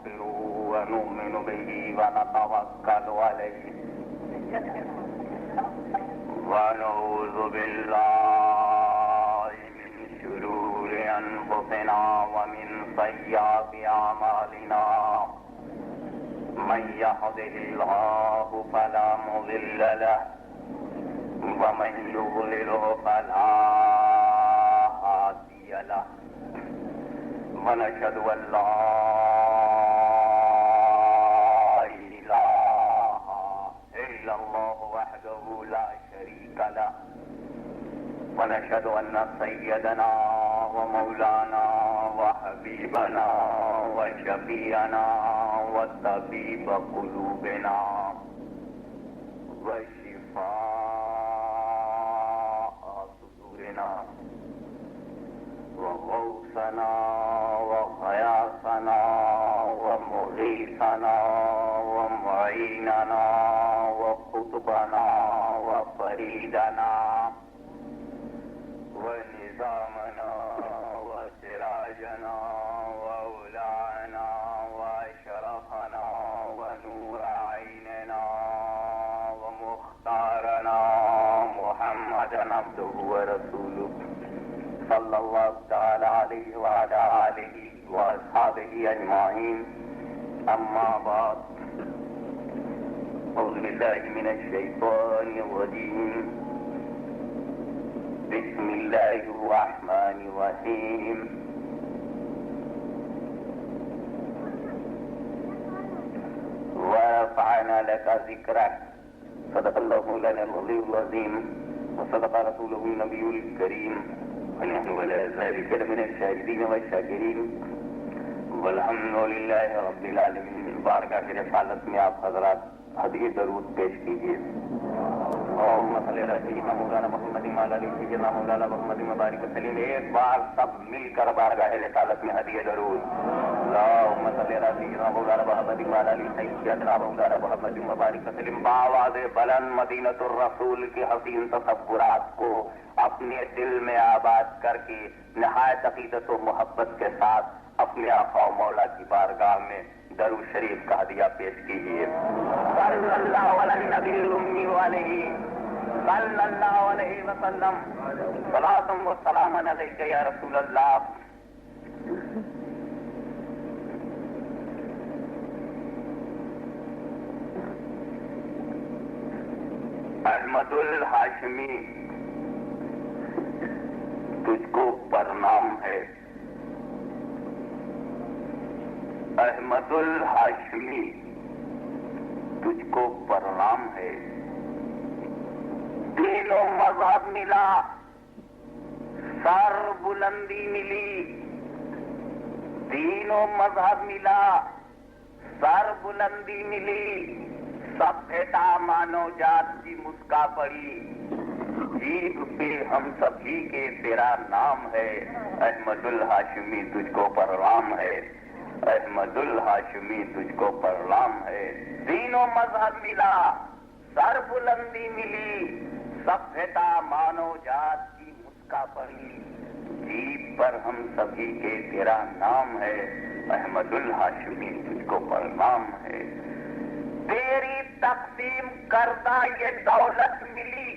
ونستغفره ونؤمن به ونتوكل عليه ونعوذ بالله من شرور أنفسنا ومن سيئات أعمالنا من يهده الله فلا مضل له ومن يضلله فلا هادي له ونشهد أن لا إله إلا الله وحده لا شريك له ونشهد أن سيدنا ومولانا وحبيبنا وشفيعنا وطبيب قلوبنا وشفاء صدورنا وغوثنا وغياثنا ومغيثنا ومعيننا وقطبنا وفريدنا ونظامنا وسراجنا وأولانا وأشرفنا ونور عيننا ومختارنا محمدا عبده ورسوله صلى الله تعالى عليه وعلى آله وأصحابه أجمعين أما بعد أعوذ بالله من الشيطان الرجيم بسم الله الرحمن الرحيم ورفعنا لك ذكرك صدق الله مولانا العلي العظيم وصدق رسوله النبي الكريم ونحن على ذلك من الشاهدين والشاكرين والحمد لله رب العالمين. بارگاہ کی رسالت میں آپ حضرات ہدیہ درود پیش کیجیے. اللهم صل على سيدنا مولانا محمد وعلى آل سيدنا مولانا محمد وبارك وسلم. ایک بار سب مل کر بارگاہ رسالت میں ہدیہ درود. اللهم صل على سيدنا مولانا محمد وعلى آل سيدنا مولانا محمد وبارك وسلم. بآواز بلند مدینۃ الرسول کے حسین تصورات کو اپنے دل میں آباد کر کے نہایت عقیدت و محبت کے ساتھ اپنے آقا و مولا کی بارگاہ میں درود شریف کا ہدیہ پیش کیجیے. صلی اللہ علیہ نبی الأمی علیہ صلی اللہ علیہ وسلم. صلاۃ و سلام علیک یا رسول اللہ. احمد الہاشمی تجھ کو پرنام ہے. احمد الہاشمی تجھ کو پرنام ہے. دین و مذہب ملا سر بلندی ملی. دین و مذہب ملا سر بلندی ملی. سبھیتا مانو جات کی مسکا پڑی. جیب پہ ہم سبھی کے تیرا نام ہے. احمد الہاشمی تجھ کو پرنام ہے. احمد الہاشمی تجھ کو پرنام ہے. دین و مذہب ملا سر بلندی ملی. سبھیتا مانو جات کی مسکا پڑی. جیب پر ہم سبھی کے تیرا نام ہے. احمد الہاشمی تجھ کو پرنام ہے. تیری تقسیم کردہ یہ دولت ملی.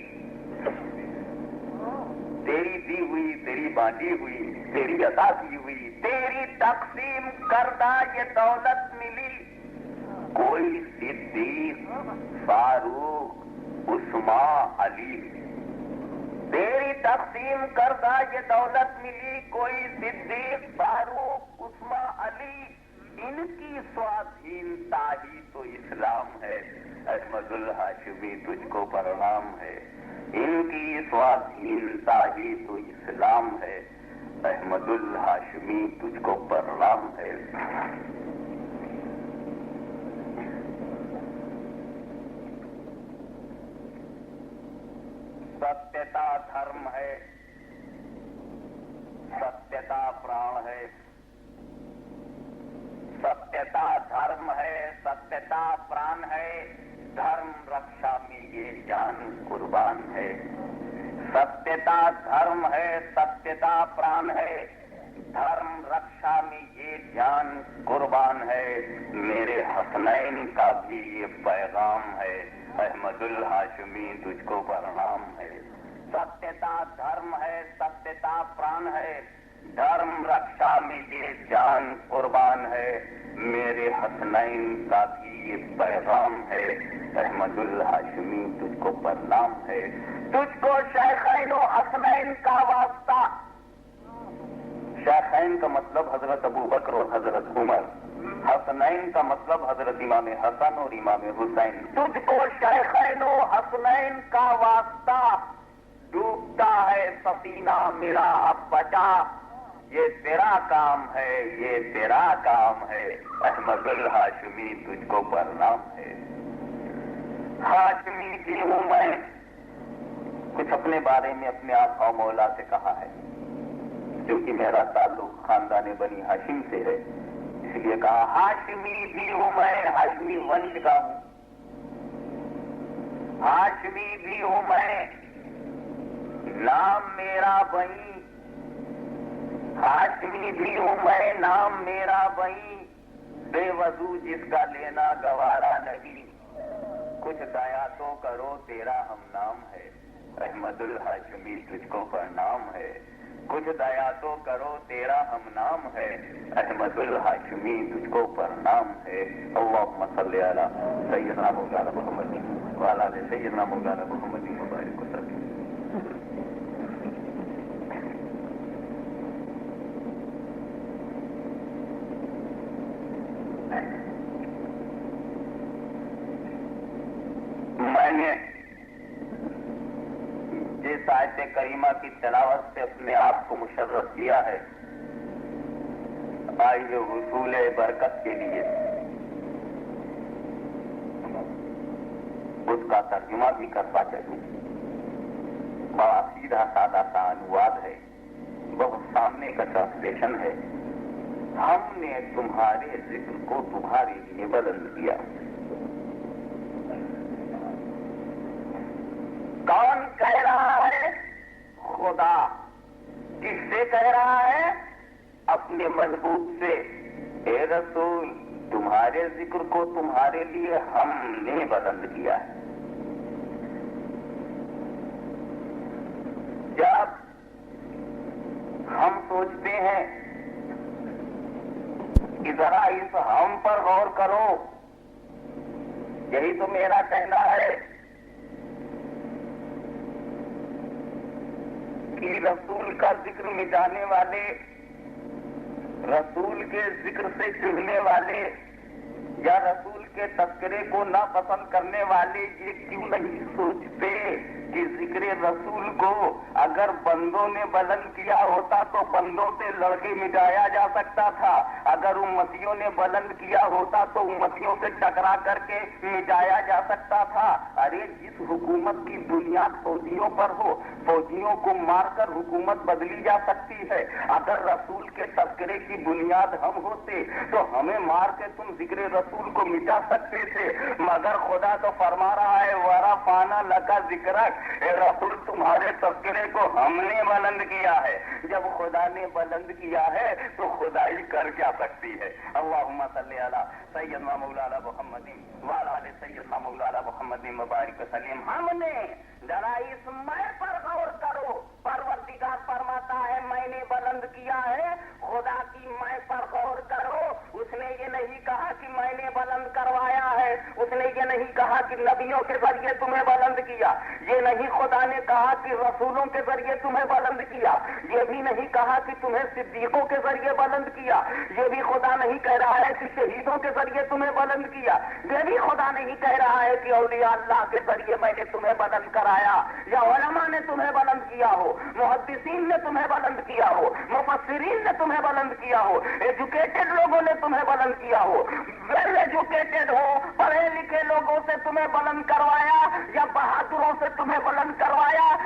تیری دی ہوئی تیری بانٹی ہوئی تیری عطا کی ہوئی. تیری تقسیم کردہ یہ دولت ملی. کوئی صدیق فاروق عثمان علی. تیری تقسیم کردہ یہ دولت ملی. کوئی صدیق فاروق عثمان علی. ان کی سوادھینتا ہی تو اسلام ہے. احمد الہاشمی تجھ کو پرنام ہے. ان کی سوادھینتا ہی تو اسلام ہے. احمد الہاشمی تجھ کو پرنام ہے. ستیتا دھرم ہے. ستیتا پران ہے. ستیتا دھرم ہے. ستیتا پران ہے. دھرم رکشا میں یہ جان قربان ہے. ستیتا دھرم ہے. ستیتا پران ہے. دھرم رکشا میں یہ جان قربان ہے، میرے حسنین کا بھی یہ پیغام ہے، احمد الہاشمی تجھ کو پرنام ہے۔ ستیتا دھرم ہے، ستیتا پران ہے، دھرم رکشا میں یہ جان قربان ہے، میرے حسنین کا بھی یہ پیغام ہے، احمد الہاشمی تجھ کو پرنام ہے۔ تجھ کو شیخین و حسنین کا واسطہ، شیخین کا مطلب حضرت ابو بکر اور حضرت عمر، حسنین کا مطلب حضرت امام حسن اور امام حسین۔ تجھ کو شیخین و حسنین کا واسطہ، ڈوبتا ہے سفینہ میرا اب بچا، یہ تیرا کام ہے، یہ تیرا کام ہے، احمد الہاشمی تجھ کو پرنام ہے۔ ہاشمی کی ہوں میں، کچھ اپنے بارے میں اپنے آقا و مولا سے کہا ہے، کیونکہ میرا تعلق خاندان بنی ہاشم سے ہے، اس لیے کہا ہاشمی بھی ہوں میں، ہاشمی ونش کا ہوں، ہاشمی بھی ہوں میں، نام میرا بئی، ہاشمی بھی ہوں میں، نام میرا بئی، بے وضو جس کا لینا گوارا نہیں، کچھ دیا تو کرو تیرا ہم نام ہے، احمد الہاشمی تجھ کو پرنام ہے، کچھ دیا تو کرو تیرا ہم نام ہے، احمد الہاشمی تجھ کو پرنام ہے۔ اللہم صلی علی سیدنا مولانا محمد وعلی آل سیدنا مولانا محمد مبارک وسلم۔ میں نے جس آیت کریمہ کی تلاوت سے اپنے آپ کو مشرف کیا ہے، آئیے حصول برکت کے لیے اس کا ترجمہ بھی کرتا چلوں۔ بڑا سیدھا سادہ سا انواد ہے، بہت سامنے کا ٹرانسلیشن ہے۔ ہم نے تمہارے ذکر کو تمہارے لیے بلند کیا۔ کون کہہ رہا ہے؟ خدا۔ کس سے کہہ رہا ہے؟ اپنے محبوب سے۔ اے رسول، تمہارے ذکر کو تمہارے لیے ہم نے بلند کیا ہے۔ جب ہم سوچتے ہیں کہ ذرا اس ہم پر غور کرو، یہی تو میرا کہنا ہے کہ رسول کا ذکر مٹانے والے، رسول کے ذکر سے چڑھنے والے یا رسول کے تذکرے کو ناپسند کرنے والے یہ کیوں نہیں سوچتے کہ ذکر رسول کو اگر بندوں نے بلند کیا ہوتا تو بندوں سے لڑ کے مٹایا جا سکتا تھا، اگر امتیوں نے بلند کیا ہوتا تو امتیوں سے ٹکرا کر کے مٹایا جا سکتا تھا۔ ارے جس حکومت کی بنیاد فوجیوں پر ہو، فوجیوں کو مار کر حکومت بدلی جا سکتی ہے۔ اگر رسول کے تذکرے کی بنیاد ہم ہوتے تو ہمیں مار کے تم ذکر رسول کو مٹا سکتے تھے، مگر خدا تو فرما رہا ہے وَرَفَعْنَا لَكَ ذِكْرَكَ، اے رسول تمہارے تذکرے کو ہم نے بلند کیا ہے۔ جب خدا نے بلند کیا ہے تو خدائی کر کیا سکتی ہے؟ اللہم صلی علی سیدنا مولانا محمد وعلی آل سیدنا مولانا محمد مبارک وسلم۔ ہم نے، ذرا اس میں پر غور کرو، پروردگار فرماتا ہے میں نے بلند کیا ہے، خدا کی میں پر غور کرو۔ اس نے یہ نہیں کہا کہ میں نے بلند کروایا ہے، اس نے یہ نہیں کہا کہ نبیوں کے ذریعے تمہیں بلند کیا، یہ نہیں خدا نے کہا کہ رسولوں کے ذریعے تمہیں بلند کیا، یہ بھی نہیں کہا کہ تمہیں صدیقوں کے ذریعے بلند کیا، یہ بھی خدا نہیں کہہ رہا ہے کہ شہیدوں کے ذریعے تمہیں بلند کیا، یہ بھی خدا نہیں کہہ رہا ہے کہ اولیاء اللہ کے ذریعے میں نے تمہیں بلند کرایا، یا علماء نے تمہیں بلند کیا ہو، محدثین نے تمہیں بلند کیا ہو، مفسرین نے تمہیں بلند کیا ہو، ایجوکیٹڈ لوگوں نے تمہیں بلند کیا ہو، ویل ایجوکیٹڈ ہو، پڑھے لکھے لوگوں سے تمہیں بلند کروایا، یا بہادروں سے تمہیں بلند کروایا،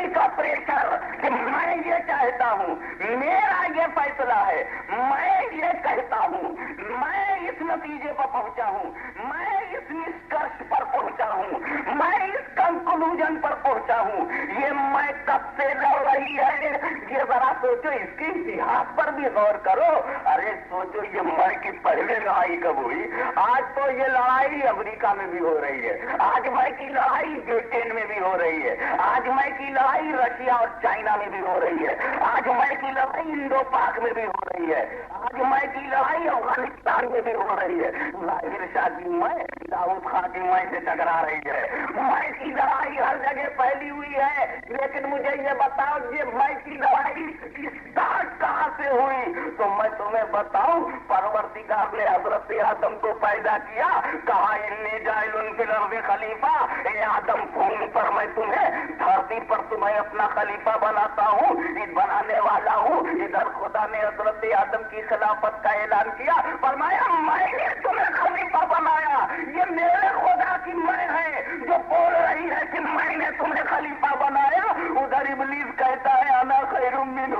نبی کا پریشر کہ میں یہ چاہتا ہوں، میرا یہ فیصلہ ہے، میں یہ کہتا ہوں، میں اس نتیجے پر پہنچا ہوں، میں اس نشکرش پر پہنچا ہوں، میں اس کنکلوژن پر پہنچا ہوں، یہ میں کب سے لڑ رہی ہے، یہ ذرا سوچو، اس کے اتہاس پر بھی غور کرو۔ ارے سوچو، یہ میں کی پہلے لڑائی کب ہوئی؟ آج تو یہ لڑائی امریکہ میں بھی ہو رہی ہے، آج میں کی لڑائی برٹین میں بھی ہو رہی ہے، آج میں کی لڑائی رشیا اور چائنا میں بھی ہو رہی ہے، آج میں کی لڑائی انڈو پاک میں بھی ہو رہی ہے، آج میں کی لڑائی افغانستان میں بھی ہو رہی ہے، ظاہر شاہ کی میں داؤد خان کی میں سے ٹکرا رہی ہے، میں کی لڑائی ہر جگہ پھیلی ہوئی ہے، لیکن مجھے یہ بتاؤ یہ میں کی لڑائی اسٹارٹ کہاں سے ہوئی؟ تو میں تمہیں بتاؤں، پروردگار نے حضرت آدم کو پیدا کیا، کہا انی جاعل فی الارض خلیفہ، اے آدم بھومی پر میں تمہیں، دھرتی پر تمہیں اپنا خلیفہ بناتا ہوں، بنانے والا ہوں۔ ادھر خدا نے حضرت آدم کی خلافت کا اعلان کیا، فرمایا میں نے تمہیں خلیفہ بنایا، یہ میرے خدا کی میں ہے جو بول رہی ہے کہ میں نے تمہیں خلیفہ بنایا۔ ادھر ابلیس کہتا ہے انا خیر منہ،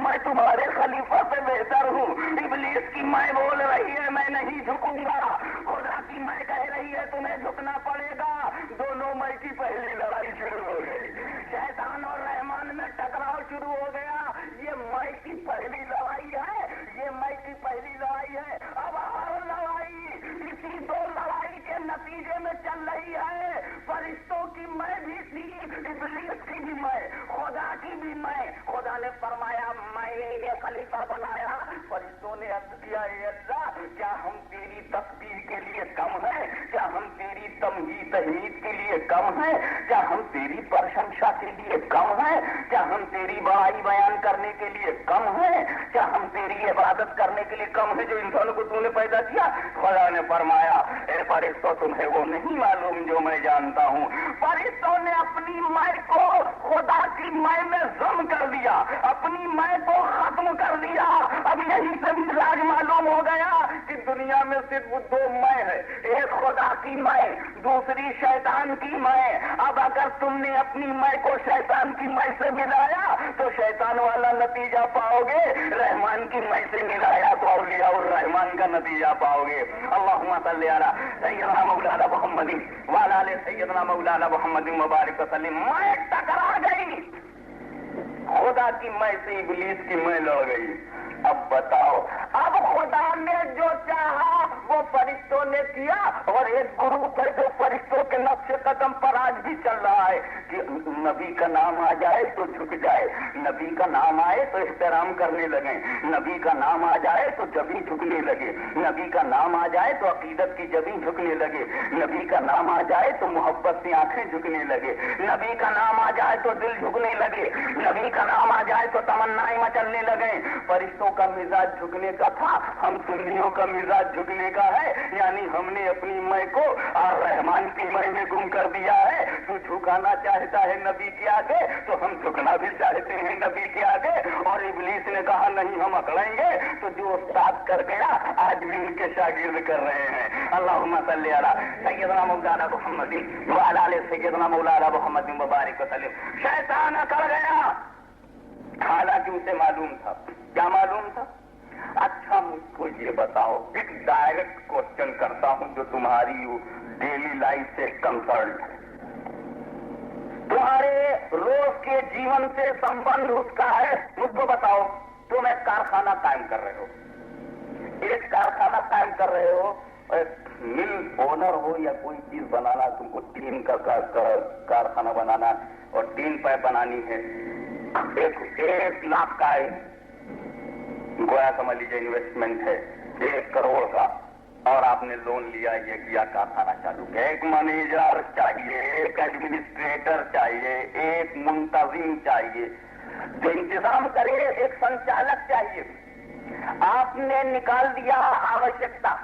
میں تمہارے خلیفہ سے بہتر ہوں۔ ابلیس کی میں بول رہی ہے میں نہیں جھکوں گا، خدا کی میں کہہ رہی ہے تمہیں جھکنا پڑے گا۔ دونوں میں کی پہلی لڑائی شروع ہو گئی، شیطان اور رحمان میں ٹکراؤ شروع ہو گیا۔ یہ میں کی پہلی لڑائی ہے، یہ میں کی پہلی لڑائی ہے۔ اب ہر لڑائی اسی دو لڑائی کے نتیجے میں چل رہی ہے۔ فرشتوں کی میں بھی تھی، ابلیس کی بھی میں، خدا کی بھی میں۔ خدا نے فرمایا میں نے یہ خلیفہ بنایا، فرشتوں نے عرض کیا اے اللہ کیا ہم تیری تسبیح کے لیے کم ہے؟ کیا ہم تیری تمجید تحمید کے لیے کم ہے؟ کیا ہم تیری پرشنسا کے لیے کم ہے؟ کیا ہم تیری بڑائی بیان کرنے کے لیے کم ہے؟ کیا ہم تیری عبادت کرنے کے لیے کم ہے جو انسانوں کو تو نے پیدا کیا؟ خدا نے فرمایا اے فرشتوں تمہیں وہ نہیں معلوم جو میں جانتا ہوں۔ فرشتوں نے اپنی میں کو خدا کی میں میں ضم کر دیا، اپنی میں کو ختم کر دیا۔ اب یہی سے مزاج معلوم ہو گیا کہ دنیا میں صرف دو میں ہے، ایک خدا کی میں، دوسری شیطان کی میں۔ اب اگر تم نے اپنی میں کو شیطان کی میں سے ملایا تو شیطان والا نتیجہ پاؤ گے، رحمان کی میں سے ملایا تو اولیاء الرحمان کا نتیجہ پاؤ گے۔ اللہم صلی علی سیدنا مولانا محمد وعلی آل سیدنا مولانا محمد مبارک وسلم۔ میں ٹکرا گئی، خدا کی میں سے ابلیس کی میں لڑ گئی۔ اب بتاؤ، اب خدا نے جو چاہا وہ فرشتوں نے کیا، اور ایک گروپ ہے جو فرشتوں کے نقش قدم پر آج بھی چل رہا ہے کہ نبی کا نام آ جائے تو جھک جائے، نبی کا نام آئے تو احترام کرنے لگے، نبی کا نام آ جائے تو جبیں جھکنے لگے، نبی کا نام آ جائے تو عقیدت کی جبیں جھکنے لگے، نبی کا نام آ جائے تو محبت سے آنکھیں جھکنے لگے، نبی کا نام آ جائے تو دل جھکنے لگے، نبی کا نام آ جائے تو تمنائیں مچلنے لگے۔ فرشتوں کا مزاج جھکنے کا تھا، ہم سنیوں کا مزاج جھکنے کا ہے، یعنی ہم نے اپنی میں کو اور رحمان کی میں گم کر دیا ہے۔ تو جھکانا چاہتا ہے نبی کے آگے تو ہم جھکنا بھی چاہتے ہیں نبی کے آگے، اور ابلیس نے کہا نہیں ہم اکڑیں گے، تو جو استاد کر گیا آج بھی ان کے شاگرد کر رہے ہیں۔ اللہم صلی علی سیدنا مولانا محمد وعلی آل سیدنا مولانا محمد مبارک وسلم۔ شیطان اکڑ گیا، حالانکہ اسے معلوم تھا۔ کیا معلوم تھا؟ اچھا مجھ کو یہ بتاؤ، ایک ڈائریکٹ کوشچن کرتا ہوں جو تمہاری ڈیلی لائف سے کنسرن ہے، تمہارے روز کے جیون سے سمبند اس کا ہے۔ مجھ کو بتاؤ، تم ایک کارخانہ قائم کر رہے ہو، ایک کارخانہ قائم کر رہے ہو، مل اونر ہو یا کوئی چیز بنانا، تم کو ٹین کا کارخانہ بنانا اور ٹین پائپ بنانی ہے، 1 لاکھ کا ہے، گویا سمجھ لیجیے انویسٹمنٹ ہے 1 کروڑ کا، اور آپ نے لون لیا، یہ کیا، کارخانہ چالو کیا۔ ایک مینیجر چاہیے، ایک ایڈمنسٹریٹر چاہیے، ایک منتظم چاہیے جو انتظام کرے، ایک سنچالک چاہیے۔ آپ نے نکال دیا آوشکتا،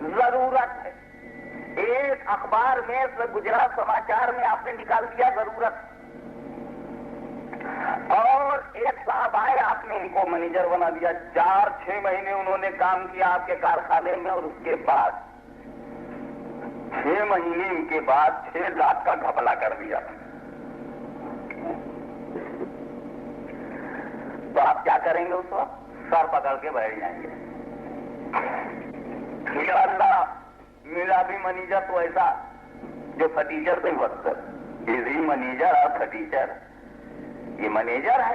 ضرورت ہے، ایک اخبار میں گجرات سماچار میں آپ نے نکال دیا ضرورت، اور ایک صاحب آئے، آپ نے ان کو مینیجر بنا دیا، 4-6 مہینے انہوں نے کام کیا آپ کے کارخانے میں، اور اس کے بعد 6 مہینے ان کے بعد 6 لاکھ کا گھپلا کر دیا۔ تو آپ کیا کریں گے اس وقت؟ سر پکڑ کے بیٹھ جائیں گے. یا اللہ میرا بھی منیجر تو ایسا جو ٹیچر سے بدتر. یہ منیجر اور ٹیچر، یہ منیجر ہے.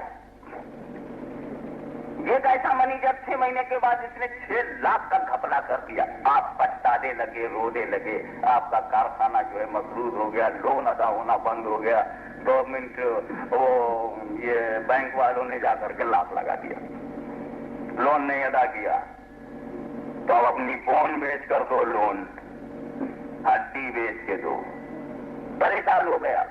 ایک ایسا منیجر 6 مہینے کے بعد اس نے 6 لاکھ کا گھپلا کر دیا. آپ پچھتانے لگے، رونے لگے، آپ کا کارخانہ جو ہے مقروض ہو گیا، لون ادا ہونا بند ہو گیا. گورنمنٹ یہ بینک والوں نے جا کر کے لاک لگا دیا، لون نہیں ادا کیا تو اب اپنی فون بیچ کر دو، لون ہڈی بیچ کے دو. پریشان ہو گیا.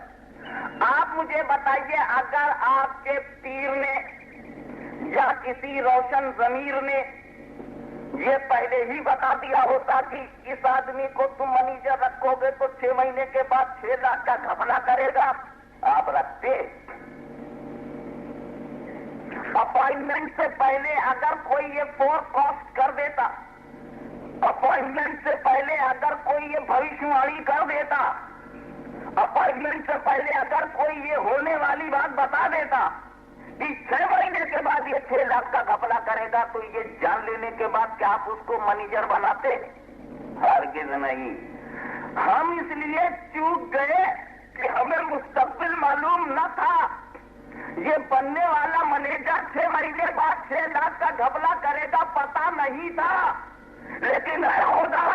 آپ مجھے بتائیے، اگر آپ کے پیر نے یا کسی روشن ضمیر نے یہ پہلے ہی بتا دیا ہوتا کہ اس آدمی کو تم منیجر رکھو گے تو 6 مہینے کے بعد 6 لاکھ کا گھپلا کرے گا، آپ رکھتے؟ اپوائنٹمنٹ سے پہلے اگر کوئی یہ فور کاسٹ کر دیتا، اپوائنٹمنٹ سے پہلے اگر کوئی یہ بھوشیاوانی کر دیتا، اپوائنٹمنٹ سے پہلے اگر کوئی یہ ہونے والی بات بتا دیتا کہ 6 مہینے کے بعد یہ 6 لاکھ کا گھپلا کرے گا، تو یہ جان لینے کے بعد کیا آپ اس کو منیجر بناتے؟ ہرگز نہیں. ہم اس لیے چوک گئے کہ ہمیں مستقبل معلوم نہ تھا. یہ بننے والا منیجر 6 مہینے بعد 6 لاکھ کا گھپلا کرے گا پتا نہیں تھا. لیکن اے خدا،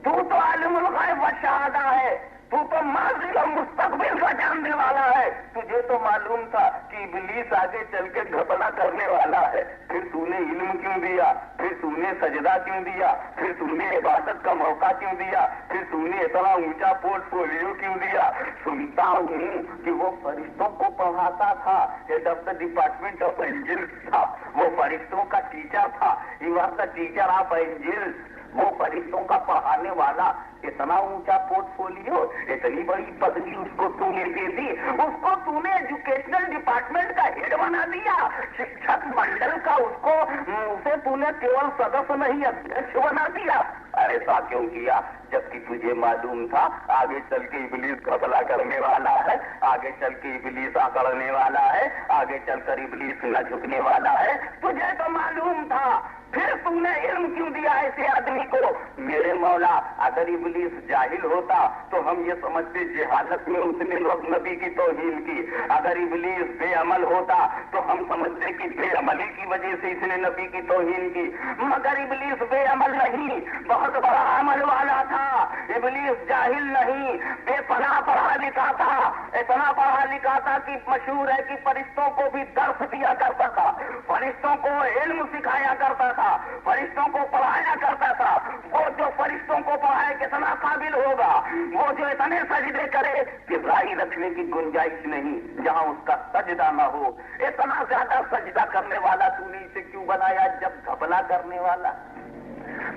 تو تو عالم الغیب و شہادہ ہے، تو تو ماضی اور مستقبل کا جاننے والا ہے. تجھے تو معلوم تھا کہ ابلیس آگے چل کے گھپلا کرنے والا ہے. پھر تو نے علم کیوں دیا؟ پھر تو نے سجدہ کیوں دیا؟ پھر تو نے عبادت کا موقع کیوں دیا؟ پھر تو نے اتنا اونچا پورٹ فولیو کیوں دیا؟ سنتا ہوں کہ وہ فرشتوں کو پڑھاتا تھا، head of the department of angels تھا، وہ فرشتوں کا ٹیچر تھا. He was the teacher of angels. وہ فرشتوں کا پڑھانے والا. اتنا اونچا پورٹ فولیو، اتنی بڑی پدوی اس کو تو نے دے دی. اس کو تو نے ایجوکیشنل ڈپارٹمنٹ کا ہیڈ بنا دیا، شکشک منڈل کا اسے تو نے کیول سدسیہ نہیں ادھیش بنا دیا. ایسا کیوں کیا؟ جبکہ تجھے معلوم تھا آگے چل کے ابلیس گھپلا کرنے والا ہے، آگے چل کے ابلیس اکڑنے والا ہے، آگے چل کر ابلیس نہ جھکنے والا ہے. تجھے تو معلوم تھا، پھر تم نے علم کیوں دیا ایسے آدمی کو؟ میرے مولا، اگر ابلیس جاہل ہوتا تو ہم یہ سمجھتے جہالت میں اس نے نبی کی توہین کی. اگر ابلیس بے عمل ہوتا تو ہم سمجھتے کہ بے عملی کی وجہ سے اس نے نبی کی توہین کی. مگر ابلیس بے عمل نہیں، بہت بڑا عمل والا تھا. ابلیس جاہل نہیں، بے پناہ پڑھا لکھا تھا. اتنا پڑھا لکھا تھا کہ مشہور ہے کہ فرشتوں کو بھی درس دیا کرتا تھا، فرشتوں کو علم سکھایا کرتا تھا، فرشتوں کو پڑھایا کرتا تھا. وہ جو فرشتوں کو پڑھائے کتنا قابل ہوگا؟ وہ جو اتنے سجدے کرے کہ رائی رکھنے کی گنجائش نہیں جہاں اس کا سجدہ نہ ہو. اتنا زیادہ سجدہ کرنے والا تو نے اسے کیوں بنایا جب گھپلا کرنے والا؟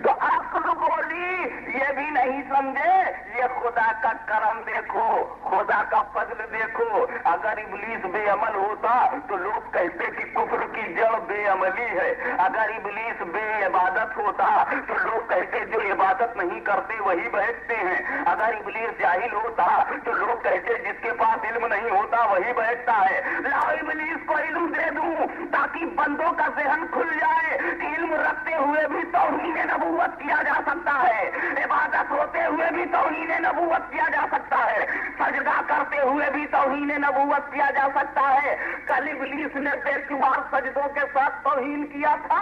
تو آپ کو بولی یہ بھی نہیں سمجھے. یہ خدا کا کرم دیکھو، خدا کا فضل دیکھو. اگر ابلیس بے عمل ہوتا تو لوگ کہتے کہ کفر کی جڑ بے عملی ہے. اگر ابلیس بے عبادت ہوتا تو لوگ کہتے جو عبادت نہیں کرتے وہی بیٹھتے ہیں. اگر ابلیس جاہل ہوتا تو لوگ کہتے جس کے پاس علم نہیں ہوتا وہی بیٹھتا ہے. لاؤ ابلیس کو علم دے دوں تاکہ بندوں کا ذہن کھل جائے کہ علم رکھتے ہوئے بھی توہین نبوت کیا جا سکتا ہے، عبادت ہوتے ہوئے بھی توہین نبوت کیا جا سکتا ہے، سجدہ کرتے ہوئے بھی توہین نبوت کیا جا سکتا ہے. کل ابلیس نے بے شمار سجدوں کے ساتھ توہین کیا تھا،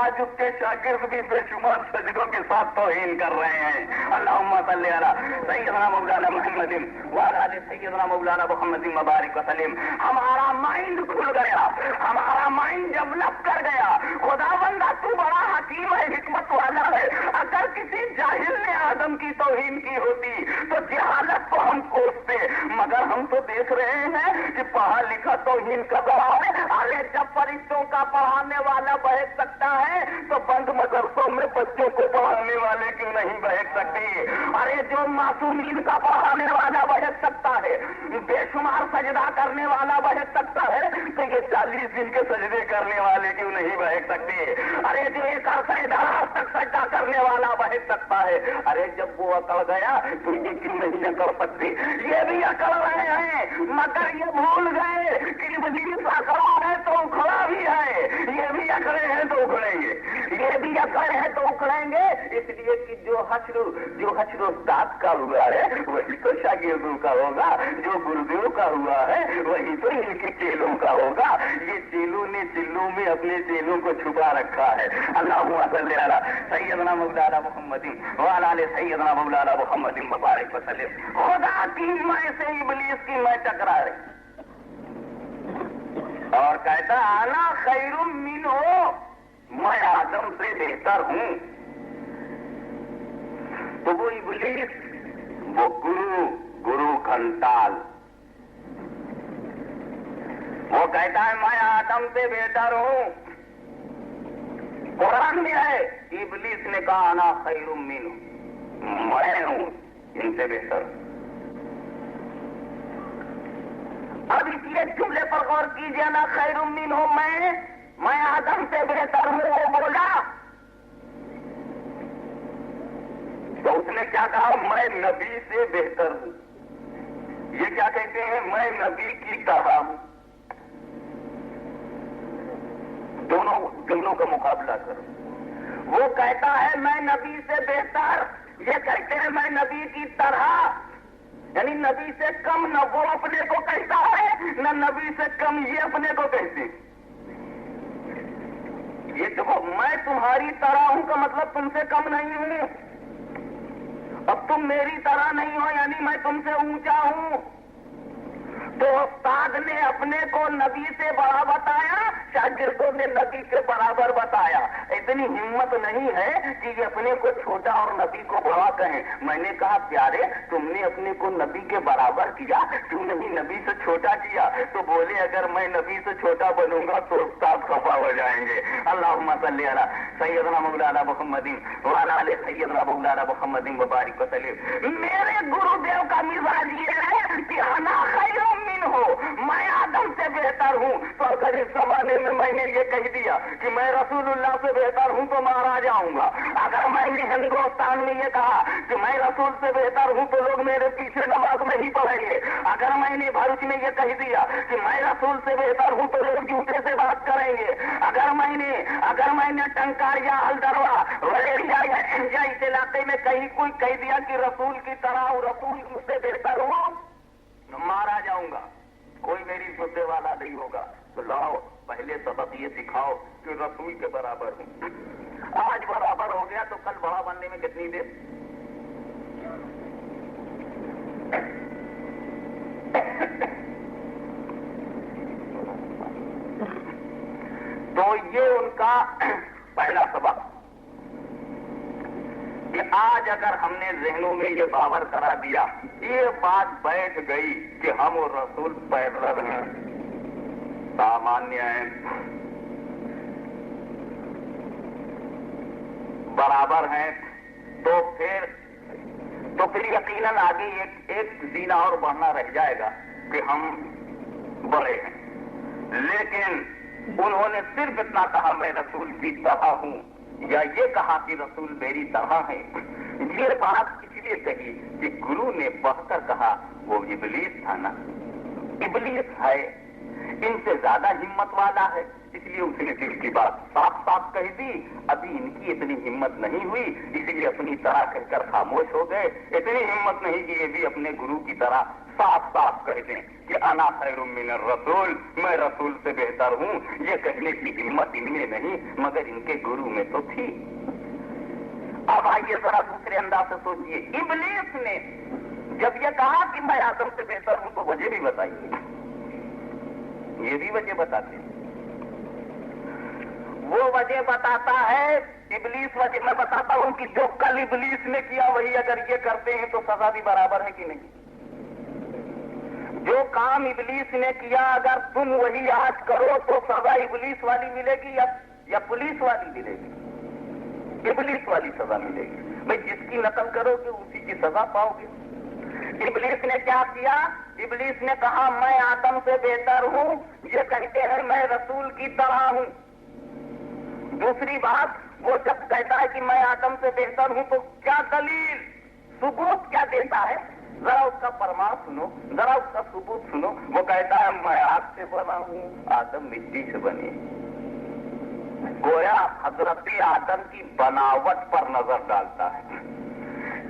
آج اس کے شاگرد بھی بے شمار سجدوں کے ساتھ توہین کر رہے ہیں. اللہم صلی علی سیدنا مولانا محمد وعلی آل سیدنا مولانا محمد مبارک وسلم. ہمارا مائنڈ کھل گیا، ہمارا مائنڈ ڈیولپ کر گیا. خدا بندہ تو بڑا حکیم ہے، حکمت والا ہے. اگر کسی جاہل نے آدم کی توہین کی ہوتی تو جہالت کو ہم کوستے، مگر ہم تو دیکھ رہے ہیں کہ پڑھا لکھا توہین کر رہا ہے. ارے جب فرشتوں کا پڑھانے والا بہک سکتا ہے تو بند مدرسوں میں بچوں کو پڑھانے والے کیوں نہیں بہک سکتے؟ ارے جو معصومین کا پڑھانے والا بہک سکتا ہے، بے شمار سجدہ کرنے والا بہک سکتا ہے، تو یہ 40 دن کے سجدے کرنے والے کیوں نہیں بہک سکتے؟ ارے جو ایک عرصہ دراز تک سجدہ کرنے والا بہک سکتا ہے. ارے جب وہ اکڑ گیا تو یہ کیوں نہیں اکڑ سکتے؟ یہ بھی اکڑ رہے ہیں مگر یہ بھول گئے کہ ابلیس اکڑا ہے تو کھڑا بھی ہے, یہ بھی اکڑے ہیں تو اکڑیں گے, یہ بھی اکڑے ہیں تو اکڑیں گے. اس لیے کہ جو حشر استاد کا ہوا ہے وہی تو شاگردوں کا ہوگا, جو گردیوں کا ہوا ہے وہی تو ان کے چیلوں کا ہوگا. یہ چیلوں نے چلوں میں اپنے چیلوں کو چھپا رکھا ہے. اللہم صلی علی سیدنا مولانا محمد وعلی آل سیدنا مولانا محمد مبارک وسلم. خدا کی میں سے ابلیس کی میں ٹکرا رہی اور کہتا انا خیر منہ, میں آدم سے بہتر ہوں. تو وہ ابلیس, وہ گرو گھنٹال, وہ کہتا ہے میں آدم سے بہتر ہوں. قرآن میں ہے ابلیس نے کہا انا خیر منہ, میں ہوں ان سے بہتر. اب اس لیے جملے پر غور کیجیے, نا خیر منہ, میں آدم سے بہتر ہوں. وہ بولا تو اس نے کیا کہا, میں نبی سے بہتر ہوں. یہ کیا کہتے ہیں, میں نبی کی طرح ہوں. دونوں کا مقابلہ کرو. وہ کہتا ہے میں نبی سے بہتر, یہ کہتے ہیں میں نبی کی طرح, یعنی نبی سے کم نہ وہ اپنے کو کہتا ہے نہ نبی سے کم یہ اپنے کو کہتے. یہ دیکھو, میں تمہاری طرح ہوں کا مطلب تم سے کم نہیں ہوں. اب تم میری طرح نہیں ہو یعنی میں تم سے اونچا ہوں. تو استاد نے اپنے کو نبی سے بڑا بتایا, شاگردوں نے نبی کے برابر بتایا. اتنی ہمت نہیں ہے کہ یہ اپنے کو چھوٹا اور نبی کو بڑا کہیں. میں نے کہا پیارے تم نے اپنے کو نبی کے برابر کیا, کیوں نہیں نبی سے چھوٹا کیا؟ تو بولے اگر میں نبی سے چھوٹا بنوں گا تو استاد خفا ہو جائیں گے. اللہم صلی علی سیدنا مولانا محمد وعلی آل سیدنا مولانا محمد مبارک وسلم. میرے گرو دیو کا مزاج یہ ہے کہ انا خیر ہو, میں آدم سے بہتر ہوں. تو اگر اس زمانے میں نے یہ کہہ دیا کہ میں رسول اللہ سے بہتر ہوں تو مارا جاؤں گا. اگر میں نے ہندوستان میں یہ کہا کہ میں رسول سے بہتر ہوں تو لوگ میرے پیچھے نماز نہیں پڑھیں گے. اگر میں نے بھارت میں یہ کہہ دیا کہ میں رسول سے بہتر ہوں تو لوگ جوتے سے بات کریں گے. اگر میں نے ٹنکار یا ہلدروا ولیریا یا انجا اس علاقے میں کہیں کوئی کہہ دیا کہ رسول کی طرح ہوں, رسول سے بہتر ہوں, مارا جاؤں گا, کوئی میری سننے والا نہیں ہوگا. تو لاؤ پہلے سبق یہ سکھاؤ کہ رسول کے برابر ہوں. آج برابر ہو گیا تو کل بڑا بننے میں کتنی دیر؟ تو یہ ان کا پہلا سبق کہ آج اگر ہم نے ذہنوں میں یہ باور کرا دیا, یہ بات بیٹھ گئی کہ ہم اور رسول پیرل ہیں, سامانیہ ہیں, برابر ہیں, تو پھر یقیناً آگے ایک زینہ اور بڑھنا رہ جائے گا کہ ہم بڑے ہیں. لیکن انہوں نے صرف اتنا کہا میں رسول کی طرح ہوں, یا یہ کہا کہ رسول میری طرح ہے. یہ بات اس لیے کہی کہ گرو نے بڑھ کر کہا وہ ابلیس تھا نا, ابلیس ہے, ان سے زیادہ ہمت والا ہے, اس لیے اس نے دل کی بات صاف صاف کہہ دی. ابھی ان کی اتنی ہمت نہیں ہوئی, اس لیے اپنی طرح کہہ کر خاموش ہو گئے. اتنی ہمت نہیں کہ یہ بھی اپنے گرو کی طرح صاف صاف کہہ دیں کہ انا خیر من الرسول, میں رسول سے بہتر ہوں. یہ کہنے کی ہمت ان میں نہیں مگر ان کے گرو میں تو تھی. اب آئیے ذرا دوسرے انداز سے سوچیے, ابلیس نے جب یہ کہا کہ میں آدم سے بہتر ہوں تو وجہ بھی بتائیے, یہ بھی وجہ بتاتے ہیں. وہ وجہ بتاتا ہے ابلیس, وجہ میں بتاتا ہوں کہ جو کل ابلیس نے کیا وہی اگر یہ کرتے ہیں تو سزا بھی برابر ہے کہ نہیں. جو کام ابلیس نے کیا اگر تم وہی آج کرو تو سزا ابلیس والی ملے گی یا پولیس والی ملے گی؟ ابلیس والی سزا ملے گی. بھائی جس کی نقل کرو گے اسی کی سزا پاؤ گے. ابلیس نے کیا کیا؟ ابلیس نے کہا میں آدم سے بہتر ہوں, یہ کہتے ہیں میں رسول کی طرح ہوں. دوسری بات, وہ جب کہتا ہے کہ میں آدم سے بہتر ہوں تو کیا دلیل ثبوت کیا دیتا ہے ذرا اس کا فرمان سنو، ذرا اس کا ثبوت سنو. وہ کہتا ہے میں آگ سے بنا ہوں، آدم مٹی سے بنے. گویا حضرت آدم کی بناوٹ پر نظر ڈالتا ہے.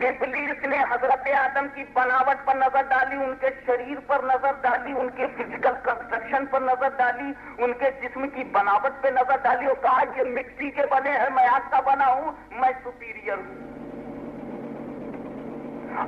ابلیس نے حضرت آدم کی بناوٹ پر نظر ڈالی، ان کے شریر پر نظر ڈالی، ان کے فزیکل کنسٹرکشن پر نظر ڈالی، ان کے جسم کی بناوٹ پہ نظر ڈالی اور کہا یہ مٹی کے بنے ہیں، میں آگ کا بنا ہوں، میں سپیریئر ہوں.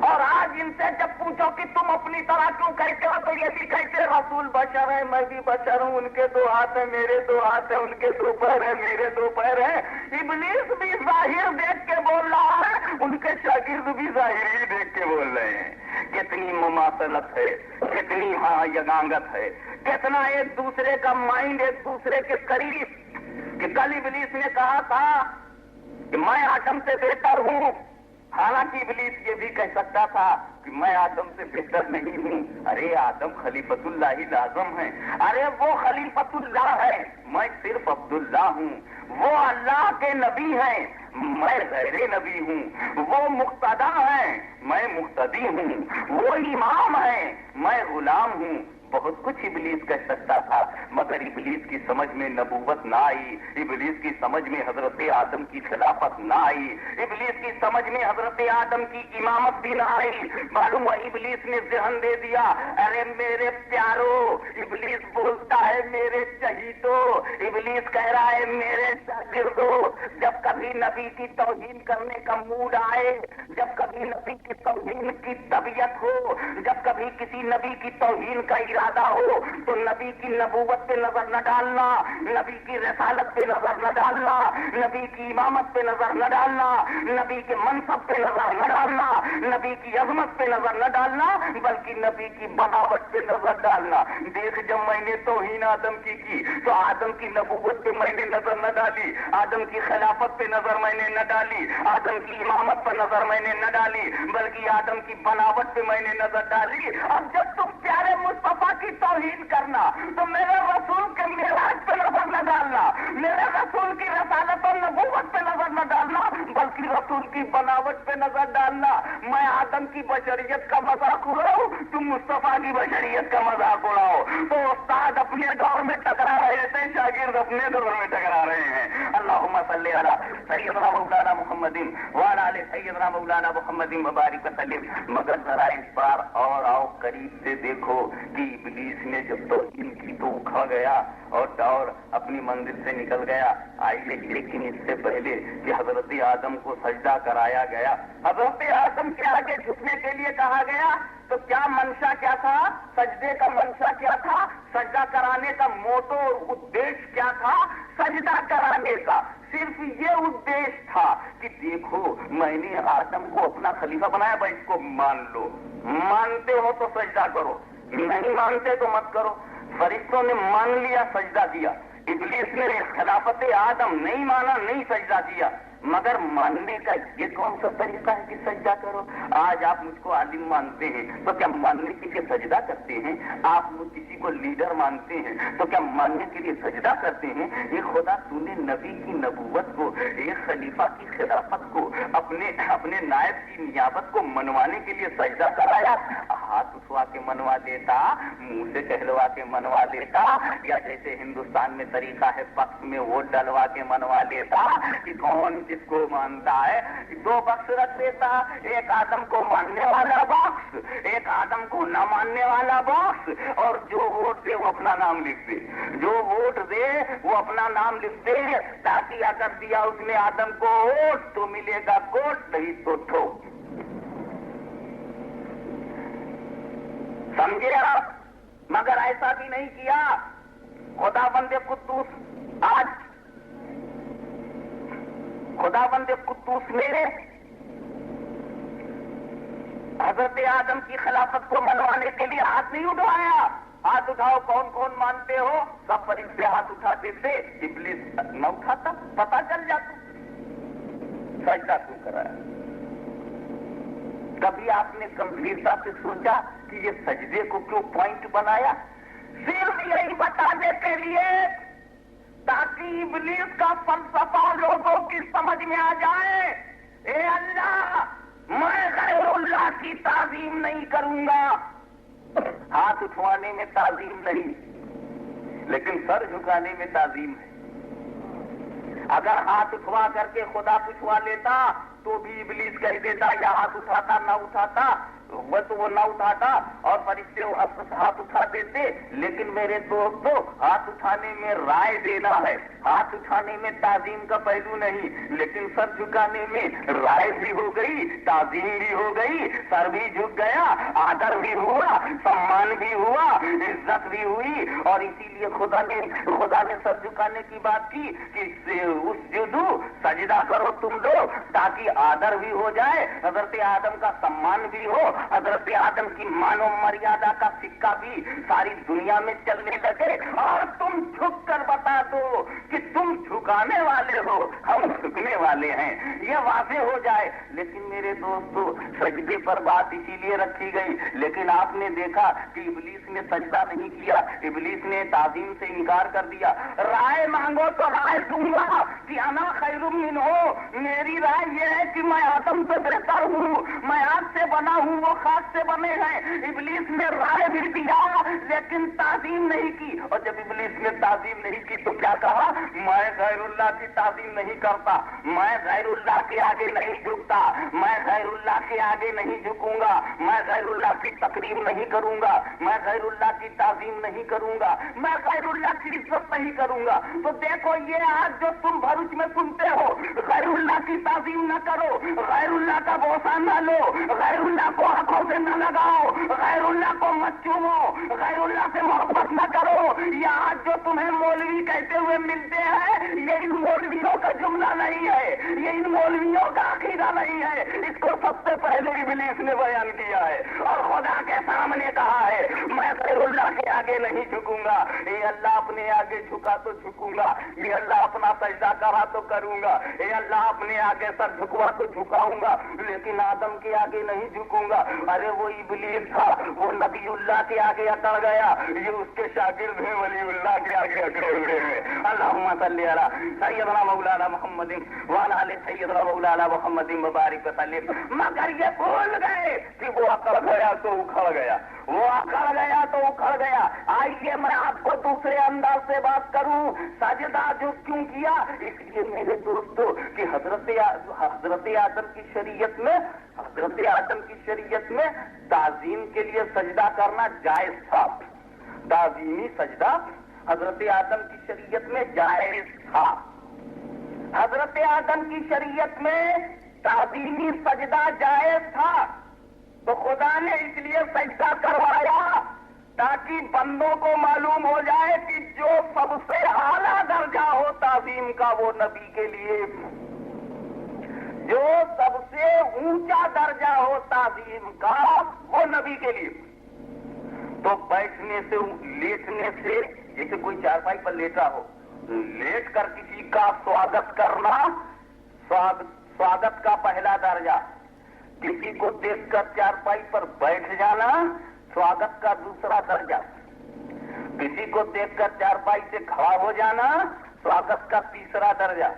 اور آج ان سے جب پوچھو کہ تم اپنی طرح کیوں کہتے ہو تو یہ بھی کہتے رسول بشر ہیں، میں بھی بشر ہوں، ان کے 2 ہاتھ ہیں، میرے 2 ہاتھ ہیں، ان کے 2 پیر ہیں، میرے 2 پیر ہیں. ابلیس بھی ظاہر دیکھ کے بول رہا ہے، ان کے شاگرد بھی ظاہر ہی دیکھ کے بول رہے ہیں. کتنی مماثلت ہے، کتنی یگانگت ہے، کتنا ایک دوسرے کا مائنڈ ایک دوسرے کے قریب. کہ کل ابلیس نے کہا تھا کہ میں آدم سے بہتر ہوں، حالانکہ ابلیس یہ بھی کہہ سکتا تھا کہ میں آدم سے بہتر نہیں ہوں. ارے آدم خلیفۃ اللہ اعظم ہے، ارے وہ خلیفۃ اللہ ہے، میں صرف عبداللہ ہوں. وہ اللہ کے نبی ہیں، میں غیر نبی ہوں. وہ مقتدا ہیں، میں مقتدی ہوں. وہ امام ہیں، میں غلام ہوں. بہت کچھ ابلیس کہہ سکتا تھا، مگر ابلیس کی سمجھ میں نبوت نہ آئی، ابلیس کی سمجھ میں حضرت آدم کی خلافت نہ آئی، ابلیس کی سمجھ میں حضرت آدم کی امامت بھی نہ آئی. معلوم ہے ابلیس نے ذہن دے دیا، ارے میرے پیارو. ابلیس بولتا ہے میرے شہیدو، ابلیس کہہ رہا ہے میرے شاگردو. جب کبھی نبی کی توہین کرنے کا موڈ آئے، جب کبھی نبی کی توہین کی طبیعت ہو، جب کبھی کسی نبی کی توہین کا ارادہ ہو، تو نبی کی نبوت پہ نظر نہ ڈالنا، نبی کی رسالت پہ نظر نہ ڈالنا، نبی کی امامت پہ نظر نہ ڈالنا، نبی کے منصب پہ نظر نہ ڈالنا، نبی کی عظمت پہ نظر نہ ڈالنا، بلکہ نبی کی بناوٹ پہ نظر ڈالنا. دیکھ جب میں نے توہین آدم کی تو آدم کی نبوت پہ میں نے نظر نہ ڈالی، آدم کی خلافت پہ نظر میں نے نہ ڈالی، آدم کی امامت پہ نظر میں نے نہ ڈالی، بلکہ آدم کی بناوٹ پہ میں نے نظر ڈالی. اب جب تم پیارے مصطفیٰ کی توہین کرنا تو میرے رسول کے معراج پہ نظر نہ ڈالنا، میرے رسول کی رسالت اور نبوت پہ نظر نہ ڈالنا، بلکہ رسول کی بناوٹ پہ نظر ڈالنا. میں آدم کی بشریت کا مذاق اڑاؤ، تم مصطفیٰ کی بشریت کا مذاق اڑاؤ. تو استاد اپنے دور میں ٹکرا رہے تھے، شاگرد اپنے دور میں ٹکرا رہے ہیں. اللہم صلی علی سیدنا مولانا محمد وعلی آل سیدنا مولانا محمد وبارک وسلم. مگر ذرا اس بار اور آؤ قریب سے دیکھو کہ ابلیس نے جب تو ان کی تو کھا گیا اور اپنی منزل سے نکل گیا. آئیے لیکن اس سے پہلے کہ حضرت آدم کو سجدہ کرایا گیا، حضرت آدم کے آگے جھکنے کے لیے کہا گیا، تو کیا منشا کیا تھا؟ سجدے کا منشا کیا تھا؟ سجدہ کرانے کا موٹو اور ادیش کیا تھا؟ سجدہ کرانے کا صرف یہ ادیش تھا کہ دیکھو میں نے آدم کو اپنا خلیفہ بنایا، بھائی اس کو مان لو، مانتے ہو تو سجدہ کرو، نہیں مانتے تو مت کرو. فرشتوں نے مان لیا، سجدہ کیا. ابلیس نے خلافت آدم نہیں مانا، نہیں سجدہ کیا. مگر ماننے کا یہ کون سا طریقہ ہے کہ سجدہ کرو؟ آج آپ مجھ کو عالم مانتے ہیں تو کیا ماننے کے لیے سجدہ کرتے ہیں؟ آپ مجھ کسی کو لیڈر مانتے ہیں تو کیا ماننے کے لیے سجدہ کرتے ہیں؟ یہ خدا تو نے نبی کی نبوت کو، ایک خلیفہ کی خلافت کو، اپنے نائب کی نیابت کو منوانے کے لیے سجدہ کرایا. ہاتھ اٹھوا کے منوا دیتا، منہ سے کہلوا کے منوا دیتا، یا جیسے ہندوستان میں طریقہ ہے بکس میں ووٹ ڈلوا کے منوا دیتا کہ کون جس کو مانتا ہے 2 بکس رکھ دیتا، ایک آدم کو ماننے والا باکس، ایک آدم کو نہ ماننے والا باکس، اور جو ووٹ دے وہ اپنا نام لکھ دے، جو ووٹ دے وہ اپنا نام لکھ دے، تاکہ اگر دیا اس نے آدم کو ووٹ تو ملے گا کوٹ، نہیں تو ٹھوک. سمجھے آپ؟ مگر ایسا بھی نہیں کیا. خدا بند قدوس آج خدا بند قدوس نے حضرت آدم کی خلافت کو منوانے کے لیے ہاتھ نہیں اٹھایا. ہاتھ اٹھاؤ کون کون مانتے ہو؟ سب فرشتے ہاتھ اٹھاتے تھے، ابلیس نہ اٹھاتا، پتہ چل جاتا. سجدہ کیوں کرایا؟ کبھی آپ نے گمبھیرتا سے سوچا کہ یہ سجدے کو کیوں پوائنٹ بنایا؟ صرف یہی بتانے کے لیے تاکہ ابلیس کا فلسفہ لوگوں کی سمجھ میں آ جائے. اے اللہ، میں غیر اللہ کی تعظیم نہیں کروں گا. ہاتھ اٹھوانے میں تعظیم نہیں, لیکن سر جھکانے میں تعظیم ہے. اگر ہاتھ اٹھوا کر کے خدا پوچھوا لیتا تو بھی ابلیس کہہ دیتا یا ہاتھ اٹھاتا نہ اٹھاتا, وہ نہ اٹھاتا اور فرشتے ہاتھ اٹھا دیتے. لیکن میرے دوستو, ہاتھ اٹھانے میں رائے دینا ہے, ہاتھ اٹھانے میں تعظیم کا پہلو نہیں. لیکن سر جھکانے میں رائے بھی ہو گئی, تعظیم بھی ہو گئی, سر بھی جھک گیا, آدر بھی ہوا, سمان بھی ہوا, عزت بھی ہوئی. اور اسی لیے خدا نے سر جھکانے کی بات کی کہ اسجدو, سجدہ کرو تم لوگ تاکہ آدر بھی ہو جائے, حضرت آدم کا سمان بھی ہو, حضرت آدم کی مان و مریادہ کا سکہ بھی ساری دنیا میں چلنے لگے. اور تم جھک کر بتا دو کہ تم جھکانے والے ہو, ہم جھکنے والے ہیں, یہ واضح ہو جائے. لیکن میرے دوستو, سجدے پر بات اسی لیے رکھی گئی. لیکن آپ نے دیکھا کہ ابلیس نے سجدہ نہیں کیا, ابلیس نے تعظیم سے انکار کر دیا. رائے مانگو تو رائے دوں گا کہ انا خیر منہ, میری رائے یہ ہے کہ میں آدم سے بہتر ہوں, میں آگ سے بنا ہوں, وہ خاک سے بنے ہیں. ابلیس نے رائے بھی دیا لیکن تعظیم نہیں کی. اور جب ابلیس نے تعظیم نہیں کی تو کیا کہا, میں غیر اللہ کی تعظیم نہیں کرتا, میں غیر اللہ کے آگے نہیں جھکتا, میں غیر اللہ کے آگے نہیں جھکوں گا, میں غیر اللہ کی تقریم نہیں کروں گا, میں غیر اللہ کی تعظیم نہیں کروں گا, میں غیر اللہ کی عزت نہیں کروں گا. تو دیکھو, یہ آج جو تم بھروچ میں سنتے ہو, غیر اللہ کی تعظیم نہ کرو, غیر اللہ کا بوسہ نہ لو, غیر اللہ کو آنکھوں سے نہ لگاؤ, غیر اللہ کو مت چومو, غیر اللہ سے محبت نہ کرو. یہ آج جو تمہیں مولوی کہتے ہوئے ملتے ہیں, یہ ان مولویوں کا جملہ نہیں ہے, یہ ان مولویوں کا عقیدہ نہیں ہے. اس کو سب سے پہلے ابلیس نے بیان کیا ہے اور خدا کے سامنے کہا ہے, میں غیر اللہ کے آگے نہیں جھکوں گا. یہ اللہ اپنے آگے جھکا تو جھکوں گا, یہ اللہ اپنا سجدہ کرا تو کروں گا, یہ اللہ اپنے آگے سر جھکوا تو جھکاؤں گا, لیکن آدم کے آگے نہیں جھکوں گا. ارے وہ ابلیس تھا, وہ نبی اللہ کے آگے اکڑ گیا, یہ اس کے شاگرد ہیں ولی اللہ کے آگے اکڑے ہوئے ہیں. اللہم صلی علی سیدنا مولانا محمد وعلی آل سیدنا مولانا محمد مبارک وسلم. مگر یہ بھول گئے کہ وہ اکڑ گیا تو اکھڑ گیا, وہ اکڑ گیا تو اکھڑ گیا. آئیے میں آپ کو دوسرے انداز سے بات کروں. سجدہ جو کیوں کیا, اس لیے میرے دوستو کہ حضرت آدم کی شریعت میں تعظیم کے لیے سجدہ کرنا جائز تھا. تعظیمی سجدہ حضرت آدم کی شریعت میں جائز تھا. حضرت آدم کی شریعت میں تعظیمی سجدہ جائز تھا, تو خدا نے اس لیے سجدہ کروایا تاکہ بندوں کو معلوم ہو جائے کہ جو سب سے اعلیٰ درجہ ہو تعظیم کا وہ نبی کے لیے, جو سب سے اونچا درجہ ہو تعظیم کا وہ نبی کے لیے. تو بیٹھنے سے, لیٹنے سے, جیسے کوئی چارپائی پر لیٹا ہو, لیٹ کر کسی کا سواگت کرنا سواگت کا پہلا درجہ, کسی کو دیکھ کر چارپائی پر بیٹھ جانا سواگت کا دوسرا درجہ, کسی کو دیکھ کر چارپائی سے کھڑا ہو جانا سواگت کا تیسرا درجہ,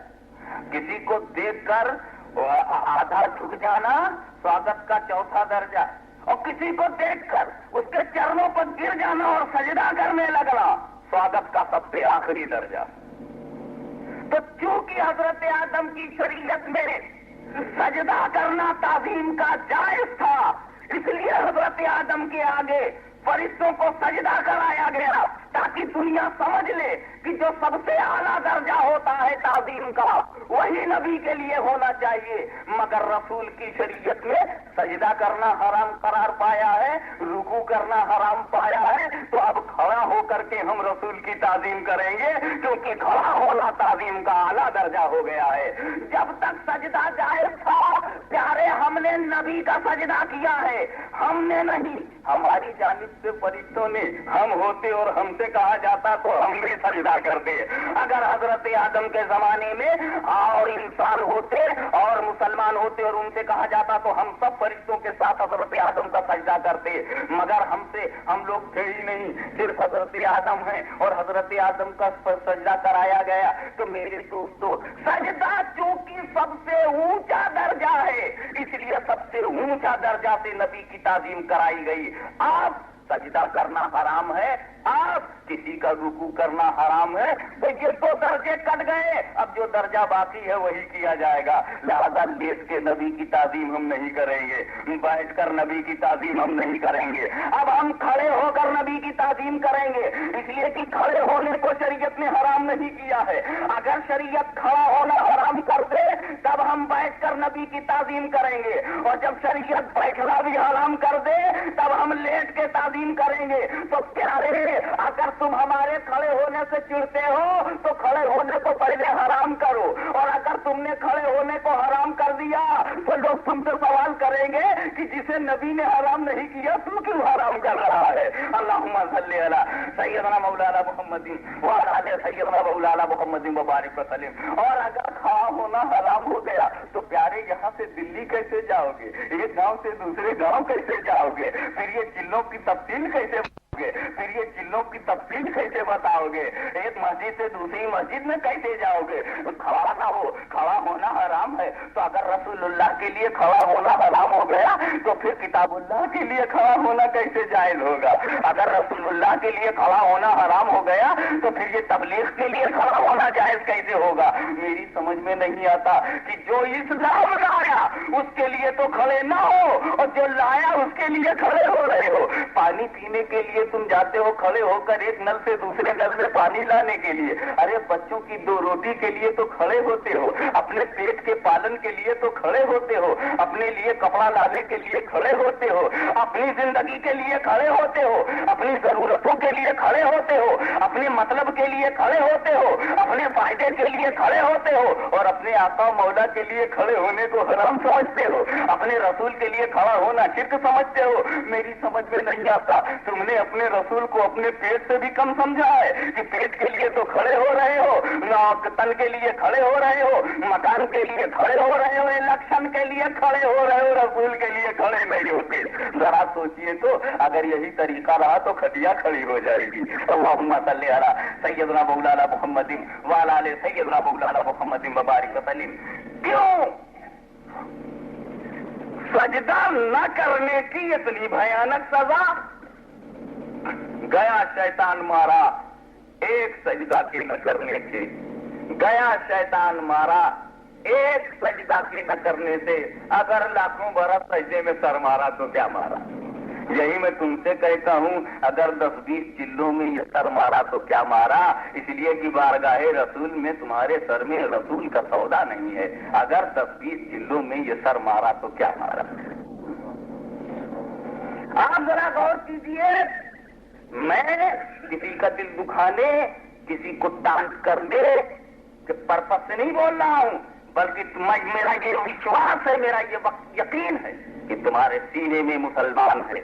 کسی کو دیکھ کر آدھا جھک جانا سواگت کا چوتھا درجہ, اور کسی کو دیکھ کر اس کے چرنوں پر گر جانا اور سجدہ کرنے لگنا سواگت کا سب سے آخری درجہ. تو چونکہ حضرت آدم کی شریعت میں سجدہ کرنا تعظیم کا جائز تھا, اس لیے حضرت آدم کے آگے فرشتوں کو سجدہ کرایا گیا تاکہ دنیا سمجھ لے کہ جو سب سے اعلیٰ درجہ ہوتا ہے تعظیم کا وہی نبی کے لیے ہونا چاہیے. مگر رسول کی شریعت میں سجدہ کرنا حرام قرار پایا ہے, رکوع کرنا حرام پایا ہے, تو اب کھڑا ہو کر کے ہم رسول کی تعظیم کریں گے, کیونکہ کھڑا ہونا تعظیم کا اعلیٰ درجہ ہو گیا ہے. جب تک سجدہ جائز تھا پیارے, ہم نے نبی کا سجدہ کیا ہے, ہم نے نہیں. ہماری جانب سے فرشتوں نے ہم ہوتے اور ہم سے کہا جاتا تو ہم بھی سجدہ کرتے. اگر حضرت آدم کے زمانے میں اور انسان ہوتے اور مسلمان ہوتے اور ان سے کہا جاتا تو ہم سب فرشتوں کے ساتھ حضرت آدم کا سجدہ کرتے، مگر ہم لوگ تھے ہی نہیں، صرف حضرت آدم ہیں اور حضرت آدم کا سجدہ کرایا گیا۔ تو میرے دوستو، سجدہ چونکہ سب سے اونچا درجہ ہے، اس لیے سب سے اونچا درجہ سے نبی کی تعظیم کرائی گئی۔ آپ سجدہ کرنا حرام ہے، آپ کسی کا رکوع کرنا حرام ہے، تو یہ تو درجے کٹ گئے، اب جو درجہ باقی ہے وہی کیا جائے گا۔ لہذا لیٹ کے نبی کی تعظیم ہم نہیں کریں گے، بیٹھ کر نبی کی تعظیم ہم نہیں کریں گے، اب ہم کھڑے ہو کر نبی کی تعظیم کریں گے، اس لیے کہ کھڑے ہونے کو شریعت نے حرام نہیں کیا ہے۔ اگر شریعت کھڑا ہونا حرام کر دے تب ہم بیٹھ کر نبی کی تعظیم کریں گے، اور جب شریعت بیٹھنا بھی حرام کر دے تب ہم لیٹ کے تعظیم کریں گے۔ تو پیارے، اگر تم ہمارے کھڑے ہونے سے چڑھتے ہو تو کھڑے ہونے کو پہلے حرام کرو، اور اگر تم نے کھڑے ہونے کو حرام کر دیا تو لوگ تم سے سوال کریں گے کہ جسے نبی نے حرام نہیں کیا تم کیوں حرام کر رہا ہے۔ اللہم صلی علی سیدنا مولانا محمد وعلی آلہ سیدنا مولانا محمد مبارک وسلم۔ اور اگر کھڑا ہونا حرام ہو گیا تو پیارے یہاں سے دلی کیسے جاؤ گے، ایک گاؤں سے دوسرے گاؤں کیسے جاؤ گے، پھر یہ چلوں کی تفصیل کیسے، پھر یہ چلوں کی تفصیل کیسے بتاؤ گے، ایک مسجد سے دوسری مسجد میں کیسے جاؤ گے، کھڑا نہ ہو، کھڑا ہونا حرام ہے۔ تو اگر رسول اللہ کے لیے کھڑا ہونا حرام ہو گیا تو پھر کتاب اللہ کے لیے کھڑا ہونا کیسے جائز ہوگا؟ اگر رسول اللہ کے لیے کھڑا ہونا حرام ہو گیا تو پھر یہ تبلیغ کے لیے کھڑا ہونا جائز کیسے ہوگا؟ میری سمجھ میں نہیں آتا کہ جو اسلام لایا اس کے لیے تو کھڑے نہ ہو، اور جو لایا اس کے لیے کھڑے ہو رہے ہو۔ پانی پینے کے لیے تم جاتے ہو کھڑے ہو کر ایک نل سے دوسرے نل میں پانی لانے کے لیے، ارے بچوں کی 2 روٹی کے لیے تو کھڑے ہوتے ہو، اپنے پیٹ کے پالن کے لیے تو کھڑے ہوتے ہو، اپنے لیے کپڑا لانے کے لیے کھڑے ہوتے ہو، اپنی زندگی کے لیے کھڑے ہوتے ہو، اپنی ضرورتوں کے لیے کھڑے ہوتے ہو، اپنے مطلب کے لیے کھڑے ہوتے ہو، اپنے فائدے کے لیے کھڑے ہوتے ہو، اور اپنے آقا مولا کے لیے کھڑے ہونے کو حرام سمجھتے ہو، اپنے رسول کے لیے کھڑا ہونا شرک سمجھتے ہو۔ میری سمجھ میں نہیں آتا، تم نے اپنے رسول کو اپنے پیٹ سے بھی کم سمجھا ہے کہ پیٹ کے لیے تو کھڑے ہو رہے ہو، تن کے لیے کھڑے ہو رہے ہو، مکان کے لیے کھڑے ہو رہے ہو، الیکشن کے لیے کھڑے ہو رہے ہو، رسول کے لیے کھڑے نہیں ہوتے۔ ذرا سوچئے تو، اگر یہی طریقہ رہا تو کھٹیا کھڑی ہو جائے گی۔ اللہم صلی علی سیدنا مولانا محمد وعلی آلہ سیدنا مولانا محمد مبارک وسلم۔ کیوں سجدہ نہ کرنے کی اتنی بھیانک سزا؟ گیا شیطان مارا ایک سجدہ کے نہ کرنے سے، گیا شیطان مارا ایک سجدہ کے نہ کرنے سے۔ اگر لاکھوں برس سجدے میں سر مارا تو کیا مارا؟ یہی میں تم سے کہتا ہوں، اگر 10-20 چلوں میں یہ سر مارا تو کیا مارا؟ اس لیے کہ بارگاہ رسول میں تمہارے سر میں رسول کا سودا نہیں ہے۔ اگر 10-20 چلوں میں یہ سر مارا تو کیا مارا؟ آپ ذرا غور کیجیے، میں کسی کا دل دکھانے، کسی کو ٹانٹ کرنے کے پرپس سے نہیں بول رہا ہوں، بلکہ میرا یہ وشواس ہے، میرا یہ یقین ہے کہ تمہارے سینے میں مسلمان ہے،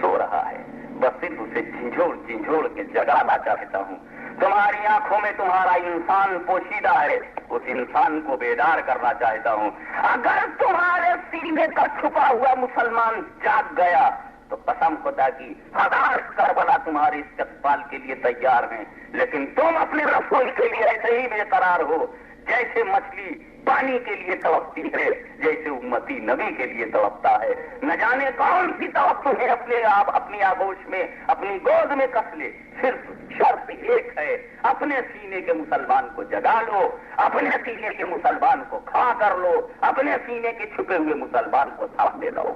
سو رہا ہے، بس صرف اسے جھنجھوڑ کے جگانا چاہتا ہوں۔ تمہاری آنکھوں میں تمہارا انسان پوشیدہ ہے، اس انسان کو بیدار کرنا چاہتا ہوں۔ اگر تمہارے سینے کا چھپا ہوا مسلمان جاگ گیا تو قسم خدا کی 1000 کربلا تمہارے استقبال کے لیے تیار ہیں، لیکن تم اپنے رسول کے لیے ایسے ہی بے قرار ہو جیسے مچھلی پانی کے لیے تڑپتی ہے، جیسے امتی نبی کے لیے تڑپتا ہے۔ نہ جانے کون سی توقع ہے اپنے آپ اپنی آغوش میں، اپنی گود میں کس لے، صرف شرط ایک ہے، اپنے سینے کے مسلمان کو جگا لو، اپنے سینے کے مسلمان کو کھڑا کر لو، اپنے سینے کے چھپے ہوئے مسلمان کو سامنے لاؤ۔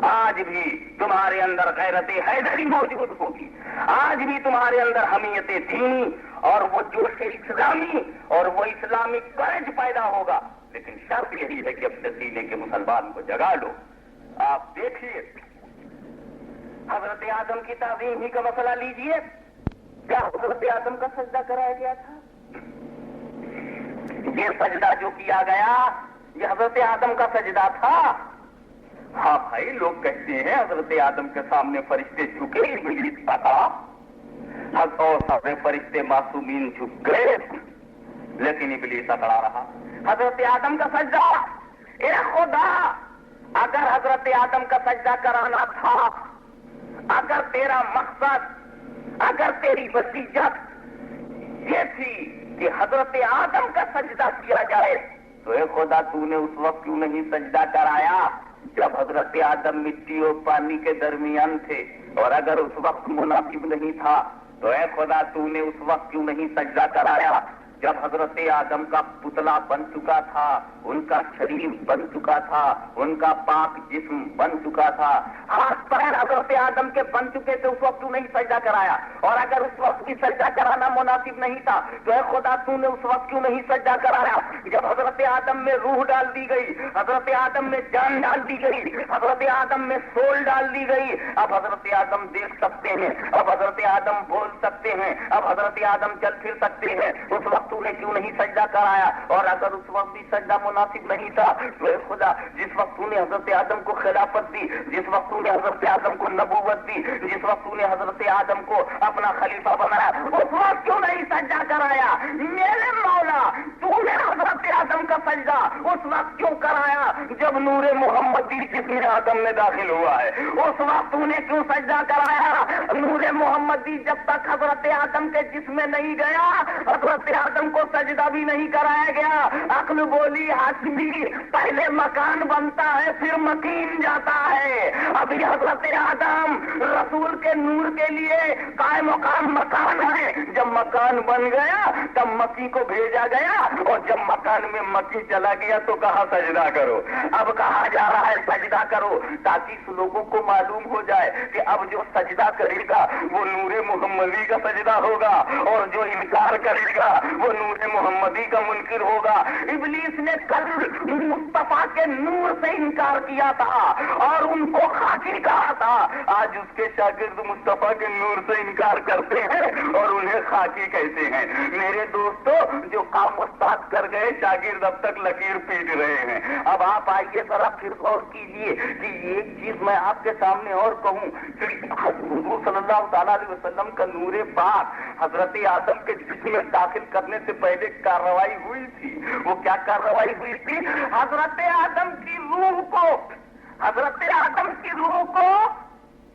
آج بھی تمہارے اندر غیرت حیدری موجود ہوگی، آج بھی تمہارے اندر حمیت دینی اور وہ جوش اسلامی اور وہ اسلامک کرج پیدا ہوگا، لیکن شرط یہی ہے کہ اپنے سینے کے مسلمان کو جگا لو۔ آپ دیکھیے، حضرت آدم کی تعظیم ہی کا مسئلہ لیجئے، کیا حضرت آدم کا سجدہ کرایا گیا تھا؟ یہ سجدہ جو کیا گیا یہ حضرت آدم کا سجدہ تھا۔ ہاں بھائی، لوگ کہتے ہیں حضرت آدم کے سامنے فرشتے جھکے، ابلیس پکڑا، اور سارے فرشتے معصومین جھک گئے، لیکن ابلیس اکڑا رہا۔ حضرت آدم کا سجدہ، اے خدا اگر حضرت آدم کا سجدہ کرانا تھا، اگر تیرا مقصد، اگر تیری وصیت یہ تھی کہ حضرت آدم کا سجدہ کیا جائے، تو اے خدا تو نے اس وقت کیوں نہیں سجدہ کرایا جب حضرت آدم مٹی اور پانی کے درمیان تھے؟ اور اگر اس وقت مناسب نہیں تھا تو اے خدا تو نے اس وقت کیوں نہیں سجدہ کرایا جب حضرت آدم کا پتلا بن چکا تھا، ان کا شریر بن چکا تھا، ان کا پاک جسم بن چکا تھا، ہاتھ پیر حضرت آدم کے بن چکے تھے، اس وقت کیوں نہیں سجدہ کرایا؟ اور اگر اس وقت بھی سجدہ کرانا مناسب نہیں تھا تو اے خدا تو نے اس وقت کیوں نہیں سجدہ کرایا جب حضرت آدم میں روح ڈال دی گئی، حضرت آدم میں جان ڈال دی گئی، حضرت آدم میں سول ڈال دی گئی؟ اب حضرت آدم دیکھ سکتے ہیں، اب حضرت آدم بول سکتے ہیں، اب حضرت آدم چل پھر سکتے ہیں، اس وقت تو نے کیوں نہیں سجدہ کرایا؟ اور اگر اس وقت بھی سجدہ مناسب نہیں تھا تو اے خدا جس وقت تو نے حضرت آدم کو خلافت دی، جس وقت تو نے حضرت آدم کو نبوت دی، جس وقت تو نے حضرت آدم کو اپنا خلیفہ بنایا، اس وقت کیوں نہیں سجدہ کرایا؟ میرے مولا تو نے حضرت آدم کا سجدہ اس وقت کیوں کرایا جب نور محمدی جسم آدم میں داخل ہوا ہے؟ اس وقت تو نے کیوں سجدہ کرایا؟ نور محمدی جب تک حضرت آدم کے جسم میں نہیں گیا حضرت آدم کو سجدہ بھی نہیں کرایا گیا۔ عقل بولی ہاشمی پہلے مکان بنتا ہے پھر مکین جاتا ہے۔ ابھی حضرت آدم رسول کے نور کے لیے قائم مقام مکان ہے، جب مکان بن گیا تب مکی کو بھیجا گیا، اور جب مکان میں مکی چلا گیا تو کہا سجدہ کرو۔ اب کہا جا رہا ہے سجدہ کرو تاکہ لوگوں کو معلوم ہو جائے کہ اب جو سجدہ کرے گا وہ نور محمدی کا سجدہ ہوگا، اور جو انکار کرے گا وہ نور محمدی کا منکر ہوگا۔ ابلیس نے کل مصطفیٰ کے نور سے انکار کیا تھا اور ان کو خاکی کہا تھا، آج اس کے شاگرد مصطفیٰ کے نور سے انکار کرتے ہیں اور انہیں خاکی کہتے ہیں۔ میرے دوستو جو کام استاد کر گئے شاگرد اب تک لکیر پیٹ رہے ہیں۔ اب آپ آئیے ذرا پھر غور کیجئے کہ ایک چیز میں آپ کے سامنے اور کہوں کہ حضور صلی اللہ تعالیٰ علیہ وسلم کا نور پاک حضرت آدم کے جسم میں داخل کرنے سے پہلے کارروائی ہوئی تھی۔ وہ کیا کارروائی ہوئی تھی؟ حضرت آدم کی روح کو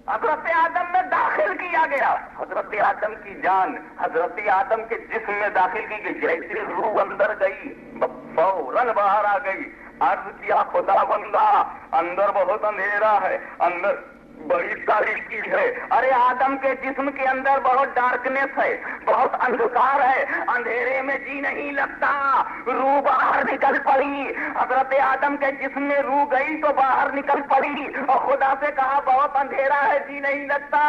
حضرت آدم میں داخل کیا گیا، حضرت آدم کی جان حضرت آدم کے جسم میں داخل کی گئی، جیسے روح اندر گئی فوراً باہر آ گئی۔ عرض کیا خدا بندہ اندر بہت اندھیرا ہے، اندر بڑی تاریکی ہے۔ ارے آدم کے جسم کے اندر بہت ڈارکنیس ہے، بہت اندھکار ہے، اندھیرے میں جی نہیں لگتا۔ روح باہر نکل پڑی، حضرت آدم کے جسم میں روح گئی تو باہر نکل پڑی اور خدا سے کہا بہت اندھیرا ہے جی نہیں لگتا،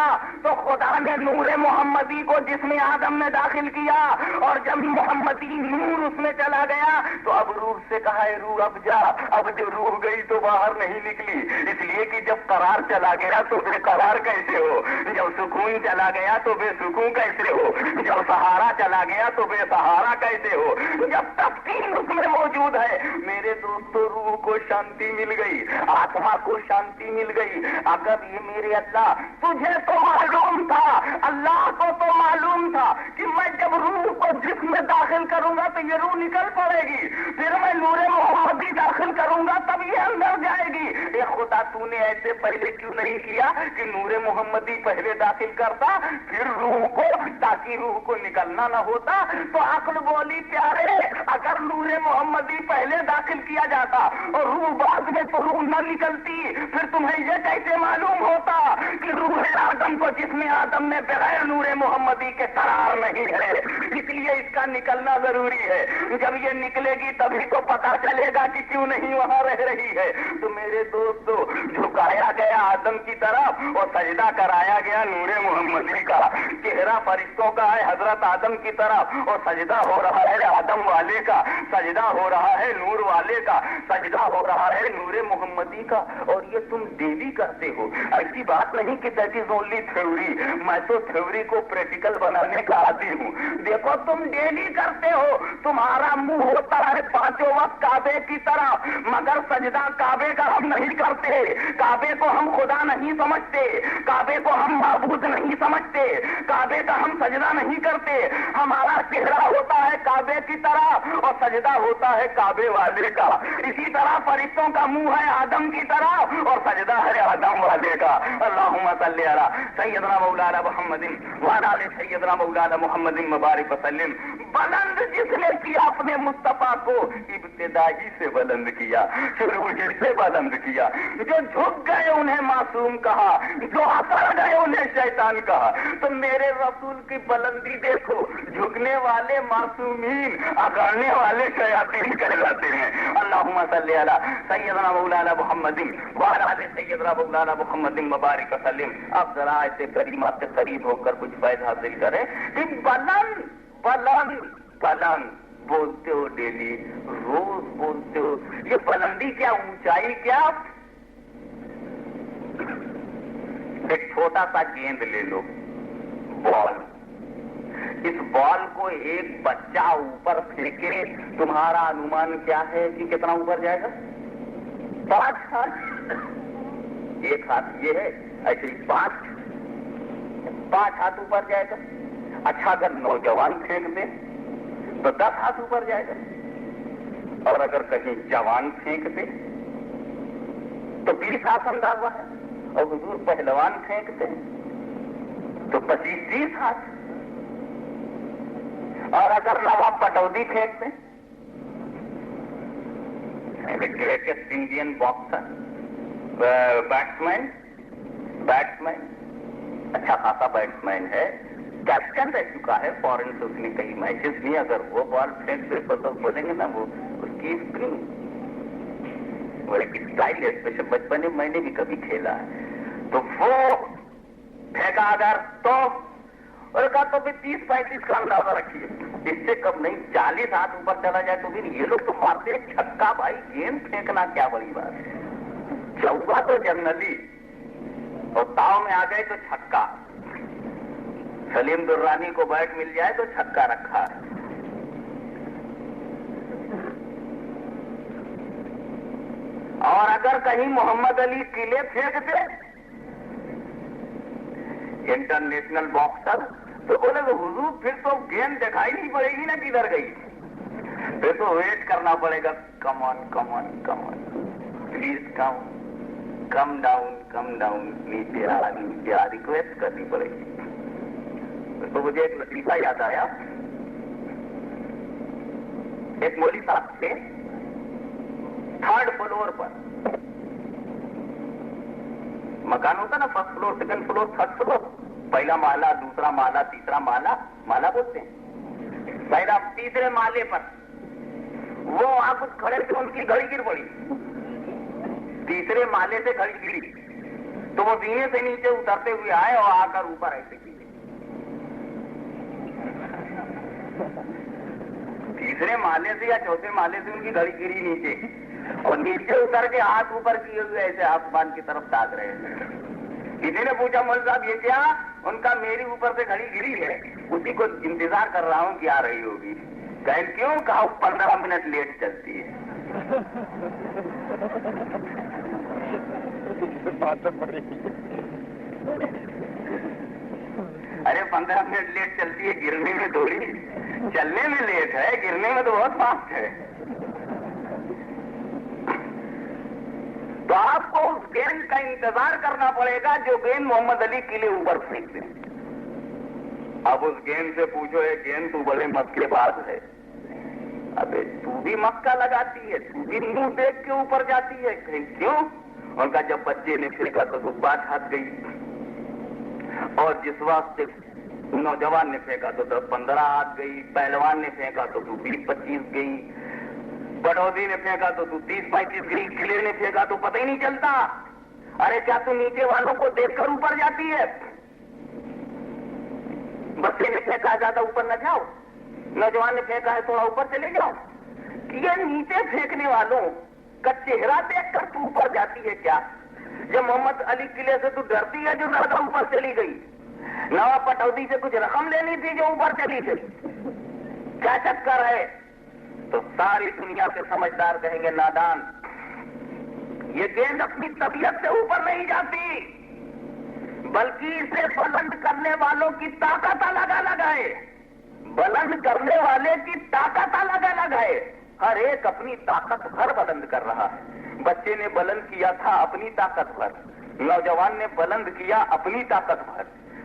تو خدا نے نور محمدی کو جسم آدم میں داخل کیا، اور جب محمدی نور اس میں چلا گیا تو اب روح سے کہا ہے روح اب جا۔ اب جو روح گئی تو باہر نہیں نکلی، اس لیے کہ جب قرار چلا گیا تو بے قرار کیسے ہو، جب سکون چلا گیا تو بے سکون کیسے ہو، جب سہارا چلا گیا تو بے سہارا کیسے ہو، جب تفصیل اس میں موجود ہے۔ میرے دوستو روح کو شانتی مل گئی، آتما کو شانتی مل گئی۔ اگر یہ میرے اللہ تجھے تو معلوم تھا، اللہ کو تو معلوم تھا کہ میں جب روح کو جسم میں داخل کروں گا تو یہ روح نکل پڑے گی، پھر میں نور محمدی داخل کروں گا تب یہ اندر جائے گی۔ اے خدا تو نے ایسے پہلے کیوں نہیں کیا کہ نور محمدی پہلے داخل کرتا پھر روح کو، تاکہ روح کو نکلنا نہ ہوتا؟ تو عقل بولی پیارے اگر نور محمدی پہلے داخل کیا جاتا اور روح بعد میں تو روح نہ نکلتی، پھر تمہیں یہ کیسے معلوم ہوتا کہ روح آدم کو جسم آدم میں بغیر نور محمدی کے قرار نہیں ہے؟ اس لیے اس کا نکلنا ضروری ہے، جب یہ نکلے گی تبھی تو پتا چلے گا کہ کیوں نہیں وہاں رہ رہی ہے۔ تو میرے دوستو جھکایا گیا آدم کی طرف اور سجدہ کرایا گیا نور محمدی کا، چہرہ فرشتوں کا ہے حضرت آدم کی طرف اور سجدہ ہو رہا ہے آدم والے کا، سجدہ ہو رہا ہے نور والے کا، سجدہ ہو رہا ہے نور محمدی کا۔ اور یہ تم ڈیلی کرتے ہو، ایسی بات نہیں کہ دیٹ از اونلی تھیوری، میں تو تھیوری کو پریکٹیکل بنانے کا عادی ہوں۔ دیکھو تم تم ڈیلی کرتے ہو. تمہارا منہ ہوتا ہے پانچوں وقت کعبے کی طرح, مگر سجدہ کعبے کا ہم نہیں کرتے. کعبے کو ہم خدا نہیں سمجھتے, کعبے کو ہم معبود نہیں سمجھتے, کعبے کا ہم سجدہ نہیں کرتے. ہمارا چہرہ ہوتا ہے کعبے کی طرح اور سجدہ ہوتا ہے کعبے والے کا. اسی طرح فرشتوں کا منہ ہے آدم کی طرح اور سجدہ ہے آدم والے کا. اللہم صلی علی سیدنا مولانا محمد وعلی آل سیدنا مولانا محمد مبارک وسلم. بلند جس نے کیا اپنے مصطفیٰ کو ابتدائی سے بلند کیا, شروع سے بلند کیا. جو جھک گئے انہیں معصوم کہا, جو اکڑ گئے انہیں شیطان کہا. تو میرے رسول کی بلندی دیکھو, جھکنے والے معصومین, اکڑنے والے شیاطین کہلاتے ہیں. اللہم صلی علی سیدنا مولانا محمد وعلی آل سیدنا مولانا محمد مبارک وسلم. اب ذرا ایسے کریمات سے قریب ہو کر کچھ فائدہ حاصل کریں کہ بلند بلند بلند بولتے ہو, ڈیلی روز بولتے ہو. یہ بلندی کیا, اونچائی کیا؟ ایک چھوٹا سا گیند لے لو, بال. اس بال کو ایک بچہ اوپر پھینکے, تمہارا انومان کیا ہے کہ کتنا اوپر جائے گا؟ 5 ہاتھ. ایک ہاتھ یہ ہے, ایسے ہی 5 ہاتھ اوپر جائے گا. اچھا اگر نوجوان پھینک دے تو 10 ہاتھ اوپر جائے گا, اور اگر کہیں جوان پھینک دے تو 20 ہاتھ اندازہ ہے, اور حضور پہلوان پھینک دے تو 25-30 ہاتھ, اور اگر نواب پٹودی پھینک دیں, گریٹسٹ انڈین باکسر بیٹسمین اچھا خاصا بیٹسمین ہے, کیپٹن رہ چکا ہے فورن سے, اس نے کئی میچز میں اگر وہ بال پھینک دے تو بولیں گے نا وہ اس کی اسپن, وہ ایک اسٹائل ہے اسپیشل. بچپن میں میں نے بھی کبھی کھیلا ہے, تو وہ پھینکا اگر تو اور کہا تو پھر 30-35 کا اندازہ رکھیے, اس سے کم نہیں. 40 ہاتھ اوپر چلا جائے تو پھر یہ لوگ تو مارتے ہیں چھکا. بھائی گیند پھینکنا کیا بڑی بات ہے, چوکا تو جنرلی, اور تاؤ میں آ گئے تو چھکا. سلیم درانی کو بیٹ مل جائے تو چھکا رکھا ہے. اور اگر کہیں محمد علی قلعے پھینک دے انٹرنیشنل باکسر, تو بولے کہ حضور پھر تو گیند دکھائی نہیں پڑے گی نا کدھر گئی, پھر تو ویٹ کرنا پڑے گا. کم آن کم آن کم آن, پلیز کم ڈاؤن, نیچے آ, ریکویسٹ کرنی پڑے گی. تو مجھے ایک لطیفہ یاد آیا. ایک مولوی صاحب تھے 3rd فلور پر, مکان ہوتا نا, 1st floor 2nd floor 3rd floor, پہلا مالا, دوسرا مالا, تیسرا مالا, مالا بولتے ہیں. پہلا 3رے مالے پر وہ وہاں کچھ کھڑے تھے, ان کی گھڑی گر پڑی. 3رے مالے سے گھڑی گری تو وہ زینے سے نیچے اترتے ہوئے آئے اور آ کر اوپر ایسے گرے. 3رے مالے سے یا 4تھے مالے سے ان کی گھڑی گری نیچے, اور نیچے اتر کے ہاتھ اوپر کیے ہوئے ایسے آسمان کی طرف تاک رہے ہیں. کسی نے پوچھا مول صاحب یہ کیا؟ ان کا میری اوپر سے گھڑی گری ہے, اسی کو انتظار کر رہا ہوں کہ آ رہی ہوگی. کہیں کیوں؟ کہا 15 منٹ لیٹ چلتی ہے. ارے 15 منٹ لیٹ چلتی ہے, گرنے میں تھوڑی, چلنے میں لیٹ ہے, گرنے میں تو بہت فاسٹ ہے. تو آپ کو اس گیند کا انتظار کرنا پڑے گا جو گیند محمد علی قلعے اوپر پھینک دیں. اب اس گیند سے پوچھو, یہ گیند تو بڑے مکے باز ہے, ابے تو بھی مکہ لگاتی ہے, تو بھی منہ دیکھ کے اوپر جاتی ہے. کیوں؟ ان کا جب بچے نے پھینکا تو 5 ہاتھ گئی, اور جس وقت نوجوان نے پھینکا تو 10-15 ہاتھ گئی, پہلوان نے پھینکا تو 20-25 گئی, بڑودی نے پھینکا تو 30-35 گئی, کھلے نے پھینکا تو پتہ ہی نہیں چلتا. ارے کیا تو نیچے والوں کو دیکھ کر اوپر جاتی ہے؟ بچے نے پھینکا زیادہ اوپر نہ جاؤ, نوجوان نے پھینکا ہے تھوڑا اوپر چلے جاؤ. یہ نیچے پھینکنے والوں کا چہرہ دیکھ کر تو اوپر جاتی ہے کیا؟ جب محمد علی قلعے سے تو ڈرتی ہے جو زیادہ اوپر چلی گئی, نواب پٹودی سے کچھ رقم لینی تھی جو اوپر چلی گئی. کیا چکر ہے؟ تو ساری دنیا کے سمجھدار کہیں گے نادان، یہ گیند اپنی طبیعت سے اوپر نہیں جاتی، بلکہ اسے بلند کرنے والوں کی طاقت الگ الگ ہے، بلند کرنے والے کی طاقت الگ الگ ہے، ہر ایک اپنی طاقت بھر بلند کر رہا ہے۔ بچے نے بلند کیا تھا اپنی طاقت بھر، نوجوان نے بلند کیا اپنی طاقت بھر،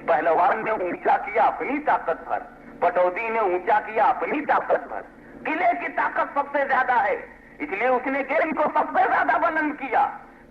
پہلوان نے اونچا کیا اپنی طاقت بھر، پٹودی نے اونچا کیا اپنی طاقت بھر۔ قلعے کی طاقت سب سے زیادہ ہے، اس لیے اس نے گیند کو سب سے زیادہ بلند کیا۔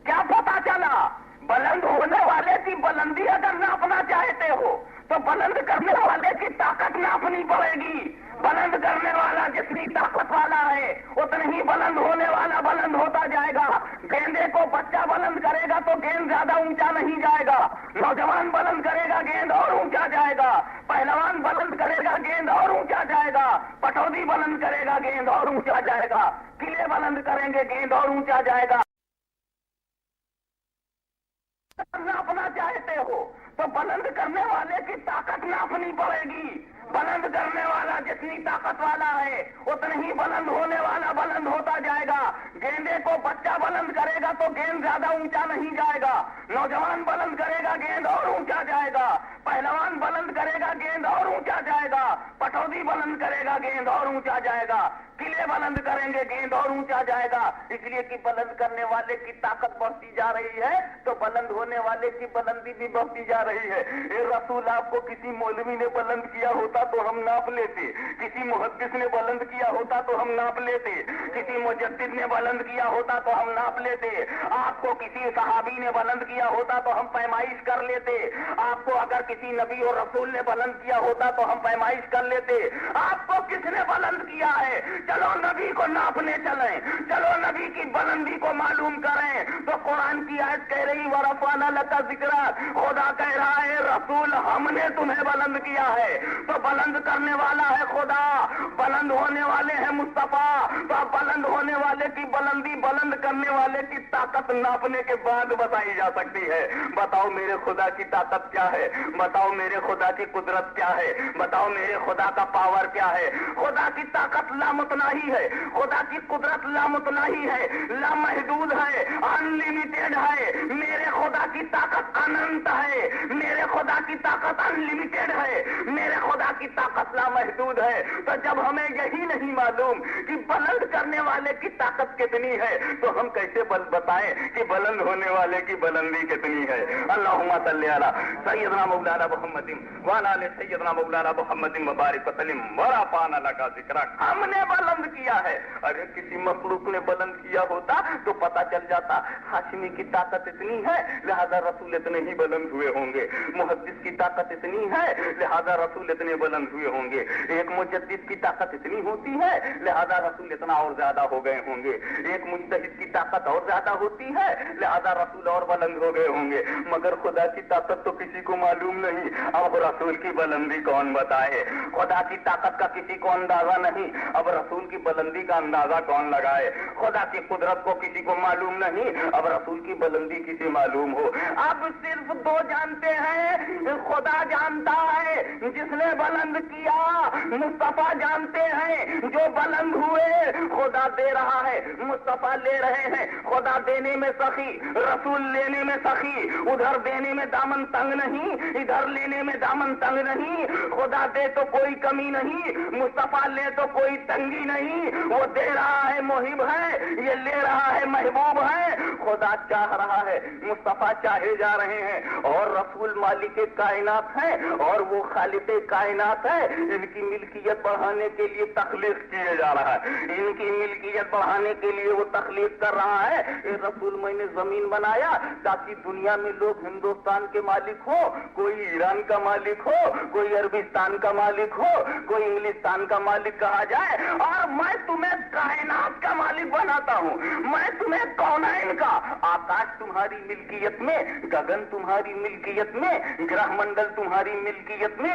کیا پتا چلا؟ بلند ہونے والے کی بلندی اگر ناپنا چاہتے ہو تو بلند کرنے والے کی طاقت ناپنی پڑے گی۔ بلند کرنے والا جتنی طاقت والا ہے اتنا ہی بلند ہونے والا بلند ہوتا جائے گا۔ گیندے کو بچہ بلند کرے گا تو گیند زیادہ اونچا نہیں جائے گا، نوجوان بلند کرے گا گیند اور اونچا جائے گا، پہلوان بلند کرے گا گیند اور اونچا جائے گا، پٹودی بلند کرے گا گیند اور اونچا جائے گا، قلعے بلند کریں گے گیند اور اونچا جائے گا۔ ناپنا چاہتے ہو تو بلند کرنے والے کی طاقت ناپنی پڑے گی۔ بلند کرنے والا جتنی طاقت والا ہے اتنا ہی بلند ہونے والا بلند ہوتا جائے گا۔ گیندے کو بچہ بلند کرے گا تو گیند زیادہ اونچا نہیں جائے گا، نوجوان بلند کرے گا گیند اور اونچا جائے گا، پہلوان بلند کرے گا گیند اور اونچا جائے گا، پٹودی بلند کرے گا گیند اور اونچا جائے گا، قلعے بلند کریں گے گیند اور اونچا جائے گا۔ اس لیے کہ بلند کرنے والے کی طاقت بڑھتی جا رہی ہے تو بلند ہونے والے کی بلندی بھی بڑھتی جا رہی ہے۔ اے رسول، آپ کو کسی مولوی نے بلند کیا ہوتا تو ہم ناپ لیتے، کسی محدث نے بلند کیا ہوتا تو ہم ناپ لیتے، کسی مجدد نے بلند کیا ہوتا تو ہم ناپ لیتے، آپ کو کسی صحابی نے بلند کیا ہوتا تو ہم پیمائش کر لیتے، آپ کو اگر کسی نبی اور رسول نے بلند کیا ہوتا تو ہم پیمائش کر لیتے۔ آپ کو کس نے بلند کیا ہے؟ چلو نبی کو ناپنے چلیں، چلو نبی کی بلندی کو معلوم کریں تو قرآن کی آیت کہہ رہی ورفعنا لک ذکرک، خدا کہہ رہا ہے رسول ہم نے تمہیں بلند کیا ہے۔ تو بلند کرنے والا ہے خدا، بلند ہونے والے ہیں مصطفیٰ، تو اب بلند ہونے والے کی بلندی بلند کرنے والے کی طاقت ناپنے کے بعد بتائی جا سکتی ہے۔ بتاؤ میرے خدا کی طاقت کیا ہے، بتاؤ میرے خدا کی قدرت کیا ہے، بتاؤ میرے خدا کا پاور کیا ہے۔ خدا کی طاقت لامتناہی ہے، خدا کی قدرت لامتناہی ہے، لامحدود ہے، انلمیٹڈ ہے۔ میرے خدا کی طاقت اننت ہے، میرے خدا کی طاقت انلمیٹڈ ہے، میرے خدا کی طاقت لامحدود ہے۔ تو جب ہمیں یہی نہیں معلوم کہ بلند کرنے والے کی طاقت کتنی ہے تو ہم کیسے بتائیں کہ بلند ہونے والے کی بلندی کتنی ہے۔ اللہم صلی علی سیدنا مولانا محمد وعلی آل سیدنا مولانا محمد مبارک وسلم ورفعنا لک ذکرک۔ ہم نے بلند کیا ہے، اگر کسی مخلوق نے بلند کیا ہوتا تو پتہ چل جاتا ہاشمی کی طاقت اتنی ہے لہذا رسول اتنے ہی بلند ہوئے ہوں گے، محدث کی طاقت اتنی ہے لہذا رسول اتنے بلند ہوئے ہوں گے، ایک مجدد کی طاقت اتنی ہوتی ہے لہذا رسول اتنا اور زیادہ ہو گئے ہوں گے، ایک مجتہد کی طاقت اور زیادہ ہوتی ہے لہذا رسول اور بلند ہو گئے ہوں گے۔ مگر خدا کی طاقت تو کسی کو معلوم نہیں، اب رسول کی بلندی کون بتائے؟ خدا کی طاقت کا کسی کو اندازہ نہیں، اب رسول کی بلندی کا اندازہ کون لگائے؟ خدا کی قدرت کو کسی کو معلوم نہیں، اب رسول کی بلندی کسی معلوم ہو؟ اب صرف دو جانتے ہیں، خدا جانتا ہے جس نے بلند کیا، مصطفیٰ جانتے ہیں جو بلند ہوئے، خدا دے رہا ہے مصطفیٰ لے رہے ہیں، خدا دینے میں سخی رسول لینے میں سخی، ادھر دینے میں دامن تنگ نہیں ادھر لینے میں دامن تنگ نہیں، خدا دے تو کوئی کمی نہیں، مصطفیٰ لے تو کوئی تنگی نہیں، وہ دے رہا ہے محب ہے، یہ لے رہا ہے محبوب ہے، خدا چاہ رہا ہے مصطفیٰ چاہے جا رہے ہیں، اور رسول مالک کائنات ہے اور وہ خالق کائنات ہے، ان کی ملکیت بڑھانے کے لیے تخلیق کیے جا رہا ہے، ان کی ملکیت بڑھانے کے لیے وہ تخلیق کر رہا ہے۔ اے رسول میں نے زمین بنایا تاکہ دنیا میں لوگ ہندوستان کے مالک ہو، کوئی ایران کا مالک ہو، کوئی عربستان کا مالک ہو، کوئی انگلستان کا مالک کہا جائے، اور میں تمہیں کائنات کا مالک بناتا ہوں، میں تمہیں کونین کا، آکاش تمہاری ملکیت میں، گگن تمہاری ملکیت میں، گرہ منڈل تمہاری ملکیت میں،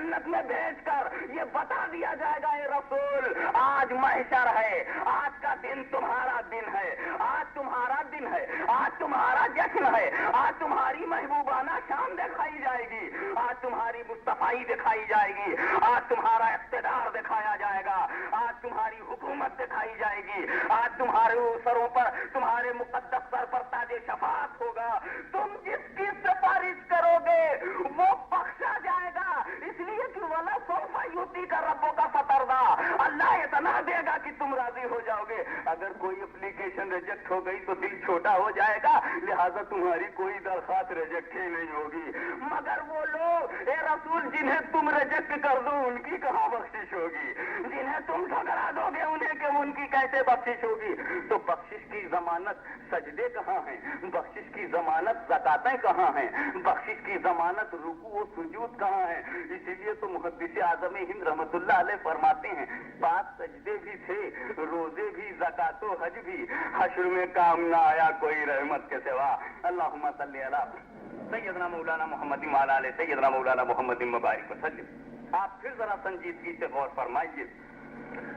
جنت میں بھیج کر یہ بتا دیا جائے گا، اے رسول آج محشر ہے، آج کا دن تمہارا دن ہے، آج تمہارا دن ہے، آج تمہارا جشن ہے، آج تمہاری محبوبانہ شان دکھائی جائے گی، آج تمہاری مصطفائی دکھائی جائے گی، آج تمہارا اقتدار دکھایا جائے گا، آج تمہاری حکومت دکھائی جائے گی، آج تمہارے سروں پر، تمہارے مقدس سر پر تاج شفاعت ہوگا، تم جس کی سفارش کرو گے وہ بخشا جائے گا، اس لیے کہ ولا سوفا یوتی کا ربوں کا فتردہ، اللہ اتنا دے گا کہ تم راضی ہو جاؤ گے۔ اگر کوئی اپلیکیشن ریجیکٹ ہو گئی تو دل چھوٹا ہو جائے گا، لہذا تمہاری کوئی درخواست ریجیکٹ ہی نہیں ہوگی، مگر وہ لوگ اے رسول جنہیں تم ریجیکٹ کر دو ان کی کہاں بخشش ہوگی، جنہیں تم ٹھکرا دو گے انہیں کہ ان کی کیسے بخشش ہوگی؟ تو بخشش کی ضمانت سجدے کہاں ہیں؟ بخشش کی ضمانت زکاتیں کہاں ہیں؟ بخشش کی ضمانت رکوع و سجود کہاں ہیں؟ اسی لیے تو محدث اعظم ہند رحمۃ اللہ علیہ فرماتے ہیں 5 سجدے بھی تھے، روزے بھی، زکات و حج بھی، حشر میں کام نہ آیا کوئی رحمت کے سوا۔ اللہم صلی علی سیدنا مولانا محمد وعلی آلہ سیدنا مولانا محمد مبارک وسلم۔ آپ پھر ذرا سنجیدگی سے غور فرمائیے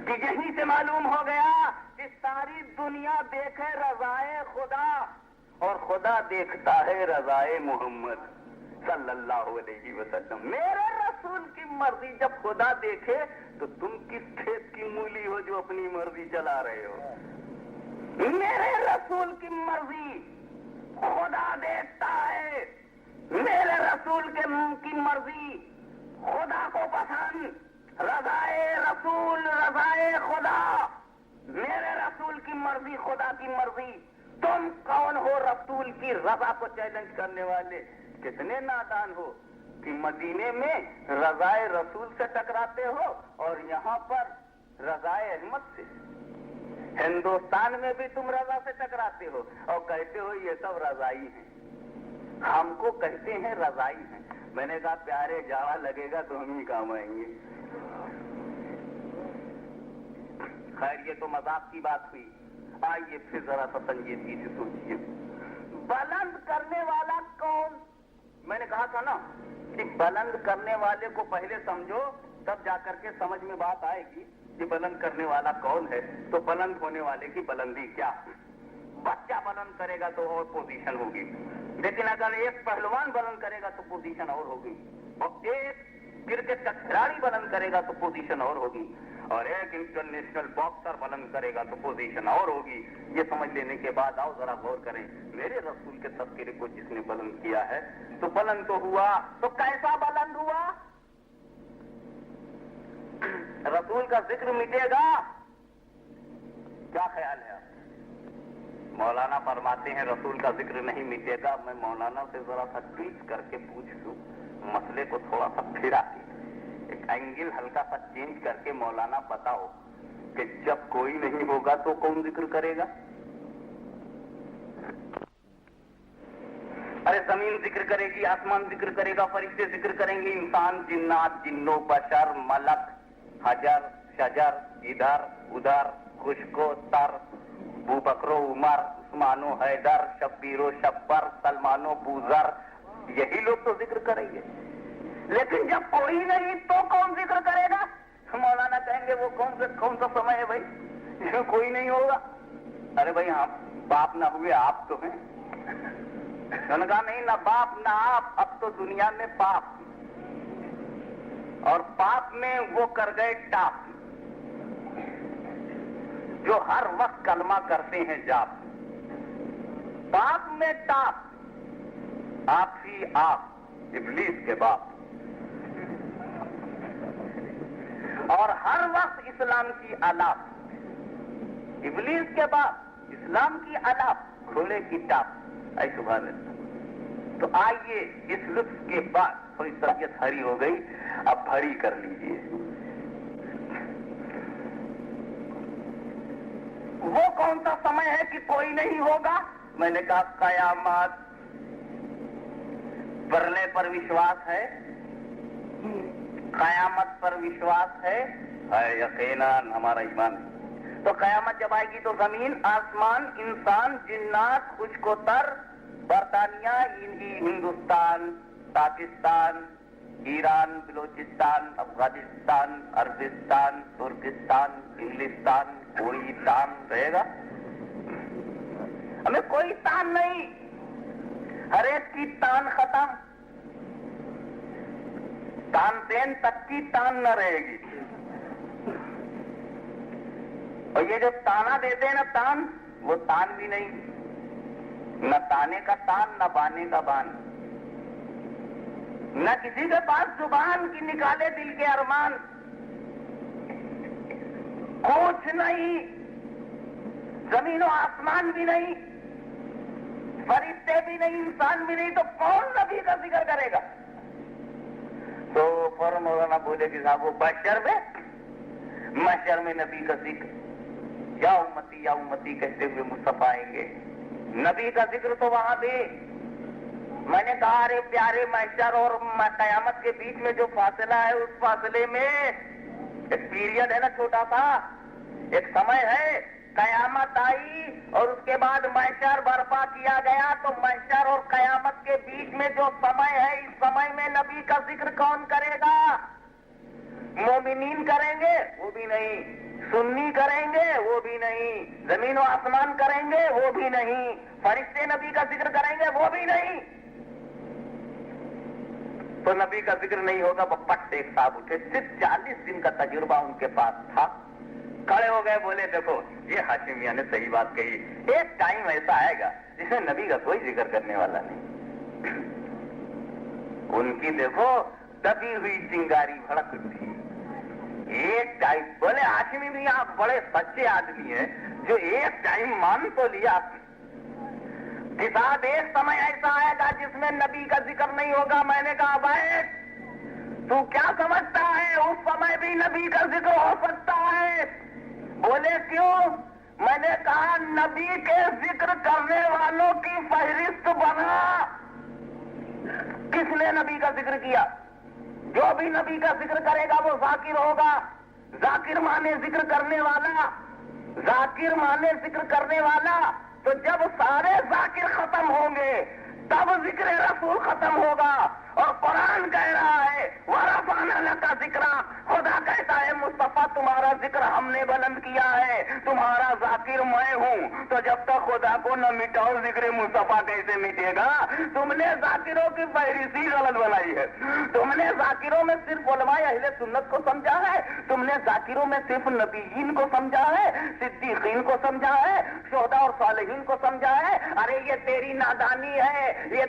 کہ یہیں سے معلوم ہو گیا کہ ساری دنیا دیکھے رضائے خدا اور خدا دیکھتا ہے رضائے محمد صلی اللہ علیہ وسلم۔ میرے رسول کی مرضی جب خدا دیکھے تو تم کس کھیت کی مولی ہو جو اپنی مرضی چلا رہے ہو؟ میرے رسول کی مرضی خدا دیکھتا ہے، میرے رسول کی مرضی خدا کو پسند، رضائے رسول رضائے خدا، میرے رسول کی مرضی خدا کی مرضی۔ تم کون ہو رسول کی رضا کو چیلنج کرنے والے؟ کتنے نادان ہو کہ مدینے میں رضائے رسول سے ٹکراتے ہو اور یہاں پر رضائے احمد سے۔ ہندوستان میں بھی تم رضا سے ٹکراتے ہو اور کہتے ہو یہ سب رضائی ہیں، ہم کو کہتے ہیں رضائی ہیں۔ میں نے کہا پیارے جاڑا لگے گا تو ہم ہی کام آئیں گے۔ خیر یہ تو مذاق کی بات ہوئی، آئیے پھر ذرا سا سنجیدگی سے سوچیے، بلند کرنے والا کون؟ میں نے کہا تھا نا کہ بلند کرنے والے کو پہلے سمجھو تب جا کر کے سمجھ میں بات آئے گی کہ بلند کرنے والا کون ہے۔ تو بلند ہونے والے کی بلندی کیا؟ بچہ بلند کرے گا تو اور پوزیشن ہوگی، لیکن اگر ایک پہلوان بلند کرے گا تو پوزیشن اور ہوگی، اور ایک کرکٹ کا کھلاڑی بلند کرے گا تو پوزیشن اور ہوگی، اور ایک انٹرنیشنل باکسر بلند کرے گا تو پوزیشن اور ہوگی۔ یہ سمجھ لینے کے بعد آؤ ذرا غور کریں، میرے رسول کے تذکرے کو جس نے بلند کیا ہے تو بلند تو ہوا، تو کیسا بلند ہوا؟ رسول کا ذکر مٹے گا؟ کیا خیال ہے آپ؟ مولانا فرماتے ہیں رسول کا ذکر نہیں مٹے گا۔ میں مولانا سے ذرا سا ٹویٹ کر کے پوچھ لوں، مسئلے کو تھوڑا سا پھرا کے ایک اینگل ہلکا سا چینج کر کے مولانا بتاؤ کہ جب کوئی نہیں ہوگا تو کون ذکر کرے گا؟ ارے زمین ذکر کرے گی، آسمان ذکر کرے گا، فرشتے ذکر کریں گے، انسان، جنات، جنو، بشر، ملک، حجر، شجر، ادھر ادھر، خشک و تر، بو بکر و عمر، عثمان و حیدر، شبیر و شبر، سلمان و بوذر، یہی لوگ تو ذکر کریں گے۔ لیکن جب کوئی نہیں تو کون ذکر کرے گا؟ مولانا کہیں گے وہ کون سا سمے ہے بھائی جس میں کوئی نہیں ہوگا؟ ارے بھائی ہاں باپ نہ ہوئے آپ تو ہیں۔ انہوں نے کہا نہیں، نہ باپ نہ آپ، اب تو دنیا میں باپ، اور باپ میں وہ کر گئے ٹاپ جو ہر وقت کلمہ کرتے ہیں جاپ، باپ میں ٹاپ، آپ ہی آپ، ابلیس کے باپ، اور ہر وقت اسلام کی آلاپ، ابلیس کے باپ، اسلام کی آلاپ، کھولے کی ٹاپ۔ اے سبحان اللہ۔ تو آئیے اس لطف کے بعد تھوڑی طبیعت ہری ہو گئی، اب بھری کر لیجیے۔ وہ کون سا سمے ہے کہ کوئی نہیں ہوگا؟ میں نے کہا قیامت۔ پرلے پر وشواس ہے؟ قیامت پر وشواس ہے یقیناً ہمارا ایمان۔ تو قیامت جب آئے گی تو زمین، آسمان، انسان، جنات، خشک و تر، برطانیہ، ہندوستان، پاکستان، ایران، بلوچستان، افغانستان، عربستان، ترکستان، انگلستان، کوئی تان رہے گا؟ ہمیں کوئی تان نہیں، ہر ایک کی تان ختم، تان سین تک کی تان نہ رہے گی۔ اور یہ جو تانا دیتے ہیں نا تان، وہ تان بھی نہیں، نہ تانے کا تان نہ بانے کا بان، نہ کسی کے پاس زبان کی نکالے دل کے ارمان، کچھ نہیں، زمین و آسمان بھی نہیں، فرشتے بھی نہیں، انسان بھی نہیں، تو کون نبی کا ذکر کرے گا؟ تو فوراً مولانا بولے کہ صاحب وہ بشر میں، محشر میں نبی کا ذکر، یا امتی کہتے ہوئے مصطفیٰ آئیں گے، نبی کا ذکر تو وہاں بھی۔ میں نے کہا ارے پیارے، محشر اور قیامت کے بیچ میں جو فاصلہ ہے، اس فاصلے میں ایک پیریڈ ہے نا، چھوٹا سا ایک سمے ہے، قیامت آئی اور اس کے بعد محشر برپا کیا گیا، تو محشر اور قیامت کے بیچ میں جو سمے ہے، اس سمے میں نبی کا ذکر کون کرے گا؟ مومنین کریں گے؟ وہ بھی نہیں۔ سنی کریں گے؟ وہ بھی نہیں۔ زمین و آسمان کریں گے؟ وہ بھی نہیں۔ فرشتے نبی کا ذکر کریں گے؟ وہ بھی نہیں۔ تو نبی کا ذکر نہیں ہوگا۔ پٹ سے ایک صاحب اٹھے، صرف 40 دن کا تجربہ ان کے پاس تھا، کھڑے ہو گئے، بولے دیکھو یہ ہاشم میاں نے صحیح بات کہی، ایک ٹائم ایسا آئے گا جس میں نبی کا کوئی ذکر کرنے والا نہیں۔ ان کی دیکھو دبی ہوئی چنگاری بھڑک اٹھی، ایک ٹائم، بولے ہاشمی بھی آپ بڑے سچے آدمی ہیں جو ایک ٹائم مان تو لیا، کہ صاحب ایک سمے ایسا آئے گا جس میں نبی کا ذکر نہیں ہوگا۔ میں نے کہا بیٹھ، تو کیا سمجھتا ہے اس سمے بھی نبی کا ذکر ہو سکتا ہے؟ بولے کیوں؟ میں نے کہا نبی کے ذکر کرنے والوں کی فہرست بنا۔ کس نے نبی کا ذکر کیا؟ جو بھی نبی کا ذکر کرے گا وہ ذاکر ہوگا۔ ذاکر مانے ذکر کرنے والا، ذاکر مانے ذکر کرنے والا۔ تو جب سارے ذاکر ختم ہوں گے تب ذکر رسول ختم ہوگا۔ اور قرآن کہہ رہا ہے وَرَفَعْنَا لَكَ ذِكْرًا، خدا کہتا ہے مصطفیٰ تمہارا ذکر ہم نے بلند کیا ہے، تمہارا ذاکر میں ہوں۔ تو جب تک خدا کو نہ مٹاؤ ذکر مصطفیٰ کیسے مٹے گا؟ تم نے ذاکروں کی فہرست ہی غلط بنائی ہے۔ تم نے ذاکروں میں صرف علماء اہل سنت کو سمجھا ہے، تم نے ذاکروں میں صرف نبیین کو سمجھا ہے، صدیقین کو سمجھا ہے، شہداء اور صالحین کو سمجھا ہے۔ ارے یہ تیری نادانی ہے، یہ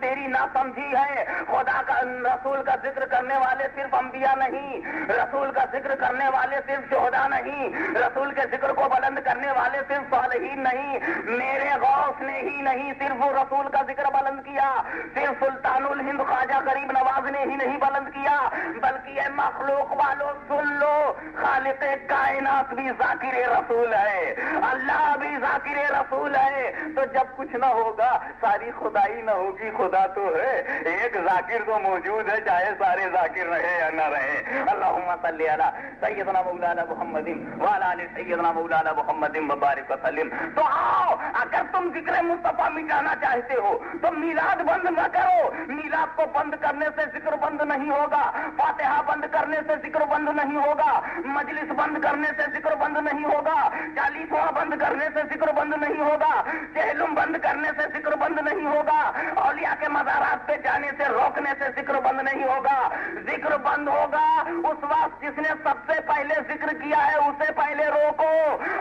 تیری ناسمجھی ہے۔ خدا کا رسول کا ذکر کرنے والے صرف انبیاء نہیں، رسول کا ذکر کرنے والے صرف شہداء نہیں، رسول کے ذکر کو بلند کرنے والے صرف صالحین نہیں۔ میرے غوث نے ہی نہیں صرف رسول کا ذکر بلند کیا، صرف سلطان الہند خواجہ غریب نواز نے ہی نہیں بلند کیا، بلکہ یہ مخلوق والوں سن لو، خالق کائنات بھی ذاکر رسول ہے، اللہ بھی ذاکر رسول ہے۔ تو جب کچھ نہ ہوگا ساری خدائی نہ ہوگی، خدا تو ہے، ایک ذاکر تو موجود ہے، چاہے سارے ذاکر رہے یا نہ رہے۔ اللہم صلی علی سیدنا مولانا محمد وعلی آل سیدنا مولانا محمد وبارک وسلم۔ تو آؤ، اگر تم ذکر مصطفیٰ مٹانا چاہتے ہو تو میلاد بند نہ کرو۔ میلاد کو بند کرنے سے ذکر بند نہیں ہوگا، فاتحہ بند کرنے سے ذکر بند نہیں ہوگا، مجلس بند کرنے سے ذکر بند نہیں ہوگا، چالیسواں بند کرنے سے ذکر بند نہیں ہوگا، چہلم بند کرنے سے ذکر بند نہیں ہوگا، اولیاء کے مزارات پہ جانے سے روکنے سے ذکر بند نہیں ہوگا۔ ذکر بند ہوگا اس وقت جس نے سب سے پہلے ذکر کیا ہے اسے پہلے روکو۔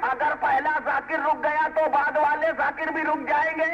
اگر پہلا ذاکر رک گیا تو بعد والے ذاکر بھی رک جائیں گے۔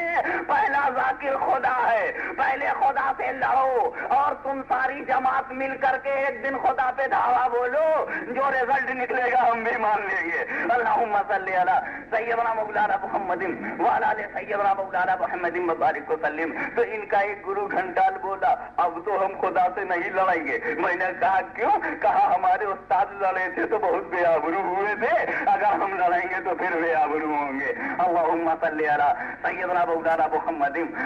پہلا ذاکر خدا ہے، پہلے خدا سے لڑو، اور تم ساری جماعت مل کر کے ایک دن خدا پہ دعویٰ بولو، جو رزلٹ نکلے گا ہم بھی مان لیں گے۔ اللہم صلی علی سیدنا مولانا محمد وعلی آل سیدنا مولانا محمد وبارک وسلم۔ تو ان کا ایک گرو گھنٹال بولا اب تو ہم خدا سے نہیں لڑیں گے۔ میں نے کہا کیوں؟ کہا ہمارے استاد لڑے تھے تو بہت بے آبرو ہوئے تھے، اگر ہم لڑیں گے تو پھر بے آبرو ہوں گے۔ اللہم صلی علی سیدنا مولانا محمد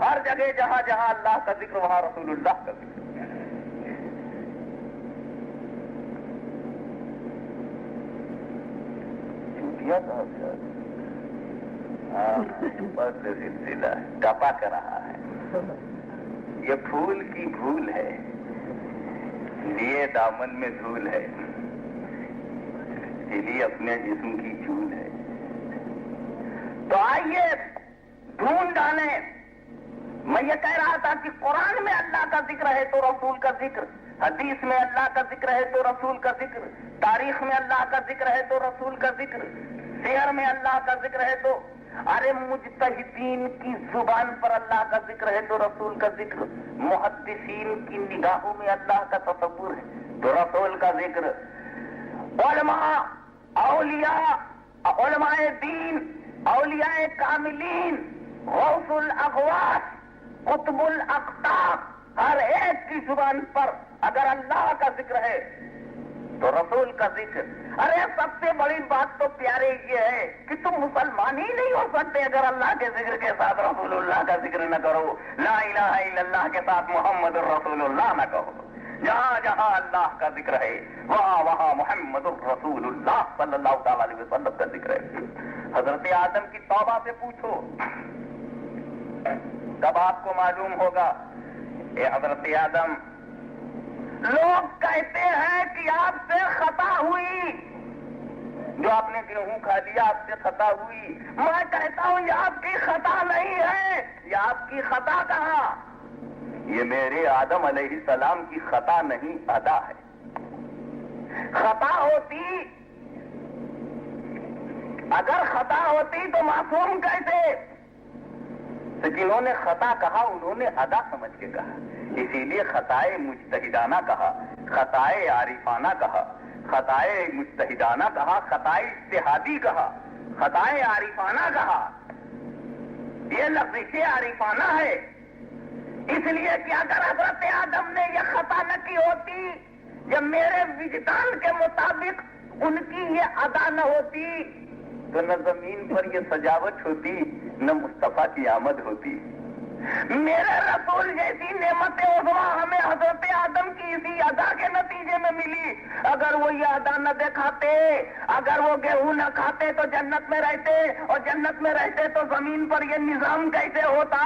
ہر جگہ جہاں جہاں اللہ کا ذکر وہاں رسول اللہ کا ذکر. چھٹیاں کہاں سے بس سلسلہ ٹپک رہا ہے. یہ پھول کی بھول ہے، لیے دامن میں دھول ہے، لیے اپنے جسم کی چول ہے. تو آئیے ڈھونڈ ڈالیں. میں یہ کہہ رہا تھا کہ قرآن میں اللہ کا ذکر ہے تو رسول کا ذکر، حدیث میں اللہ کا ذکر ہے تو رسول کا ذکر، تاریخ میں اللہ کا ذکر ہے تو رسول کا ذکر، سیر میں اللہ کا ذکر ہے تو ارے مجتہدین کی زبان پر اللہ کا ذکر ہے تو رسول کا ذکر، محدثین کی نگاہوں میں اللہ کا تصور ہے تو رسول کا ذکر. علماء، اولیاء، علماء دین، اولیاء کاملین، غوث الاغواث، قطب الاقطاب، ہر ایک کی زبان پر اگر اللہ کا ذکر ہے تو رسول کا ذکر. ارے سب سے بڑی بات تو پیارے یہ ہے کہ تم مسلمان ہی نہیں ہو سکتے اگر اللہ کے ذکر کے ساتھ رسول اللہ کا ذکر نہ کرو، لا الہ الا اللہ کے ساتھ محمد الرسول اللہ نہ کہو. جہاں جہاں اللہ کا ذکر ہے وہاں وہاں محمد الرسول اللہ صلی اللہ تعالی علیہ وسلم کا ذکر ہے. حضرت آدم کی توبہ سے پوچھو تب آپ کو معلوم ہوگا. اے حضرت آدم، لوگ کہتے ہیں کہ آپ سے خطا ہوئی، جو آپ نے گیہوں کھا لیا آپ سے خطا ہوئی. میں کہتا ہوں یہ آپ کی خطا نہیں ہے، یہ آپ کی خطا کہاں؟ یہ میرے آدم علیہ السلام کی خطا نہیں، ادا ہے. خطا ہوتی، اگر خطا ہوتی تو معصوم کیسے؟ جنہوں نے خطا کہا انہوں نے ادا سمجھ کے کہا، اسی لیے خطائے مجتہدانہ کہا، خطائے عارفانہ کہا، خطائے مجتہدانہ کہا، خطائے اجتہادی کہا، خطائے عارفانہ کہا. یہ لفظ عارفانہ ہے اس لیے کہ اگر حضرت آدم نے یہ خطا نہ کی ہوتی، یا میرے وجدان کے مطابق ان کی یہ ادا نہ ہوتی تو نہ زمین پر یہ سجاوٹ ہوتی نہ مصطفیٰ کی آمد ہوتی. میرے رسول جیسی نعمت عظمیٰ ہمیں حضرت آدم کی اسی ادا کے نتیجے میں ملی. اگر وہ یہ ادا نہ دکھاتے، اگر وہ گیہوں نہ کھاتے تو جنت میں رہتے، اور جنت میں رہتے تو زمین پر یہ نظام کیسے ہوتا؟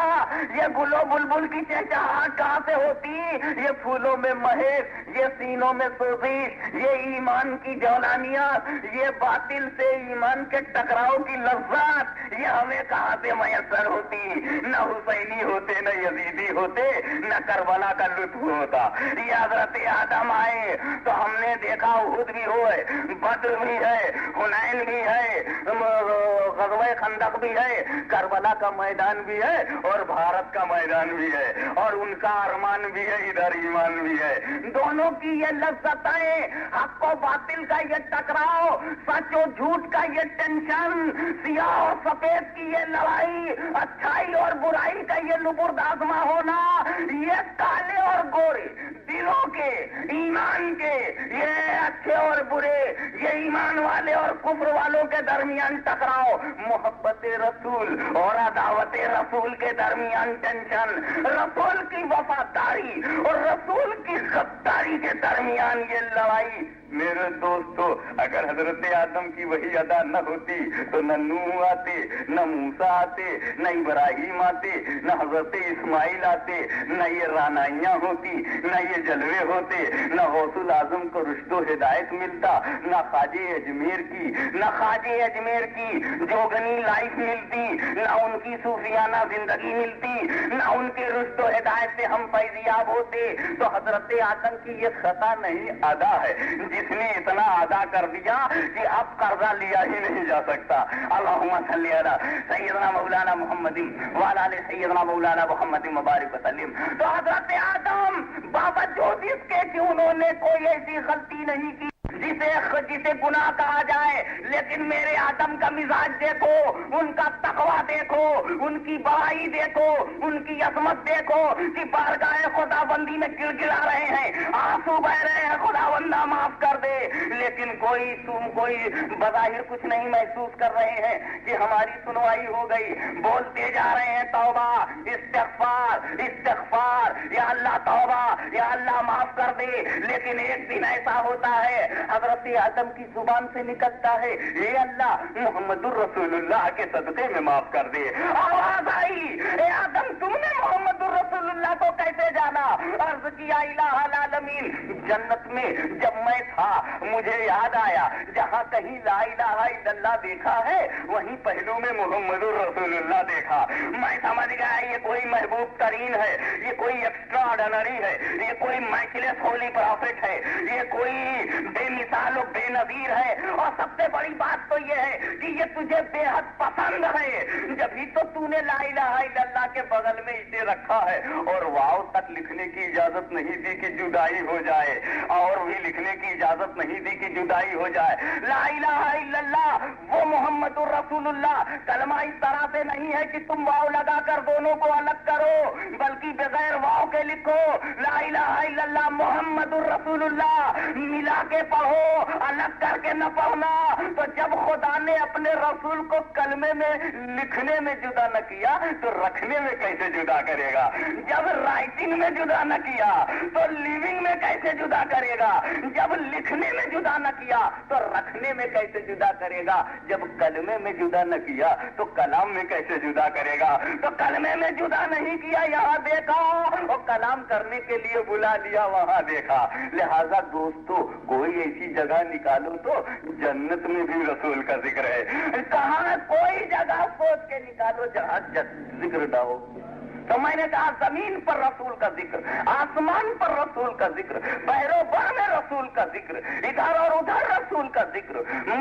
یہ گل و بلبل کی چہچہاہٹ کہاں سے ہوتی؟ یہ پھولوں میں مہک، یہ سینوں میں سوزش، یہ ایمان کی جولانیاں، یہ باطل سے ایمان کے ٹکراؤ کی لذات، یہ ہمیں کہاں سے میسر ہوتی؟ نہ حسینی ہوتے، نہ یزیدی ہوتے، نہ کربلا کا لطف ہوتا. یہ حضرت آدم آئے تو ہم نے دیکھا احد بھی ہوئے، بدر بھی ہے، حنین بھی ہے، غزوہ خندق بھی ہے، کربلا کا میدان بھی ہے اور بھارت کا میدان بھی ہے، اور ان کا ارمان بھی ہے، ادھر ایمان بھی ہے. دونوں کی یہ لذتیں، حق و باطل کا یہ ٹکراؤ، سچ و جھوٹ کا یہ ٹینشن، سیاہ اور سفید کی یہ لڑائی، اچھائی اور برائی کا یہ لبرد آزما ہونا، یہ کالے اور گورے دلوں کے، ایمان کے، یہ اچھے اور برے، یہ ایمان والے اور کفر والوں کے درمیان ٹکراؤ، محبت رسول اور عداوت رسول کے درمیان ٹینشن، رسول کی وفاداری اور رسول کی غداری کے درمیان یہ لڑائی. میرے دوستو، اگر حضرت آدم کی وہی ادا نہ ہوتی تو نہ نوح آتے، نہ موسیٰ آتے، نہ ابراہیم آتے، نہ حضرت اسماعیل آتے، نہ یہ رانائیاں ہوتی، نہ یہ جلوے ہوتے، نہ غوث الاعظم کو رشد و ہدایت ملتا، نہ خواجہ اجمیر کی جوگنی لائف ملتی، نہ ان کی صوفیانہ زندگی ملتی، نہ ان کی رشد و ہدایت سے ہم فیضیاب ہوتے. تو حضرت آدم کی یہ خطا نہیں، ادا ہے، جس نے اتنا ادا کر دیا کہ اب قرضہ لیا ہی نہیں جا سکتا. اللہم صلی علی سیدنا مولانا محمد وعلی آل سیدنا مولانا محمد مبارک وسلم. تو حضرت آدم باوجود اس کے کہ انہوں نے کوئی ایسی غلطی نہیں کی جسے گناہ کہا جائے، لیکن میرے آدم کا مزاج دیکھو، ان کا تقویٰ دیکھو، ان کی بڑائی دیکھو، ان کی عظمت دیکھو کہ بارگاہ خدا بندی میں گڑ گڑا رہے ہیں، آنسو بہ رہے ہیں، خدا بندہ معاف کر دے، لیکن کوئی بظاہر کچھ نہیں محسوس کر رہے ہیں کہ ہماری سنوائی ہو گئی، بولتے جا رہے ہیں توبہ، استغفار استغفار، یا اللہ توبہ، یا اللہ معاف کر دے، لیکن ایک دن ایسا ہوتا ہے حضرت آدم کی زبان سے نکلتا ہے، اے اللہ محمد الرسول اللہ کے صدقے میں معاف کر دے۔ آواز آئی، اے آدم تم نے محمد الرسول اللہ کو کیسے جانا؟ عرض کیا الہ العالمین، جنت میں جب میں تھا مجھے یاد آیا جہاں کہیں لا الہ الا اللہ دیکھا ہے وہیں پہلو میں محمد الرسول اللہ دیکھا، میں سمجھ گیا یہ کوئی محبوب ترین ہے، یہ کوئی ایکسٹرا آرڈنری ہے، یہ کوئی میچلیس ہولی پرافٹ ہے، یہ کوئی بے مثال و بے نظیر ہے، اور سب سے بڑی بات تو یہ ہے کہ یہ تجھے بے حد پسند ہے، جبھی تو تو نے لا الہ الا اللہ کے بغل میں اسے رکھا ہے، اور واو تک لکھنے کی اجازت نہیں دی کہ جدائی ہو جائے، اور بھی لکھنے کی اجازت نہیں دی کہ جدائی ہو جائے۔ لا الہ الا اللہ وہ محمد الرسول اللہ، کلمہ اس طرح سے نہیں ہے کہ تم واو لگا کر دونوں کو الگ کرو، بلکہ بغیر واو کے لکھو لا الہ الا اللہ محمد الرسول اللہ، ملا کے پڑھو، الگ کر کے نہ پڑھنا۔ تو جب خدا نے اپنے رسول کو کلمے میں لکھنے میں جدا نہ کیا تو رکھنے میں کیسے جدا کرے گا؟ جب رائٹنگ میں جدا نہ کیا تو لیونگ میں کیسے جدا کرے گا؟ جب لکھنے میں جدا نہ کیا تو رکھنے میں کیسے جدا کرے گا؟ جب کلمے میں جدا نہ کیا تو کلام میں کیسے جدا کرے گا؟ تو کلمے میں جدا نہیں کیا یہاں دیکھا، اور کلام کرنے کے لیے بلا لیا وہاں دیکھا۔ لہذا دوستو کوئی ایسی جگہ نکالو تو جنت میں بھی رسول کا ذکر ہے، کہاں کوئی جگہ سوچ کے نکالو جہاں ذکر نہ ہو۔ تو میں نے کہا زمین پر رسول کا ذکر، آسمان پر رسول کا ذکر، بحر و بر میں رسول کا ذکر، ادھر اور ادھر رسول کا ذکر،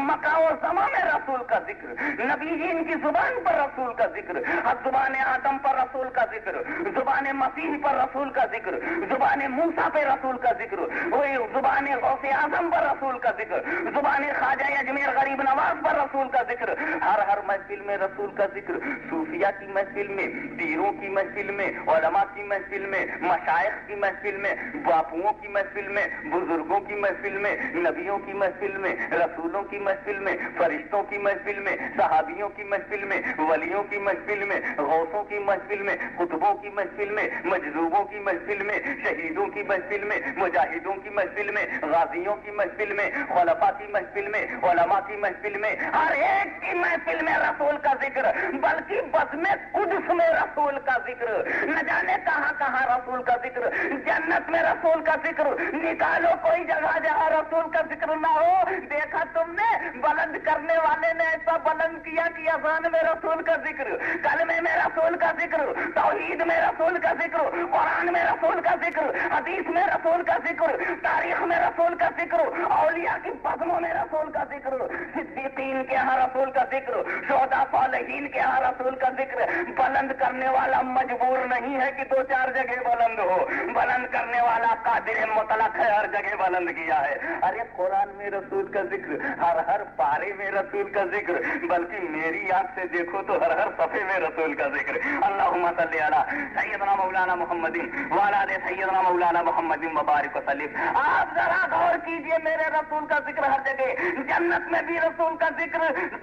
مکہ و زمان میں رسول کا ذکر، نبیین کی زبان پر رسول کا ذکر، زبان آدم پر رسول کا ذکر، زبان مسیح پر رسول کا ذکر، زبان موسیٰ پہ رسول کا ذکر، وہی زبان غوث اعظم پر رسول کا ذکر، زبان خواجہ اجمیر غریب نواز پر رسول کا ذکر، ہر محفل میں رسول کا ذکر، صوفیہ کی محفل میں، پیروں کی محفل میں، علماء کی محفل میں، مشائخ کی محفل میں، باپوؤں کی محفل میں، بزرگوں کی محفل میں، نبیوں کی محفل میں، رسولوں کی محفل میں، فرشتوں کی محفل میں، صحابیوں کی محفل میں، ولیوں کی محفل میں، غوثوں کی محفل میں، قطبوں کی محفل میں، مجذوبوں کی محفل میں، شہیدوں کی محفل میں، مجاہدوں کی محفل میں، غازیوں کی محفل میں، خلفاء کی محفل میں، علماء کی محفل میں، ہر ایک کی محفل میں رسول کا ذکر، بلکہ بزم قدس میں رسول کا ذکر، نہ جانے کہاں کہاں رسول کا ذکر، جنت میں رسول کا ذکر، نکالو کوئی جگہ جہاں رسول کا ذکر نہ ہو۔ دیکھا تم نے بلند کرنے والے نے ایسا بلند کیا کہ اذان میں رسول کا ذکر، کلمے میں رسول کا ذکر، توحید میں رسول کا ذکر، قرآن میں رسول کا ذکر، حدیث میں رسول کا ذکر، تاریخ میں رسول کا ذکر، اولیاء کی بزموں میں رسول کا ذکر، صدیقین کے یہاں رسول کا ذکر، شہداء صالحین کے یہاں رسول کا ذکر۔ بلند کرنے والا مجبور نہیں ہے کہ دو چار جگہ بلند ہو، بلند کرنے والا قادر مطلق ہے، ہر جگہ بلند کیا ہے۔ ارے قرآن میں رسول کا ذکر، ہر پارے میں رسول کا ذکر، بلکہ میری آنکھ سے دیکھو تو ہر صفحے میں رسول کا ذکر۔ اللہم صلی علی سیدنا مولانا محمد وعلی آل سیدنا مولانا محمد مبارک وسلم۔ آپ ذرا غور کیجئے، میرے رسول کا ذکر ہر جگہ، جنت میں بھی رسول کا ذکر،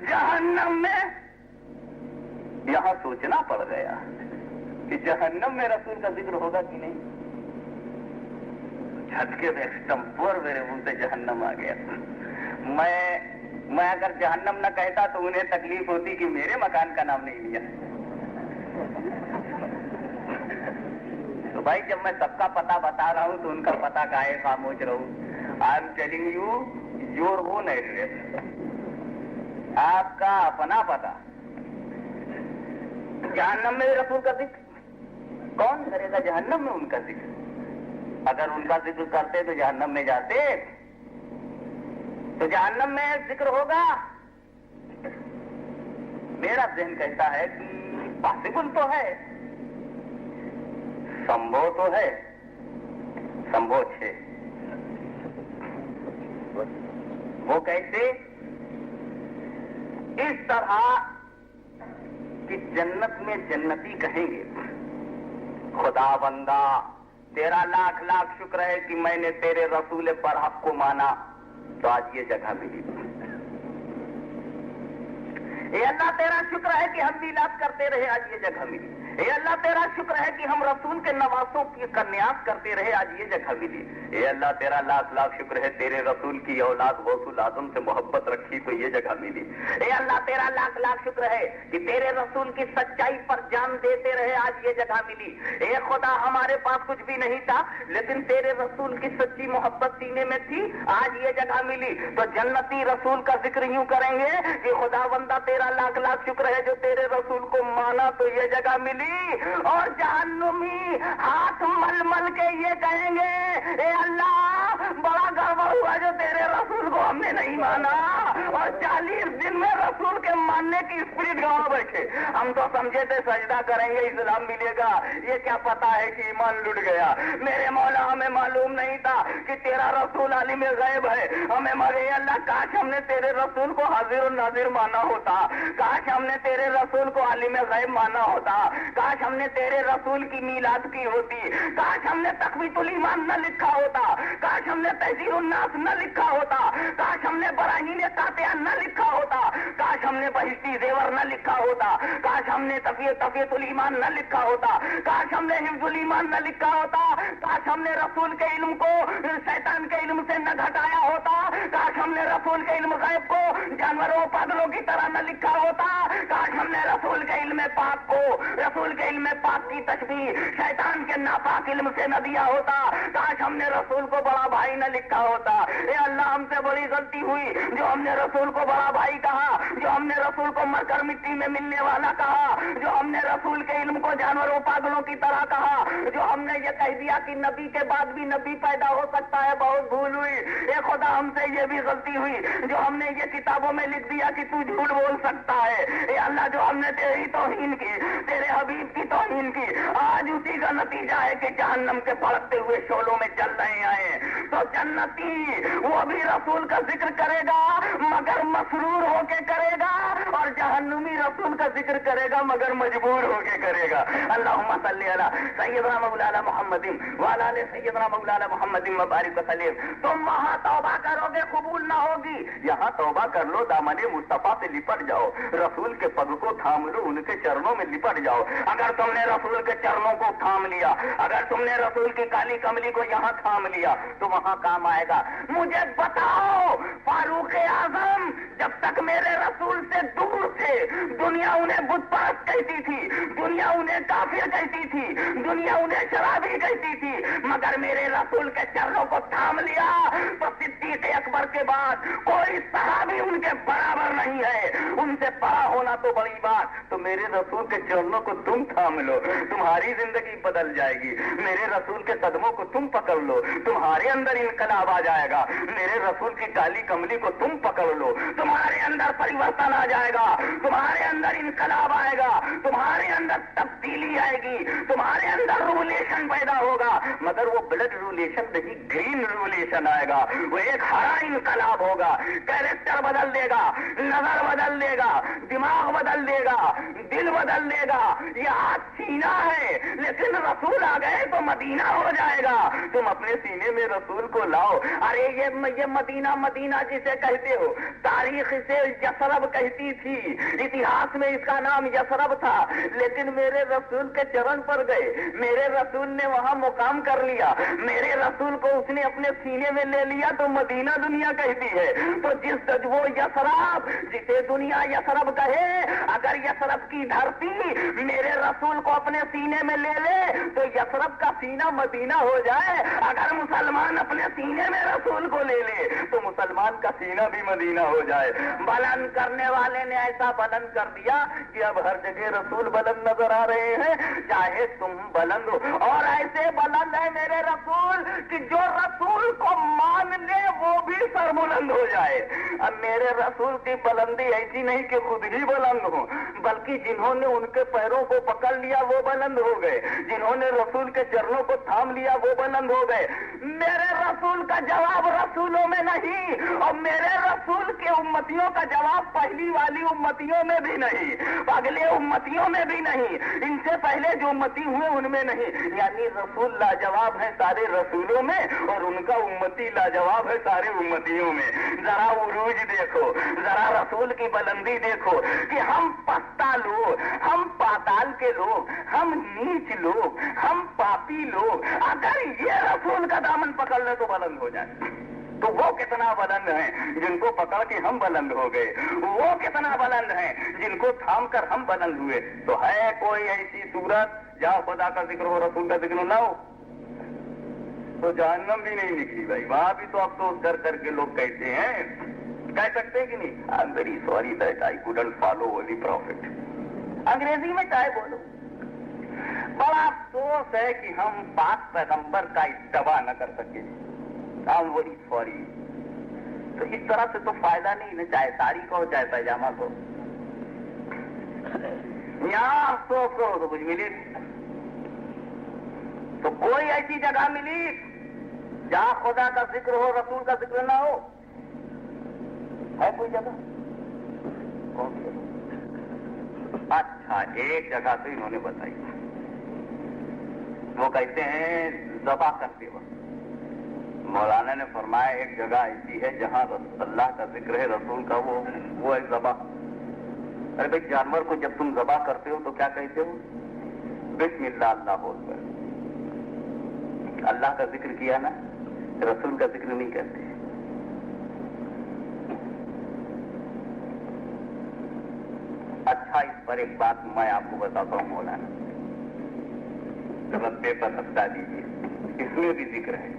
جہنم میں یہاں سوچنا پڑ گیا کہ جہنم میں رسول کا ذکر ہوگا کہ نہیں۔ جھٹکے میں ایکسٹمپور میرے منہ سے جہنم آ گیا۔ میں اگر جہنم نہ کہتا تو انہیں تکلیف ہوتی کہ میرے مکان کا نام نہیں لیا۔ تو بھائی جب میں سب کا پتہ بتا رہا ہوں تو ان کا پتہ کاہے خاموش رہوں؟ I am telling you your own address, آپ کا اپنا پتہ۔ جہنم میں رسول کا ذکر کون کرے گا؟ جہنم میں ان کا ذکر، اگر ان کا ذکر کرتے تو جہنم میں جاتے، تو جہنم میں ذکر ہوگا۔ میرا ذہن کہتا ہے کہ پاسبل تو ہے، سمبھو تو ہے، سمبھو 6 وہ کیسے؟ اس طرح کہ جنت میں جنتی کہیں گے خدا بندہ تیرا لاکھ لاکھ شکر ہے کہ میں نے تیرے رسول برحق کو مانا تو آج یہ جگہ ملی. اے اللہ تیرا شکر ہے کہ ہم میلاد کرتے رہے آج یہ جگہ ملی. اے اللہ تیرا شکر ہے کہ ہم رسول کے نواسوں کا نیاز کرتے رہے آج یہ جگہ ملی. اے اللہ تیرا لاکھ لاکھ شکر ہے تیرے رسول کی اولاد غوث الاعظم سے محبت رکھی تو یہ جگہ ملی. اے اللہ تیرا لاکھ لاکھ شکر ہے کہ تیرے رسول کی سچائی پر جان دیتے رہے آج یہ جگہ ملی. اے خدا ہمارے پاس کچھ بھی نہیں تھا لیکن تیرے رسول کی سچی محبت سینے میں تھی آج یہ جگہ ملی. تو جنتی رسول کا ذکر یوں کریں گے کہ خدا بندہ تیرا لاکھ لاکھ شکر ہے جو تیرے رسول کو مانا تو یہ جگہ ملی. اور جہنمی ہاتھ مل مل کے یہ کہیں گے اے اللہ بڑا گڑبڑ ہوا جو تیرے رسول کو ہم نے نہیں مانا. اور 40 دن میں رسول کے ماننے کی اسپرٹ گاؤں بیٹھے. ہم تو سمجھے تھے سجدہ کریں گے اسلام ملے گا, یہ کیا پتا ہے کہ ایمان لٹ گیا. میرے مولا ہمیں معلوم نہیں تھا کہ تیرا رسول عالم غیب ہے. ہمیں مرے اللہ کاش ہم نے تیرے رسول کو حاضر و ناظر مانا ہوتا, کاش ہم نے تیرے رسول کو عالم غیب مانا ہوتا, کاش ہم نے تیرے رسول کی میلاد کی ہوتی, کاش ہم نے تقویت الایمان نہ لکھا ہوتا, کاش ہم نے تحذیر الناس نہ لکھا ہوتا, کاش ہم نے براہین قاطعہ نہ لکھا ہوتا, کاش ہم نے بہشتی زیور نہ لکھا ہوتا, کاش ہم نے تقویت الایمان نہ لکھا ہوتا, کاش ہم نے حفظ الایمان نہ لکھا ہوتا, کاش ہم نے رسول کے علم کو شیطان کے علم سے نہ گھٹایا ہوتا, کاش ہم نے رسول کے علم غیب کو جانوروں پاگلوں کی طرح نہ لکھا ہوتا, کاش ہم نے رسول کے علم پاک کو رسول کے علم پاک کی تشبیہ شیطان کے ناپاک علم سے نہ دیا ہوتا, کاش ہم نے رسول کو بڑا بھائی نہ لکھا ہوتا. اے اللہ ہم سے بڑی غلطی ہوئی جو ہم نے رسول کو بڑا بھائی کہا, جو ہم نے رسول کو مر کر مٹی میں ملنے والا کہا, جو ہم نے رسول کے علم کو جانوروں پاگلوں کی طرح کہا, جو ہم نے یہ کہہ دیا کہ نبی کے بعد بھی نبی پیدا ہو سکتا ہے. بہت بھول ہوئی. اے خدا ہم سے یہ بھی غلطی ہوئی جو ہم نے یہ کتابوں میں لکھ دیا کہ تو جھوٹ بول سکتا ہے. اے اللہ جو ہم نے تیری توہین کی, تیرے حبیب کی توہین کی, آج اسی کا نتیجہ ہے کہ جہنم کے بھڑکتے ہوئے شعلوں میں جل رہے ہیں. تو جنتی وہ بھی رسول کا ذکر کرے گا مگر مسرور ہو کے کرے گا, اور جہنمی رسول کا ذکر کرے گا مگر مجبور ہو کے کرے گا. اللہم صلی علی سیدنا مولانا محمد وعلی آل سیدنا مولانا محمد مبارک وسلم. تم وہاں توبہ کرو گے قبول نہ ہوگی, یہاں توبہ کر لو, دامن مصطفیٰ سے لپٹ جاؤ, رسول کے پگ کو تھام لو, ان کے چرنوں میں لپٹ جاؤ. اگر تم نے رسول کے چرنوں کو تھام لیا, اگر تم نے رسول کی کالی کملی کو یہاں تھام لیا تو وہاں کام آئے گا. مجھے بتاؤ فاروق اعظم جب تک میرے رسول سے دور تھے دنیا انہیں بت پرست کہتی تھی, دنیا انہیں کافر کہتی تھی, دنیا انہیں شرابی کہتی تھی, مگر میرے رسول کے چرنوں کو تھام لیا تو صدیق اکبر کے بعد کوئی صحابی ان کے برابر نہیں ہے. ان سے بڑا ہونا تو بڑی بات, تو میرے رسول کے چرنوں کو تم تھام لو, تمہاری زندگی بدل جائے گی. میرے رسول کے قدموں کو تم پکڑ لو, تمہارے اندر انقلاب آ جائے گا. میرے رسول کی کالی کملی کو تم پکڑ لو, تمہارے اندر پریورتن آ جائے گا, تمہارے اندر انقلاب آئے گا, تمہارے اندر تبدیلی آئے گی, تمہارے اندر ریولیشن پیدا ہوگا. مگر وہ بلڈ ریولیشن نہیں, گرین ریولیشن آئے گا. وہ ایک ہرا انقلاب ہوگا. کیریکٹر بدل دے گا, نظر بدل دے گا, دماغ بدل دے گا, دل بدل دے گا. یہ آج سینہ ہے لیکن رسول آ گئے تو مدینہ ہو جائے گا. تم اپنے سینے میں رسول کو لاؤ. ارے یہ مدینہ مدینہ جسے کہتے ہو, تاریخ سے یثرب کہتی تھی, اتہاس میں اس کا نام یثرب تھا, لیکن میرے رسول کے چرن پر گئے, میرے رسول نے وہاں مقام کر لیا, میرے رسول کو اس نے اپنے سینے میں لے لیا تو مدینہ دنیا کہتی ہے. تو جس وہ یثرب جسے دنیا یثرب کہے, اگر یثرب کی دھرتی میرے رسول کو اپنے سینے میں لے لے تو یثرب کا سینہ مدینہ ہو جائے. اگر مسلمان اپنے سینے میں رسول کو لے لے تو مسلمان کا سینہ بھی مدینہ ہو جائے. بلند کرنے والے نے ایسا بلند کر دیا کہ اب ہر جگہ رسول بلند نظر آ رہے ہیں, چاہے تم بلند ہو. اور ایسے بلند ہے میرے رسول کہ جو رسول کو مان لے وہ بھی بھی سر بلند ہو جائے. اب میرے رسول کی بلندی ایسی نہیں کہ خود ہی بلند ہو، بلکہ جنہوں نے ان کے پیروں کو پکڑ لیا وہ بلند ہو گئے، جنہوں نے رسول کے چرنوں کو تھام لیا وہ بلند ہو گئے. میرے رسول کا جواب رسولوں میں نہیں، اور میرے رسول کے امتیوں کا جواب پہلی والی امتیوں میں بھی نہیں، اگلے امتیوں میں بھی نہیں، ان سے پہلے جو امتی ہوئے ان میں نہیں. یعنی رسول لاجواب ہے سارے رسولوں میں، اور ان کا امتی لاجواب ہے سارے امتیوں میں. ذرا عروج دیکھو، ذرا رسول کی بلندی دیکھو کہ ہم پستہ لوگ، ہم پاتال کے لوگ، ہم نیچ لوگ، ہم پاپی لوگ اگر یہ رسول کا دامن پکڑ لے تو بلند ہو جائے. تو وہ کتنا بلند ہیں جن کو پکڑ کے ہم بلند ہو گئے، وہ کتنا بلند ہیں جن کو تھام کر ہم بلند ہوئے. تو ہے کوئی ایسی صورت جہاں خدا کا ذکر ہو رسول کا ذکر نہ ہو؟ تو جہنم بھی نہیں نکلی بھائی، وہاں بھی تو افسوس کر کر کے لوگ کہتے ہیں، کہہ سکتے ہیں کہ نہیں، I'm very sorry that I couldn't follow holy prophet. انگریزی میں چاہے بولو. بڑا افسوس ہے کہ ہم پاک پیغمبر کا اتباع نہ کر سکے. I'm very sorry. تو اس طرح سے تو فائدہ نہیں نا، چاہے ساری کو چاہے پیجامہ کو. یہاں افسوس کرو تو کچھ ملی، تو کوئی ایسی جگہ ملی جہاں خدا کا ذکر ہو رسول کا ذکر نہ ہو؟ ہے کوئی جگہ؟ کون سی؟ اچھا ایک جگہ تو انہوں نے بتائی، وہ کہتے ہیں ذبح کرتے وقت. مولانا نے فرمایا ایک جگہ ایسی ہے جہاں اللہ کا ذکر ہے رسول کا، وہ ہے ذبح. ارے بھائی جانور کو جب تم ذبح کرتے ہو تو کیا کہتے ہو؟ بسم اللہ اللہ بول کر. اللہ کا ذکر کیا نا، رسول کا ذکر نہیں کرتے. اچھا اس پر ایک بات میں آپ کو بتاتا ہوں مولانا، ربے پر ہفتہ دیجیے، اس میں بھی ذکر ہے.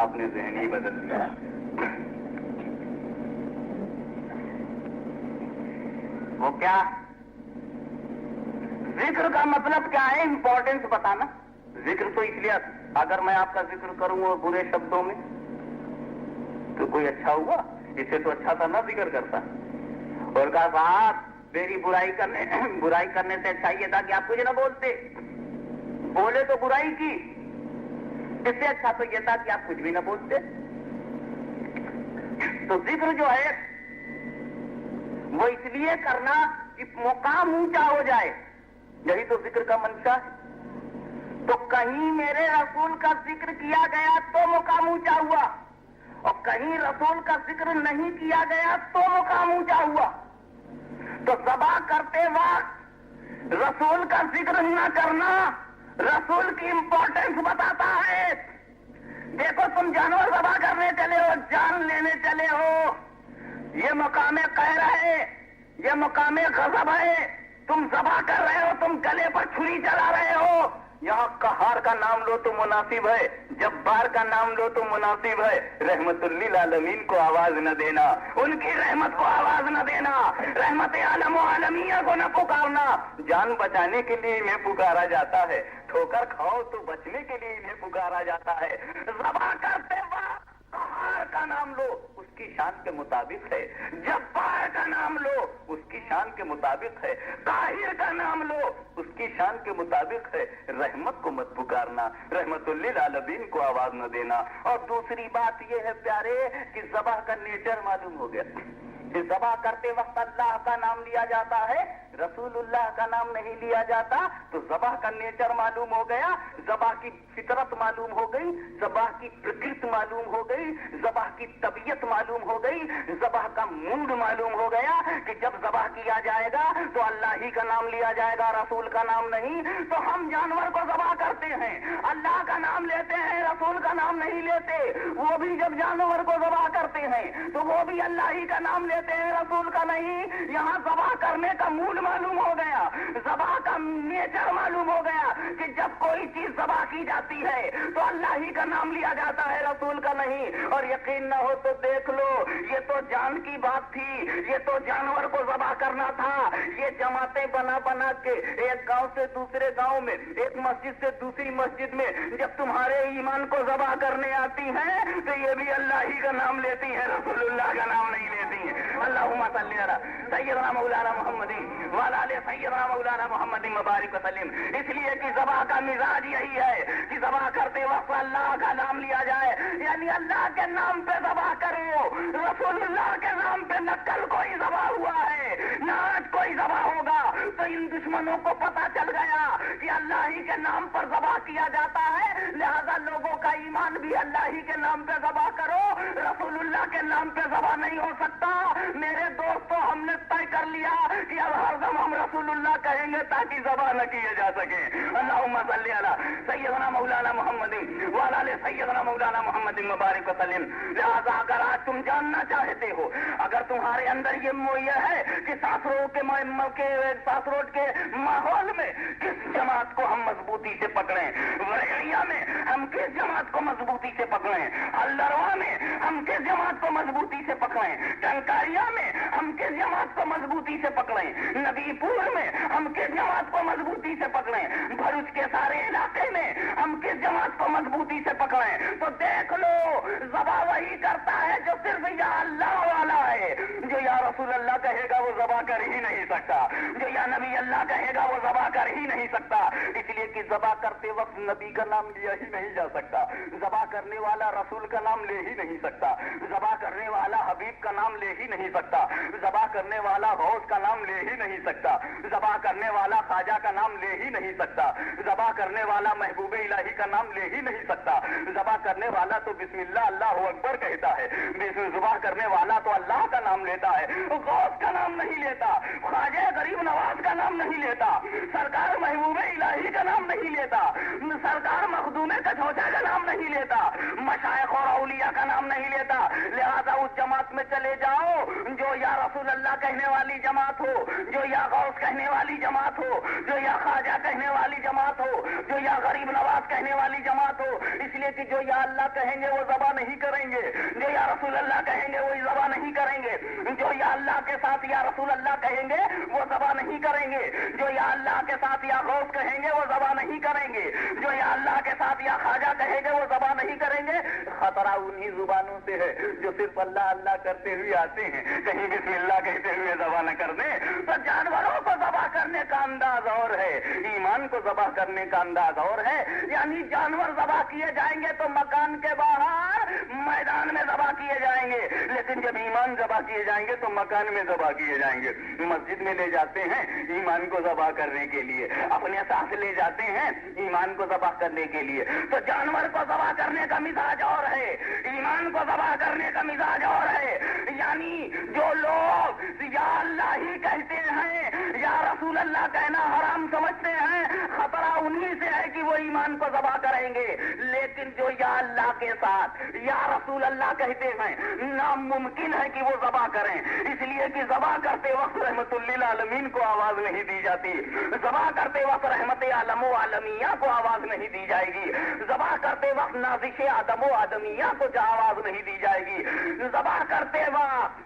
آپ نے ذہن ہی بدل دیا. وہ کیا ذکر کا مطلب کیا ہے؟ امپورٹنس بتانا. ذکر تو اس لیے اگر میں آپ کا ذکر کروں اور برے شبدوں میں تو کوئی اچھا ہوا؟ اس سے تو اچھا تھا نہ ذکر کرتا. اور کہا صاحب میری برائی کرنے سے اچھا یہ تھا کہ آپ کچھ نہ بولتے، بولے تو برائی کی، اس سے اچھا تو یہ تھا کہ آپ کچھ بھی نہ بولتے. تو ذکر جو ہے وہ اس لیے کرنا کہ مقام اونچا ہو جائے، یہی تو ذکر کا منشا ہے. تو کہیں میرے رسول کا ذکر کیا گیا تو مقام اونچا ہوا، اور کہیں رسول کا ذکر نہیں کیا گیا تو مقام اونچا ہوا. تو ذبح کرتے وقت رسول کا ذکر نہ کرنا رسول کی امپورٹنس بتاتا ہے. دیکھو تم جانور ذبح کرنے چلے ہو، جان لینے چلے ہو، یہ مقام قہر ہے، یہ مقام غضب ہے. تم ذبح کر رہے ہو، تم گلے پر چھری چلا رہے ہو. یہاں قہار کا نام لو تو مناسب ہے، جبار کا نام لو تو مناسب ہے. رحمت للعالمین کو آواز نہ دینا، ان کی رحمت کو آواز نہ دینا، رحمت عالم و عالمیہ کو نہ پکارنا. جان بچانے کے لیے انہیں پکارا جاتا ہے، ٹھوکر کھاؤ تو بچنے کے لیے انہیں پکارا جاتا ہے. ذبح کرتے وقت قہار کا نام لو، اس کی شان کے مطابق ہے. جبار کا نام لو، اس کی شان کے مطابق ہے. قاہر کا نام لو، اس کی شان کے مطابق ہے. رحمت کو مت پکارنا، رحمت للعالمین کو آواز نہ دینا. اور دوسری بات یہ ہے پیارے کہ ذبح کا نیچر معلوم ہو گیا کہ ذبح کرتے وقت اللہ کا نام لیا جاتا ہے، رسول اللہ کا نام نہیں لیا جاتا. تو ذبح کا نیچر معلوم ہو گیا، ذبح کی فطرت معلوم ہو گئی، ذبح کی پرکرت معلوم ہو گئی، ذبح کی طبیعت معلوم ہو گئی، ذبح کا موڈ معلوم ہو گیا کہ جب ذبح کیا جائے گا تو اللہ ہی کا نام لیا جائے گا، رسول کا نام نہیں. تو ہم جانور کو ذبح کرتے ہیں، اللہ کا نام لیتے ہیں، رسول کا نام نہیں لیتے. وہ بھی جب جانور کو ذبح کرتے ہیں تو وہ بھی اللہ ہی کا نام لیتے ہیں، رسول کا نہیں. یہاں ذبح کر کرنے کا مول معلوم ہو گیا، ذبح کا نیچر معلوم ہو گیا کہ جب کوئی چیز ذبح کی جاتی ہے تو اللہ ہی کا نام لیا جاتا ہے، رسول کا نہیں۔ اور یقین نہ ہو تو دیکھ لو، یہ تو جان کی بات تھی، یہ تو جانور کو ذبح کرنا تھا۔ یہ جماعتیں بنا بنا کے ایک گاؤں سے دوسرے گاؤں میں، ایک مسجد سے دوسری مسجد میں جب تمہارے ایمان کو ذبح کرنے آتی ہیں تو یہ بھی اللہ ہی کا نام لیتی ہیں، رسول اللہ کا نام نہیں لیتی ہیں۔ اللہم صلی علی سیدنا مولانا محمد وعلی آل سیدنا مولانا محمد مبارک وسلم۔ اس لیے کہ ذبح کا مزاج یہی ہے کہ ذبح کرتے وقت اللہ کا نام لیا جائے، یعنی اللہ کے نام پہ ذبح کرو۔ رسول اللہ کے نام پہ نہ کل کوئی ذبح ہوا ہے نہ آج کوئی ذبح ہوگا، تو ان دشمنوں کو پتا چل گیا کہ اللہ ہی کے نام پر ذبح کیا جاتا ہے، لہذا لوگوں کا ایمان بھی اللہ ہی کے نام پہ ذبح کرو، رسول اللہ کے نام پہ ذبح نہیں ہو سکتا۔ میرے دوستو، ہم نے طے کر لیا کہ اب ہر دم ہم رسول اللہ کہیں گے تاکہ ذبح نہ کیے جا سکے۔ اللہم صلی علی سیدنا مولانا محمد وعلی آل سیدنا مولانا محمد مبارک وسلم۔ لہذا اگر آج تم جاننا چاہتے ہو، اگر تمہارے اندر یہ ہے کہ ساسروڈ کے ماحول میں کس جماعت کو ہم مضبوطی سے پکڑیں، وریلیا میں ہم کس جماعت کو مضبوطی سے پکڑیں، الدروا میں ہم کس جماعت کو مضبوطی سے پکڑیں، ٹنکاریا میں ہم کس جماعت کو مضبوطی سے پکڑیں، نبی پور میں ہم کس جماعت کو مضبوطی سے پکڑیں، بھروچ کے سارے علاقے میں ہم کس جماعت کو مضبوطی سے پکڑیں، تو دیکھ لو ذبح وہی کرتا ہے جو صرف یا اللہ والا ہے۔ جو یا رسول اللہ کہے گا وہ ذبح کر ہی نہیں سکتا، جو یا نبی اللہ کہے گا وہ ذبح کر ہی نہیں سکتا، اس لیے کہ ذبح کرتے وقت نبی کا نام لیا ہی نہیں جا سکتا، ذبح کرنے والا رسول کا نام لے ہی نہیں سکتا، ذبح کرنے والا حبیب کا نام لے ہی نہیں سکتا، ذبح کرنے والا غوث کا نام لے ہی نہیں سکتا، ذبح کرنے والا خواجہ کا نام لے ہی نہیں سکتا، ذبح کرنے والا محبوب الہی کا نام لے ہی نہیں سکتا، ذبح کرنے والا تو بسم اللہ اللہ اکبر کہتا ہے، ذبح کرنے والا تو اللہ کا نام لیتا ہے، غوث کا نام نہیں لیتا، خواجہ غریب نواز کا نام نہیں لیتا، سرکار محبوب الہی کا نام نہیں لیتا، سرکار مخدوم کچھوچا کا نام نہیں لیتا، مشائخ اور اولیاء کا نام نہیں لیتا۔ لہذا اس جماعت میں چلے جاؤ جو یا رسول اللہ کہنے والی جماعت ہو، جو یا غوث کہنے والی جماعت ہو، جو یا خواجہ کہنے والی جماعت ہو، جو یا غریب نواز کہنے والی جماعت ہو، اس لیے کہ جو یا اللہ کہیں گے وہ ذبح نہیں کریں گے، جو یا رسول اللہ کہیں گے وہ ذبح نہیں کریں گے، جو یا اللہ کے ساتھ یا رسول اللہ کہیں گے وہ ذبح نہیں کریں گے، جو یا اللہ کے ساتھ یا غوث کہیں گے وہ ذبح نہیں کریں گے، جو یا اللہ کے ساتھ یا خواجہ کہیں گے وہ ذبح نہیں کریں گے۔ خطرہ انہی زبانوں سے ہے جو صرف اللہ اللہ کرتے ہوئے آتے ہیں، کہیں بسم اللہ کہتے ہوئے ذبح نہ کر دیں۔ تو جانوروں کو ذبح کرنے کا انداز اور ہے، ایمان کو ذبح کرنے کا انداز اور ہے، یعنی جانور ذبح کیے جائیں گے تو مکان کے باہر میدان میں ذبح کیے جائیں گے، لیکن جب ایمان ذبح کیے جائیں گے تو مکان میں ذبح کیے جائیں گے۔ مسجد میں لے جاتے ہیں ایمان کو ذبح کرنے کے لیے، اپنے ساتھ لے جاتے ہیں ایمان کو ذبح کرنے کے لیے۔ تو جانور کو ذبح کرنے کا مزاج اور ہے، ایمان کو ذبح کرنے کا مزاج اور ہے، یعنی جو لوگ یا اللہ ہی کہتے ہیں یا رسول اللہ کہنا حرام سمجھتے ہیں، خطرہ انہی سے ہے کہ وہ ایمان کو ذبح کریں گے، لیکن جو یا اللہ کے ساتھ یا رسول اللہ کہتے ہیں ناممکن ہے کہ وہ ذبح کریں، اس لیے کہ ذبح کرتے وقت رحمت للعالمین کو آواز نہیں دی جاتی، ذبح کرتے وقت رحمت عالم و عالمیہ کو آواز نہیں دی جائے گی، ذبح کرتے وقت نازش آدم و آدمیہ کو آواز نہیں دی جائے گی، ذبح کرتے وقت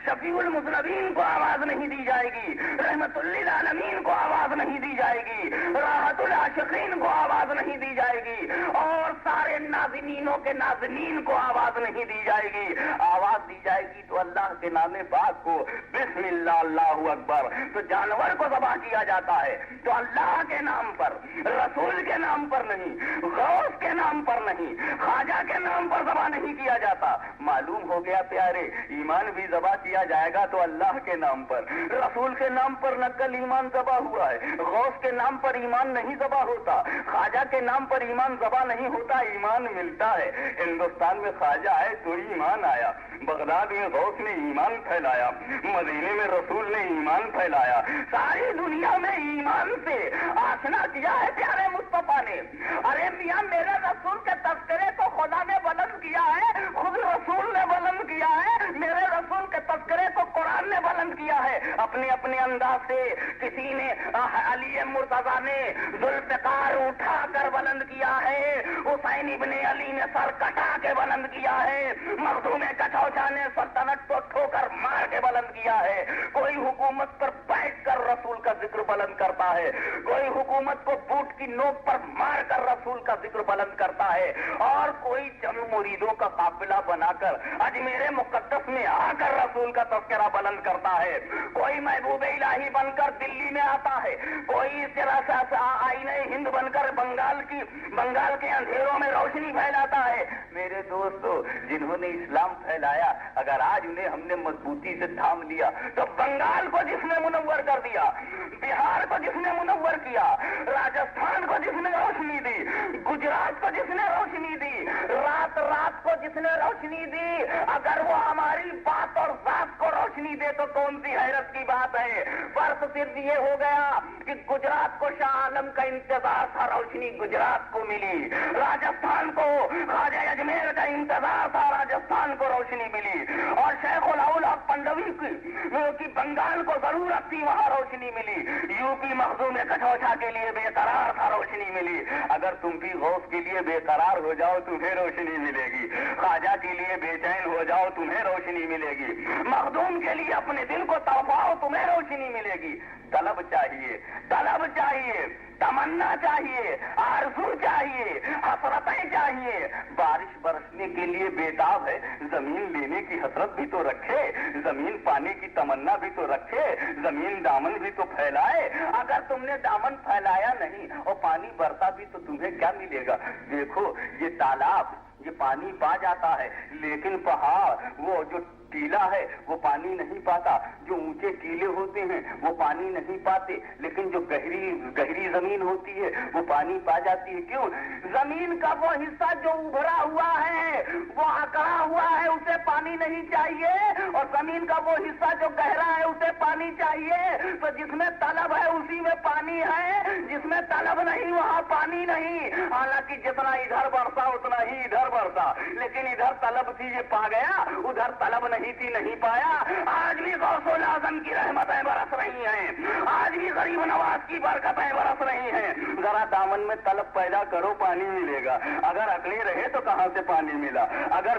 شفیع المذنبین کو آواز نہیں دی جائے گی، رحمت للعالمین کو آواز نہیں دی جائے گی، راحت العاشقین کو آواز نہیں دی جائے گی، اور سارے ناظرینوں کے ناظرین کو آواز نہیں دی جائے گی۔ آواز دی جائے گی تو اللہ کے نام پاک کو، بسم اللہ اللہ اکبر۔ تو جانور کو ذبح کیا جاتا ہے تو اللہ کے نام پر، رسول کے نام پر نہیں، غوث کے نام پر نہیں، خواجہ کے نام پر ذبح نہیں کیا جاتا۔ معلوم ہو گیا پیارے، ایمان بھی ذبح کیا جائے گا تو اللہ کے نام پر، رسول کے نام پر نقل ایمان ذبح ہوا ہے، غوث کے نام پر ایمان نہیں ذبح ہوتا، خواجہ کے نام پر ایمان ذبح نہیں ہوتا، ایمان ملتا ہے۔ ہندوستان میں خواجہ آئے تو ایمان آیا، بغداد میں غوث نے ایمان پھیلایا، مدینے میں رسول نے ایمان پھیلایا، ساری دنیا میں ایمان سے آشنا کیا ہے پیارے مصطفیٰ نے۔ ارے میاں میرے رسول کے تذکرے کو خدا نے بلند کیا ہے، خود رسول نے بلند کیا ہے، میرے رسول کے تذکرے کو قرآن نے بلند کیا اپنے اپنے انداز سے. کسی نے علی مرتضیٰ نے ذوالفقار اٹھا کر بلند کیا ہے, حسین ابن علی نے سر کٹا کے بلند کیا ہے, مخدوم کٹوچا نے سلطنت کو ٹھوکر مار کے بلند کیا ہے. کوئی حکومت پر بیٹھ کر رسول کا ذکر بلند کرتا ہے, کوئی حکومت کو بوٹ کی نوک پر مار کر رسول کا ذکر بلند کرتا ہے, اور کوئی چند مریدوں کا قافلہ بنا کر اجمیر مقدس میں آ کر رسول کا تذکرہ بلند کرتا ہے. کوئی محبوب الہی بن کر دلی میں آتا ہے, کوئی اس طرح سے آئینہ ہند بن کر بنگال کے اندھیروں میں روشنی پھیلاتا ہے. میرے دوستو, جنہوں نے اسلام پھیلایا, اگر آج انہیں ہم نے مضبوطی سے تھام لیا تو بنگال کو جس نے منور کر دیا, بہار کو جس نے منور کیا, راجستھان کو جس نے روشنی دی, گجرات کو جس نے روشنی دی, رات رات کو جس نے روشنی دی, اگر وہ ہماری بات اور ذات کو روشنی دے تو کون سی حیرت کی بات ہے. فرق صرف یہ ہو گیا کہ گجرات کو شاہ عالم کا انتظار تھا, روشنی گجرات کو ملی. راجستھان کو خواجہ اجمیر کا انتظار تھا, راجستھان کو روشنی ملی. اور شیخ الاولیاء پنڈوی کی بنگال کو ضرورت تھی, وہاں روشنی ملی. یو پی مخدوم کٹوچا کے لیے بے قرار تھا, روشنی ملی. اگر تم بھی غوث کے لیے بے قرار ہو جاؤ تمہیں روشنی ملے گی, خواجہ کے لیے بے چین ہو جاؤ تمہیں روشنی ملے گی, مخدوم کے لیے اپنے دل کو تڑپاؤ تمہیں روشنی ملے گی. طلب چاہیے, طلب چاہیے, تمنا چاہیے, آرزو چاہیے, حسرتیں چاہیے. بارش برسنے کے لیے بیتاب ہے, زمین لینے کی حسرت بھی تو رکھے, زمین پانے کی تمنا بھی تو رکھے, زمین دامن بھی تو پھیلائے. اگر تم نے دامن پھیلایا نہیں اور پانی برسا بھی تو تمہیں کیا ملے گا. دیکھو یہ تالاب, یہ پانی پا جاتا ہے, لیکن پہاڑ وہ جو ٹیلا ہے وہ پانی نہیں پاتا, جو اونچے ٹیلے ہوتے ہیں وہ پانی نہیں پاتے, لیکن جو گہری زمین ہوتی ہے وہ پانی پا جاتی ہے. کیوں؟ زمین کا وہ حصہ جو ابھرا ہوا ہے, وہ اکڑا ہوا ہے, اسے پانی نہیں چاہیے, اور زمین کا وہ حصہ جو گہرا ہے اسے پانی چاہیے. تو جس میں طلب ہے اسی میں پانی ہے, جس میں طلب نہیں وہاں پانی نہیں. حالانکہ جتنا ادھر برسا اتنا ہی ادھر برسا, لیکن ادھر طلب تھی یہ پا گیا, ادھر طلب نہیں تھی نہیں پایا. آج بھی غوث الاعظم کی رحمتیں برس رہی ہیں, آج بھی غریب نواز کی برکتیں برس رہی ہیں. ذرا دامن میں طلب پیدا کرو, پانی ملے گا. اگر عقلی رہے تو کہاں سے پانی ملا. اگر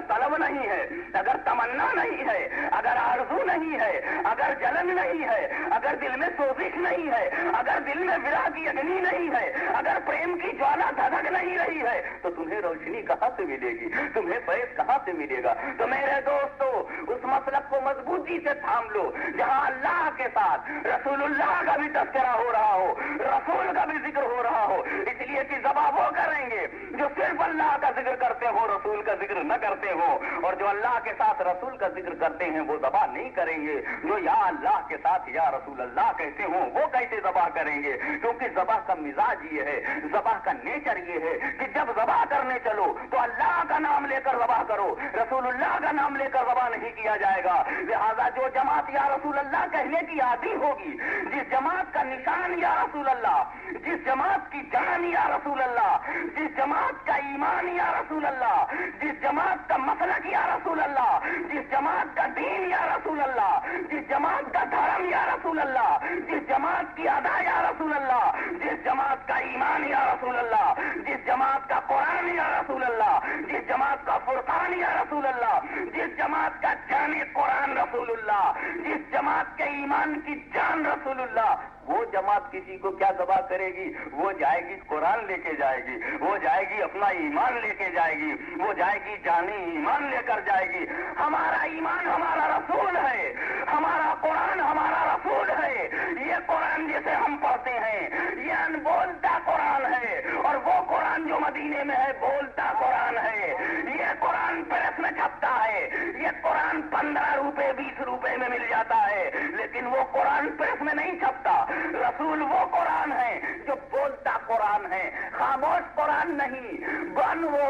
طلب نہیں ہے, اگر تمنا نہیں ہے, اگر آرزو نہیں ہے, اگر جلن نہیں ہے, اگر دل میں سوزش نہیں ہے, اگر دل میں وراہ کی اگنی نہیں ہے, اگر پریم کی جوالا دھڑک نہیں رہی ہے, تو تمہیں روشنی کہاں سے ملے گی, تمہیں فیض کہاں سے ملے گا. تو میرے دوستو, اس مسلک کو مضبوطی سے تھام لو جہاں اللہ کے ساتھ رسول اللہ کا بھی تذکرہ ہو رہا ہو, رسول کا بھی ذکر ہو رہا ہو. اس لیے کہ ذبح وہ کریں گے جو صرف اللہ کا ذکر کرتے ہو, رسول کا ذکر نہ کرتے ہو, اور جو اللہ کے ساتھ رسول کا ذکر کرتے ہیں وہ ذبح نہیں کریں گے. جو یا اللہ کے ساتھ یا رسول اللہ کہتے ہوں وہ کیسے ذبح کریں گے, کیونکہ ذبح کا مزاج یہ ہے, ذبح کا نیچر یہ ہے کہ جب ذبح کرنے چلو تو اللہ کا نام لے کر ذبح کرو, رسول اللہ کا نام لے کر ذبح نہیں کیا جائے گا. لہذا جو جماعت یا رسول اللہ کہنے کی عادی ہوگی, جس جماعت کا نشان یا رسول اللہ, جس جماعت کی جان یا رسول اللہ, جس جماعت کا ایمان یا رسول اللہ, جس جماعت کا مسلک یا رسول اللہ, جس جماعت کا دین یا رسول اللہ, جس جماعت کا دھرم یا رسول اللہ, جس جماعت کی ادا یا رسول اللہ, جس جماعت کا ایمان یا رسول اللہ, جس جماعت کا قرآن یا رسول اللہ, جس جماعت کا فرقان یا رسول اللہ, جس جماعت کا جان قرآن رسول اللہ, جس جماعت کے ایمان کی جان رسول اللہ, وہ جماعت کسی کو کیا ذبح کرے گی؟ وہ جائے گی قرآن لے کے جائے گی, وہ جائے گی اپنا ایمان لے کے جائے گی, وہ جائے گی جانی ایمان لے کر جائے گی. ہمارا ایمان ہمارا رسول ہے, ہمارا قرآن ہمارا رسول ہے. یہ قرآن جسے ہم پڑھتے ہیں یہ انبولتا قرآن ہے, اور وہ قرآن جو مدینے میں ہے بولتا قرآن ہے. یہ قرآن پریس میں چھپتا ہے, یہ قرآن 15 روپے 20 روپے میں مل جاتا ہے, لیکن وہ قرآن پریس میں نہیں چھپتا. رسول وہ قرآن ہے جو بولتا قرآن ہے, خاموش قرآن نہیں, وہ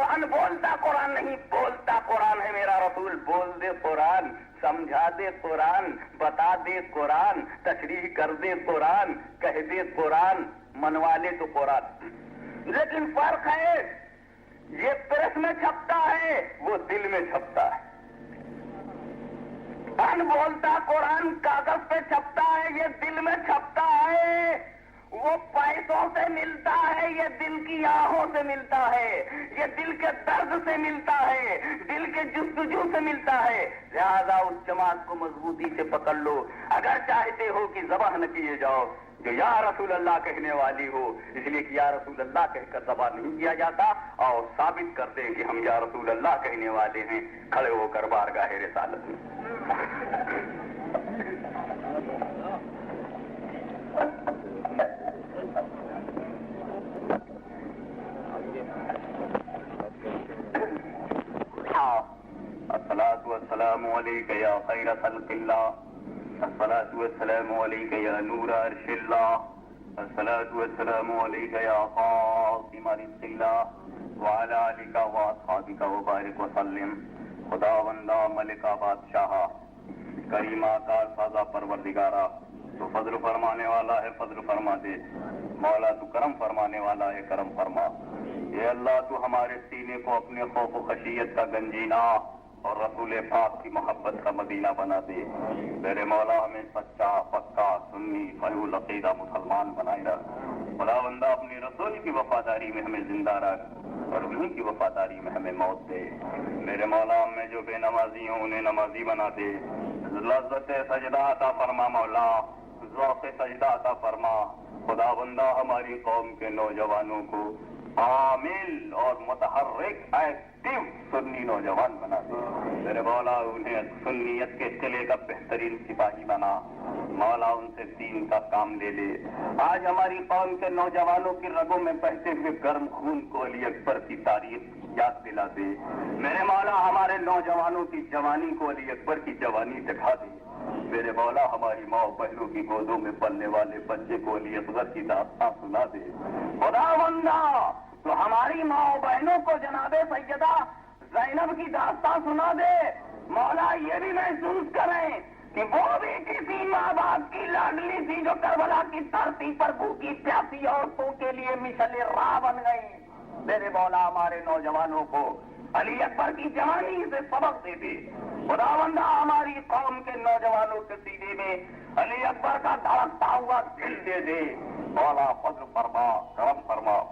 انبولتا قرآن نہیں, بولتا قرآن ہے. میرا رسول بول دے قرآن, سمجھا دے قرآن, بتا دے قرآن, تشریح کر دے قرآن, کہہ دے قرآن, منوا لے تو قرآن. لیکن فرق ہے, یہ پریس میں چھپتا ہے, وہ دل میں چھپتا ہے. ان بولتا قرآن کاغذ پہ چھپ سے ملتا ہے، دل کے جستجو سے ملتا ہے، لہذا اس جماعت کو مضبوطی سے پکڑ لو۔ اگر چاہتے ہو کہ ذبح نہ کیے جاؤ جو یا رسول اللہ کہنے والی ہو، اس لیے کہ یا رسول اللہ کہہ کر ذبح نہیں کیا جاتا، اور ثابت کرتے ہیں کہ ہم یا رسول اللہ کہنے والے ہیں کھڑے ہو کر بارگاہ رسالت میں۔ الصلاة والسلام علیک یا خیر خلق اللہ، الصلاة والسلام علیک یا نور عرش اللہ، الصلاة والسلام علیک یا قاسم رزق اللہ، وعلی آلک واصحابک وبارک وسلم۔ خدا بندہ ملکہ بادشاہ کریمہ کار سازہ پروردگارہ، تو فضل فرمانے والا ہے فضل فرما دے، مولا تو کرم فرمانے والا ہے کرم فرما۔ اے اللہ تو ہمارے سینے کو اپنے خوف و خشیت کا گنجینہ اور رسول پاک کی محبت کا مدینہ بنا دے۔ میرے مولا ہمیں سچا پکا سنی فیول عقیدہ مسلمان بنائے رکھ۔ خدا بندہ اپنی رسول کی وفاداری میں ہمیں زندہ رکھ اور انہیں کی وفاداری میں ہمیں موت دے۔ میرے مولا ہمیں جو بے نمازی ہوں انہیں نمازی بنا دے۔ لذت سجدہ عطا فرما مولا، ذوق سجدہ عطا فرما۔ خدا بندہ ہماری قوم کے نوجوانوں کو عامل اور متحرک ایکٹیو سنی نوجوان بنا دے۔ میرے مولا انہیں سنیت کے قلعے کا بہترین سپاہی بنا۔ مولا ان سے دین کا کام لے لے۔ آج ہماری قوم کے نوجوانوں کی رگوں میں بہتے ہوئے گرم خون کو علی اکبر کی تاریخ یاد دلا دے۔ میرے مولا ہمارے نوجوانوں کی جوانی کو علی اکبر کی جوانی دکھا دے۔ میرے مولا ہماری ماں بہنوں کی گودوں میں پلنے والے بچے کو علی اصغر کی داستان سنا دے۔ خدا بندہ تو ہماری ماں بہنوں کو جناب سیدہ زینب کی داستان سنا دے۔ مولا یہ بھی محسوس کریں کہ وہ بھی کسی ماں باپ کی لاڈلی تھی جو کربلا کی دھرتی پر بھوکی پیاسی عورتوں کے لیے مشعل راہ بن گئی۔ میرے مولا ہمارے نوجوانوں کو علی اکبر کی جوانی سے سبق دے دے۔ خداوندہ ہماری قوم کے نوجوانوں کے سینے میں علی اکبر کا دھڑکتا ہوا دل دے دے۔ مولا فضل فرما کرم فرما۔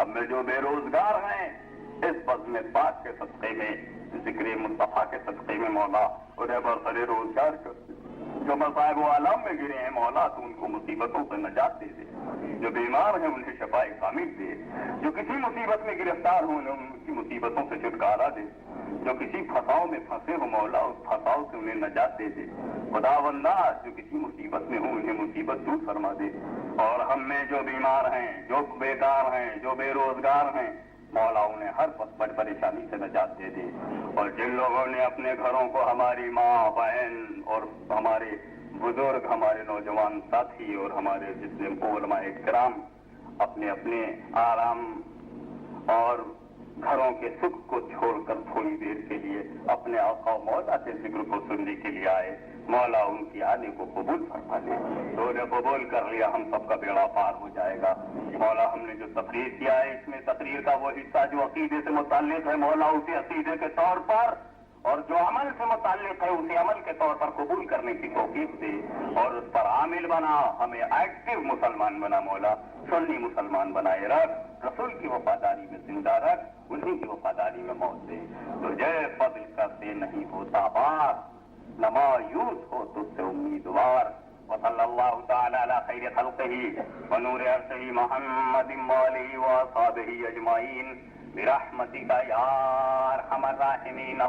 ہم میں جو بے روزگار ہیں اس بزم پاک کے صدقے میں ذکر مصطفیٰ کے صدقے میں مولا انہیں برسر روزگار کر دے۔ جو مصائب و عالم میں گرے ہیں مولا تو ان کو مصیبتوں سے نجات دے دے۔ جو بیمار ہیں انہیں شفائے کامل دے۔ جو کسی مصیبت میں گرفتار ہوں انہیں ان کی مصیبتوں سے چھٹکارا دے۔ جو کسی پھنساؤ میں پھنسے ہو مولا اس پھنساؤ سے انہیں نجات دے دے۔ خداوندہ جو کسی مصیبت میں ہوں انہیں مصیبت دور فرما دے۔ اور ہم میں جو بیمار ہیں جو بیکار ہیں جو بے روزگار ہیں مولا انہیں ہر پریشانی سے نجات دے دے۔ اور جن لوگوں نے اپنے گھروں کو ہماری ماں بہن اور ہمارے بزرگ ہمارے نوجوان ساتھی اور ہمارے جتنے علماء کرام اپنے اپنے آرام اور گھروں کے سکھ کو چھوڑ کر تھوڑی دیر کے لیے اپنے آقا و مولا کے ذکر کو سننے کے لیے آئے مولا ان کی آنے کو قبول فرما لے۔ تو نے قبول کر لیا ہم سب کا بیڑا پار ہو جائے گا۔ مولا ہم نے جو تقریر کیا ہے اس میں تقریر کا وہ حصہ جو عقیدے سے متعلق ہے مولا اسے عقیدے کے طور پر اور جو عمل سے متعلق ہے اسے عمل کے طور پر قبول کرنے کی توفیق دے اور اس پر عامل بنا، ہمیں ایکٹیو مسلمان بنا مولا، سنی مسلمان بنائے رکھ، رسول کی وفاداری میں زندہ رکھ، انہیں کی وفاداری میں موت دے۔ تجھے فضل کرتے نہیں ہوتا بار، نہ مایوس ہو تجھ سے امیدوار۔ وصلی اللہ تعالی علی خیر خلقہ ونور عرشہ محمد وآلہ وصحبہ اجمعین برحمتک یا ارحم الراحمین۔